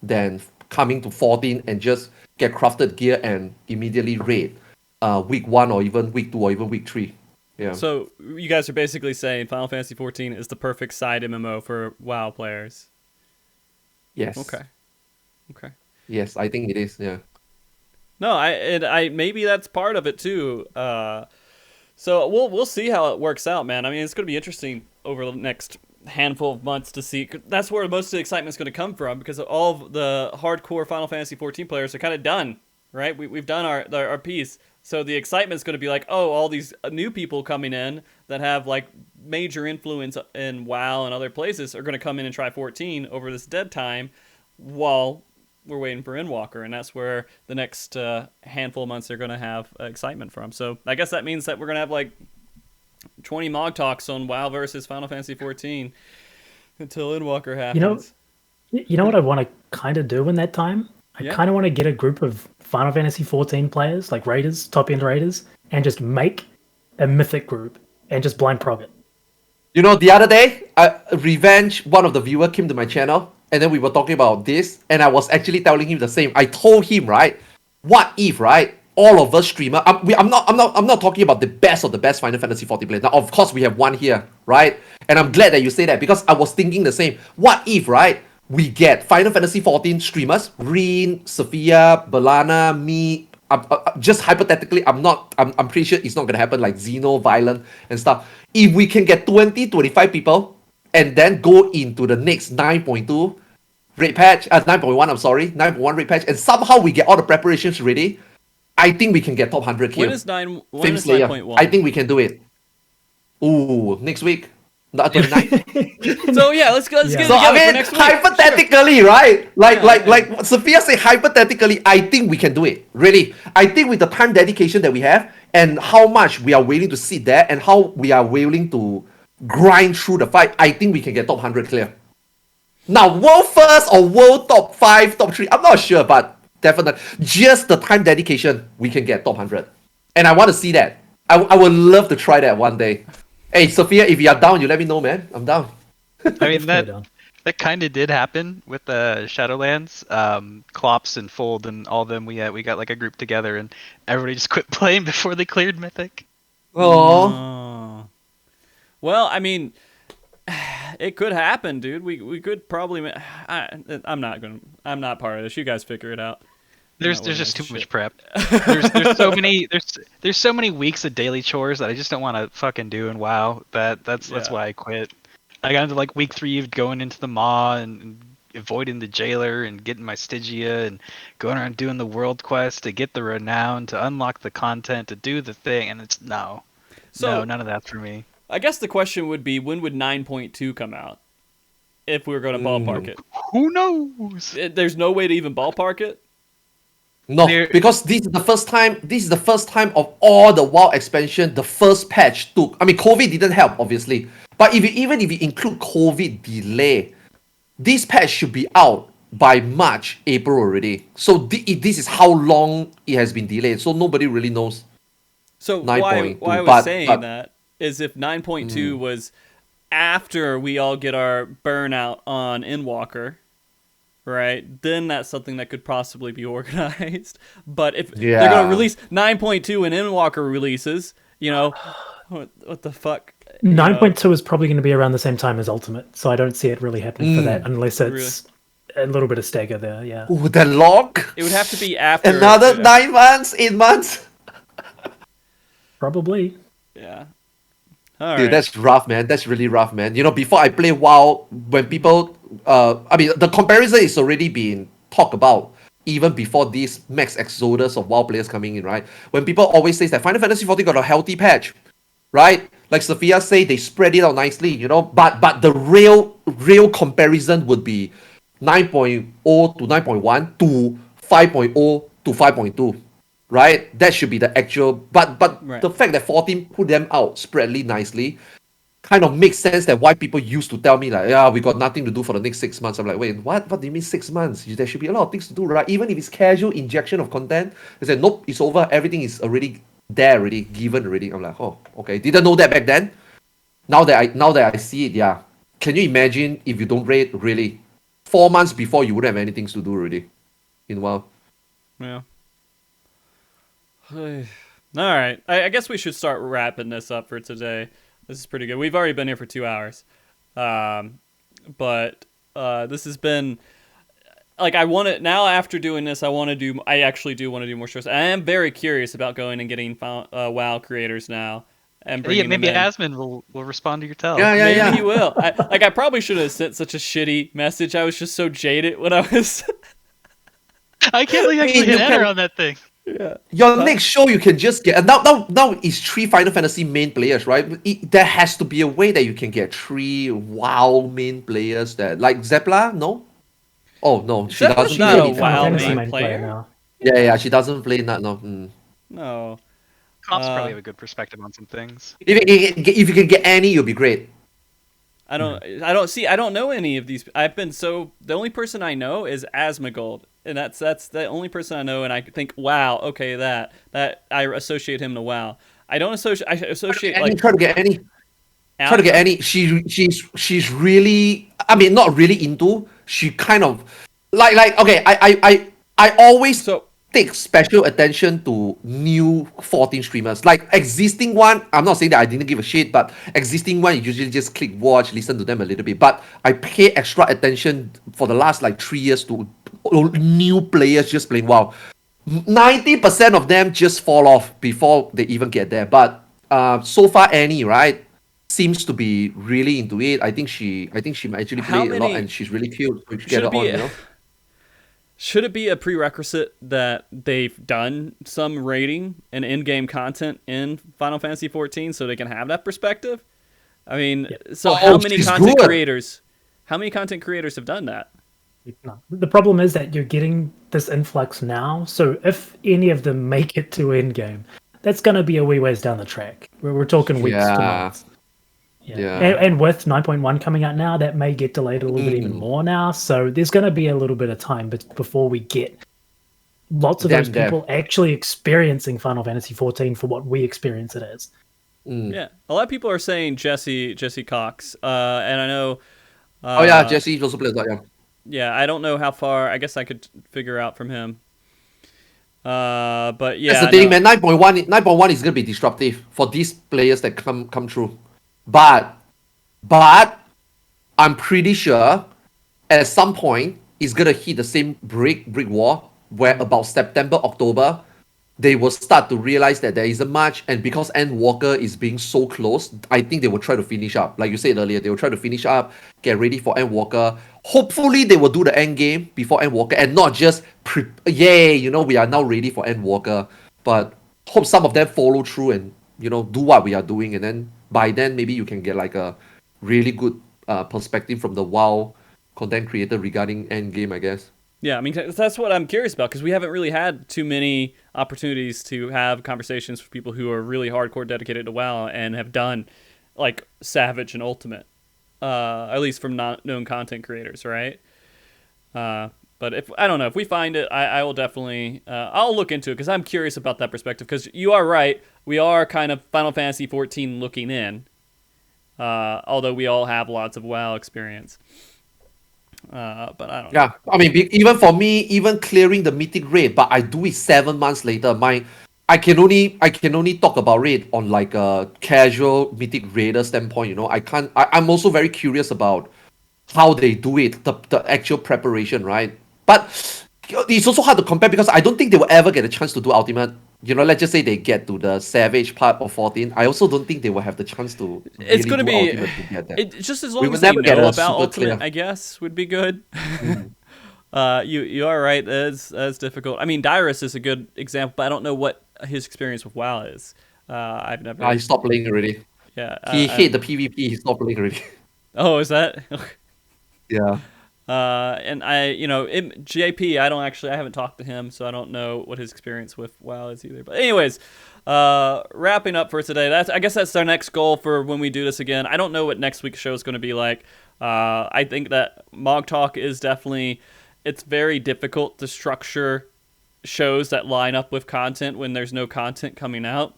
than coming to 14 and just get crafted gear and immediately raid week 1 or even week 2 or even week 3. Yeah. So you guys are basically saying Final Fantasy 14 is the perfect side MMO for WoW players. Yes. Okay. Yes, I think it is. Yeah. No, I maybe that's part of it too. So we'll see how it works out, man. I mean, it's going to be interesting over the next handful of months to see. That's where most of the excitement is going to come from, because all of the hardcore Final Fantasy 14 players are kind of done, right? We've done our piece. So the excitement is going to be like, oh, all these new people coming in that have like major influence in WoW and other places are going to come in and try 14 over this dead time while we're waiting for Endwalker, and that's where the next handful of months are going to have excitement from. So I guess that means that we're going to have like 20 MogTalks on WoW versus Final Fantasy 14 until Endwalker happens. You know what I want to kind of do in that time? I kind of want to get a group of Final Fantasy 14 players, like raiders, top-end raiders, and just make a mythic group and just blind prog it. You know, the other day, Revenge, one of the viewers came to my channel, and then we were talking about this, and I was actually telling him the same. I told him, right, what if, right, all of us streamer, I'm not talking about the best of the best Final Fantasy 14 players. Now, of course, we have one here, right? And I'm glad that you say that, because I was thinking the same. What if, right, we get Final Fantasy 14 streamers, Rin, Sfia, Balana, me, just hypothetically, I'm pretty sure it's not gonna happen, like Xeno, Violent, and stuff. If we can get 20-25 people, and then go into the next 9.2 raid patch, 9.1, I'm sorry, 9.1 raid patch, and somehow we get all the preparations ready, I think we can get top 100 here. When is 9.1? I think we can do it. Ooh, next week? The 29th? So yeah, let's get it So together I for mean, next week. hypothetically, right? Like Sfia said, hypothetically, I think we can do it. Really, I think with the time dedication that we have and how much we are willing to sit there and how we are willing to grind through the fight, I think we can get top 100 clear. Now, world first or world top 5, top 3, I'm not sure, but definitely just the time dedication, we can get top 100, and I want to see that. I would love to try that one day. Hey, Sfia, if you are down, you let me know, man. I'm down. I mean, that kind of did happen with the Shadowlands. Klops and Fold and all of them, we got like a group together, and everybody just quit playing before they cleared Mythic. Oh. Well, I mean, it could happen, dude. We could probably. I'm not part of this. You guys figure it out. There's just too much prep. There's so many weeks of daily chores that I just don't want to fucking do in WoW. That's why I quit. I got into like week 3 of going into the Maw and avoiding the jailer and getting my Stygia and going around doing the world quest to get the renown, to unlock the content, to do the thing, and it's no, none of that's for me. I guess the question would be, when would 9.2 come out? If we were going to ballpark it. Who knows? There's no way to even ballpark it? No, because this is the first time of all the WoW expansion, the first patch took. I mean, COVID didn't help, obviously. But even if you include COVID delay, this patch should be out by March, April already. So this is how long it has been delayed. So nobody really knows. So why I was saying that is, if 9.2 was after we all get our burnout on Endwalker, right, then that's something that could possibly be organized. But if they're going to release 9.2 and Endwalker releases, you know, What the fuck? You know? 9.2 is probably going to be around the same time as Ultimate, so I don't see it really happening for that unless it's a little bit of stagger there. Yeah. Ooh, the lock. It would have to be after Another 9 months, 8 months. Probably. Yeah. All Dude, right. that's rough, man. That's really rough, man. You know, before I play WoW, when people, I mean, the comparison is already being talked about even before this max exodus of WoW players coming in, right? When people always say that Final Fantasy XIV got a healthy patch, right? Like Sfia say, they spread it out nicely, you know. But the real comparison would be 9.0 to 9.1 to 5.0 to 5.2. Right, that should be the actual. But Right. the fact that 14 put them out spreadly nicely, kind of makes sense that why people used to tell me like, yeah, we got nothing to do for the next 6 months. I'm like, wait, what? What do you mean 6 months? There should be a lot of things to do, right? Even if it's casual injection of content, they said nope, it's over. Everything is already there, already given already. I'm like, oh, okay, didn't know that back then. Now that I see it, yeah. Can you imagine if you don't raid really 4 months before you wouldn't have anything to do already in WoW? Yeah. All right. I guess we should start wrapping this up for today. This is pretty good. We've already been here for 2 hours. But this has been like I want to now after doing this I actually do want to do more shows. I am very curious about going and getting WoW creators now and bringing Maybe them in. Asmund will respond to your tell. Yeah. Maybe he will. I probably should have sent such a shitty message. I was just so jaded when I was I can't believe you actually You hit enter can- on that thing. Your next show you can just get now it's 3 Final Fantasy main players, right? There has to be a way that you can get 3 WoW main players that like Zepla, no? Oh no, she Zepla's doesn't not play. a WoW Fantasy main player? now. Yeah, she doesn't play that. No. No. Cops probably have a good perspective on some things. If you can get any, you'll be great. I don't know any of these. The only person I know is Asmongold, and that's the only person I know, and I think, wow, okay, that I associate him to WoW. I associate like Try to get any. Try to get any. She's really. I mean, not really into. She kind of like okay. I always So take special attention to new 14 streamers. Like existing one, I'm not saying that I didn't give a shit, but existing one, you usually just click watch, listen to them a little bit. But I pay extra attention for the last like 3 years to new players just playing WoW. 90% of them just fall off before they even get there. But so far Annie, right, seems to be really into it. I think she might actually How play a lot, many- and she's really cute. We should Should get it her be- on, you know. should it be a prerequisite that they've done some rating and in-game content in Final Fantasy XIV so they can have that perspective? I mean, so Oh, how many she's content good. creators? How many content creators have done that? No. The problem is that you're getting this influx now, so if any of them make it to endgame, that's going to be a wee ways down the track. We're talking weeks to Yeah. months. Yeah. And with 9.1 coming out now, that may get delayed a little bit even more now. So there's going to be a little bit of time before we get lots of those Damn. people actually experiencing Final Fantasy 14 for what we experience it as. Yeah, a lot of people are saying Jesse Cox, and I know. Oh yeah, Jesse also plays that. Yeah. Yeah, I don't know how far. I guess I could figure out from him. But yeah, That's the thing, man. 9.1 is gonna be disruptive for these players that come through. But I'm pretty sure at some point it's gonna hit the same brick wall where about September, October, they will start to realize that there isn't much, and because Endwalker is being so close, I think they will try to finish up. Like you said earlier, they will try to finish up, get ready for Endwalker. Hopefully they will do the end game before Endwalker and not just yay, we are now ready for Endwalker. But hope some of them follow through and do what we are doing, and then by then maybe you can get like a really good perspective from the WoW content creator regarding end game, I guess. Yeah, I mean that's what I'm curious about because we haven't really had too many opportunities to have conversations with people who are really hardcore dedicated to WoW and have done like Savage and Ultimate, at least from not known content creators, right? But if I don't know if we find it, I will definitely I'll look into it because I'm curious about that perspective. Because you are right, we are kind of Final Fantasy 14 looking in, although we all have lots of WoW experience. But I don't know. Yeah, I mean, even for me, even clearing the mythic raid, but I do it 7 months later. My I can only talk about it on like a casual Mythic Raider standpoint. You know, I'm also very curious about how they do it, the actual preparation, right? But it's also hard to compare because I don't think they will ever get a chance to do Ultimate. You know, let's just say they get to the Savage part of 14. I also don't think they will have the chance to It's really going to do be Ultimate to get that. just as We long will as they never get know a about super Ultimate, clear. I guess, would be good. Mm. You are right. That's difficult. I mean, Dyrus is a good example, but I don't know what his experience with WoW is. I've never. I stopped playing already. Yeah. He hate the PvP. He stopped playing already. Oh, is that? Yeah. And JP, I haven't talked to him, so I don't know what his experience with WoW is either. But anyways, wrapping up for today. I guess that's our next goal for when we do this again. I don't know what next week's show is going to be like. I think that MogTalk is definitely, it's very difficult to structure shows that line up with content when there's no content coming out.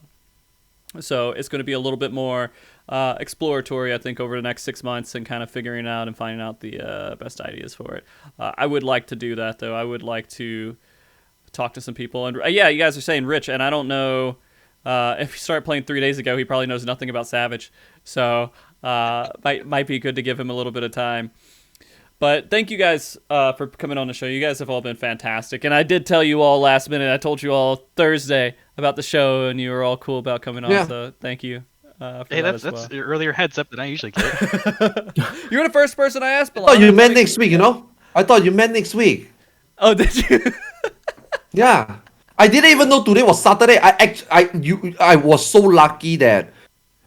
So it's going to be a little bit more exploratory, I think, over the next 6 months and kind of figuring out and finding out the best ideas for it. I would like to do that, though. I would like to talk to some people. And yeah, you guys are saying Rich, and I don't know if he started playing 3 days ago, he probably knows nothing about Savage. So might be good to give him a little bit of time. But thank you guys for coming on the show. You guys have all been fantastic. And I did tell you all last minute. I told you all Thursday about the show, and you were all cool about coming on. Yeah. So thank you. Hey, that's an earlier heads up than I usually get. You're the first person I asked. I thought you meant next week, you know? I thought you meant next week. Oh, did you? Yeah. I didn't even know today was Saturday. I was so lucky that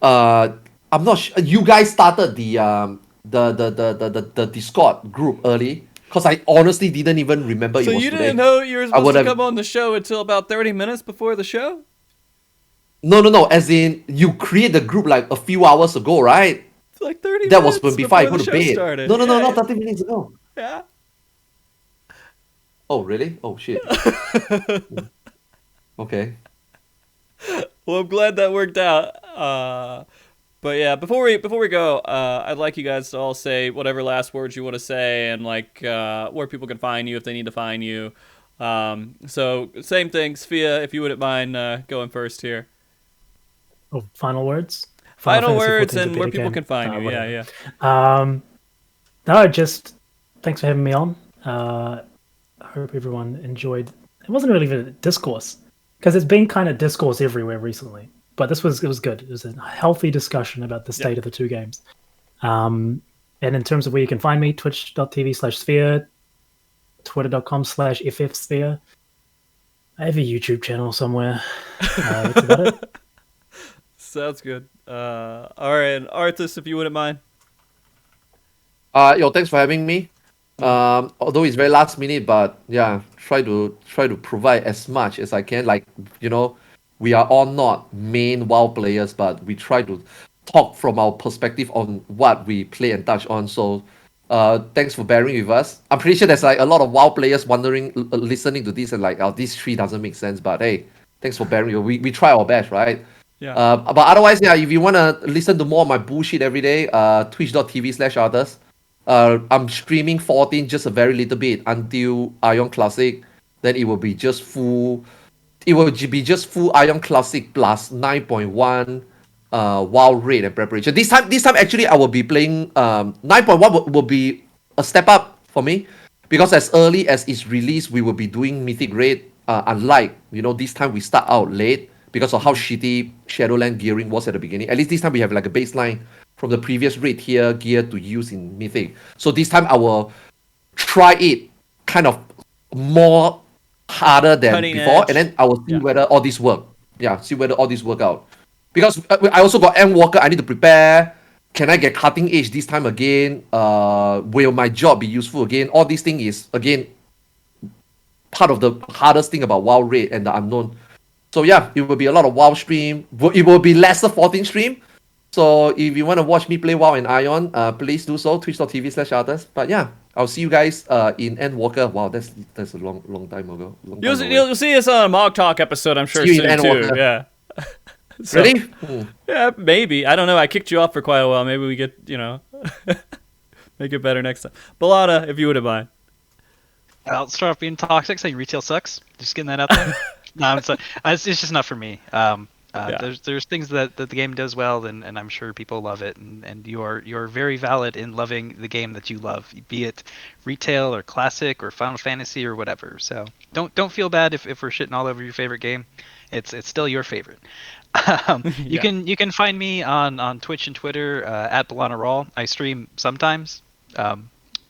I'm not sure you guys started the Discord group early, because I honestly didn't even remember So it was you today. didn't know you were supposed to have- come on the show until about 30 minutes before the show? No. As in, you create the group like a few hours ago, right? It's like 30 That minutes was before I go the to show bed. started. No, Yeah, not 30 minutes ago. Yeah. Oh, really? Oh, shit. Okay. Well, I'm glad that worked out. But yeah, before we go, I'd like you guys to all say whatever last words you want to say, and like where people can find you if they need to find you. So same thing, Sfia, if you wouldn't mind going first here. Oh, final words. Final Fantasy words 14's a and bit where people again. can find you. Whatever. Yeah. No, just thanks for having me on. I hope everyone enjoyed. It wasn't really a discourse, because it's been kind of discourse everywhere recently. But it was good. It was a healthy discussion about the state of the two games. And in terms of where you can find me, twitch.tv/Sfia, twitter.com/FFXIV. I have a YouTube channel somewhere. That's about it. Sounds good. All right, and Arthars, if you wouldn't mind. Thanks for having me. Although it's very last minute, but yeah, try to provide as much as I can. Like, you know, we are all not main WoW players, but we try to talk from our perspective on what we play and touch on. So, thanks for bearing with us. I'm pretty sure there's like a lot of WoW players wondering, listening to this and like, oh, this tree doesn't make sense. But hey, thanks for bearing. We try our best, right? Yeah. But otherwise, yeah, if you wanna listen to more of my bullshit every day, twitch.tv/Arthars. I'm streaming 14 just a very little bit until Ion Classic. Then it will be just full. It will be just full Ion Classic plus 9.1 WoW raid and preparation. This time actually I will be playing 9.1 will be a step up for me, because as early as its release we will be doing Mythic raid. Unlike, you know, this time we start out late because of how shitty Shadowland gearing was at the beginning. At least this time we have like a baseline from the previous raid here gear to use in Mythic. So this time I will try it kind of more harder than Cutting before, edge. and then I will see Yeah. whether all this work. Yeah, see whether all this work out. Because I also got Endwalker, I need to prepare. Can I get cutting edge this time again? Will my job be useful again? All these things is, again, part of the hardest thing about WoW raid and the unknown. So yeah, it will be a lot of WoW stream. It will be lesser 14 stream. So if you want to watch me play WoW and Ion, please do so. Twitch.tv/Arthars. But yeah, I'll see you guys in Endwalker. Wow, that's a long time ago. You'll see us on a MogTalk episode, I'm sure, See you in soon too. Endwalker. Yeah. So- Ready? Yeah, maybe. I don't know. I kicked you off for quite a while. Maybe we get, make it better next time. Balana, if you wouldn't mind. I'll start off being toxic, saying retail sucks. Just getting that out there. No, it's just not for me. There's things that the game does well, and I'm sure people love it, and you're very valid in loving the game that you love, be it retail or classic or Final Fantasy or whatever. So don't feel bad if we're shitting all over your favorite game. It's still your favorite. You can find me on Twitch and Twitter at Balana Raw. I stream sometimes.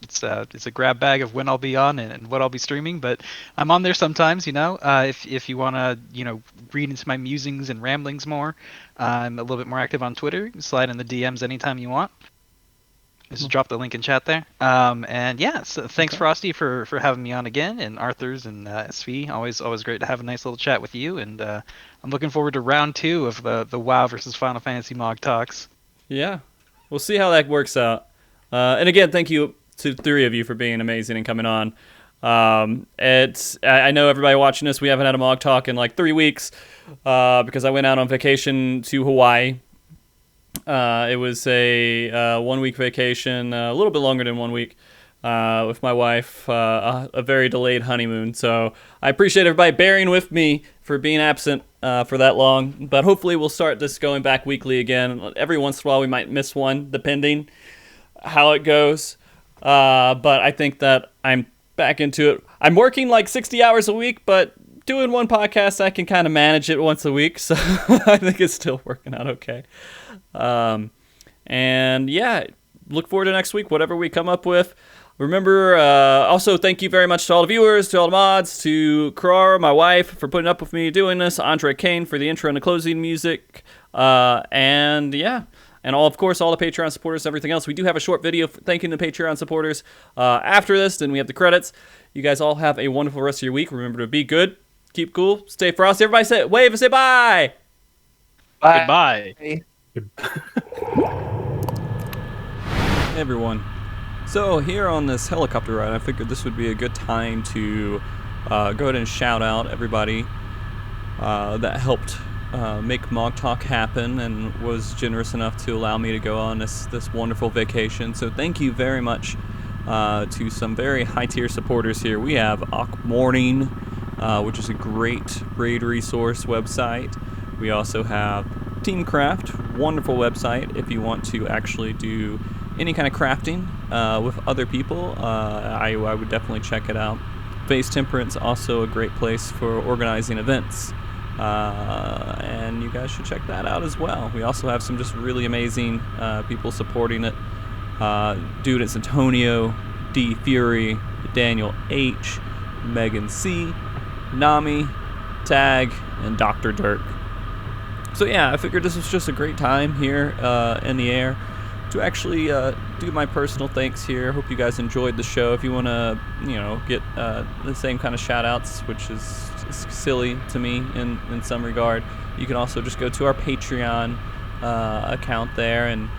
It's a grab bag of when I'll be on and what I'll be streaming, but I'm on there sometimes. If you want to read into my musings and ramblings more, I'm a little bit more active on Twitter. You can slide in the DMs anytime you want. Just drop the link in chat there. And yeah, so thanks Frosty for having me on again, and Arthars and Sfia. Always great to have a nice little chat with you, and I'm looking forward to round 2 of the WoW versus Final Fantasy MogTalks. Yeah, we'll see how that works out. And again, thank you to 3 of you for being amazing and coming on. I know everybody watching this, we haven't had a MogTalk in like 3 weeks because I went out on vacation to Hawaii. It was a 1-week vacation, a little bit longer than 1 week, with my wife, a very delayed honeymoon. So I appreciate everybody bearing with me for being absent for that long. But hopefully we'll start this going back weekly again. Every once in a while we might miss one, depending how it goes. But I think that I'm back into it. I'm working like 60 hours a week, but doing one podcast, I can kind of manage it once a week. So I think it's still working out okay. And yeah, look forward to next week, whatever we come up with. Remember, also thank you very much to all the viewers, to all the mods, to Karara, my wife, for putting up with me doing this, Andre Kane for the intro and the closing music, and yeah, and of course all the Patreon supporters, everything else. We do have a short video thanking the Patreon supporters after this, then we have the credits. You guys all have a wonderful rest of your week. Remember to be good, keep cool, stay frosty. Everybody say wave and say bye. Goodbye. Hey. Hey everyone. So here on this helicopter ride, I figured this would be a good time to go ahead and shout out everybody that helped make MogTalk happen and was generous enough to allow me to go on this wonderful vacation. So thank you very much to some very high-tier supporters here. We have Awk Morning, which is a great raid resource website. We also have Teamcraft, wonderful website if you want to actually do any kind of crafting with other people. I would definitely check it out. Face Temperance, also a great place for organizing events, and you guys should check that out as well. We also have some just really amazing people supporting it. Dude, it's Antonio, D Fury, Daniel H, Megan C, Nami, Tag, and Dr. Dirk. So yeah, I figured this was just a great time here in the air to actually do my personal thanks here. Hope you guys enjoyed the show. If you want to, get the same kind of shout-outs, which is silly to me in some regard, you can also just go to our Patreon account there and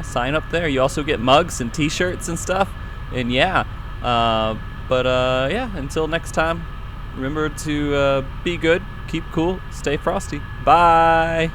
sign up there. You also get mugs and t-shirts and stuff. And until next time, remember to be good, keep cool, stay frosty. Bye!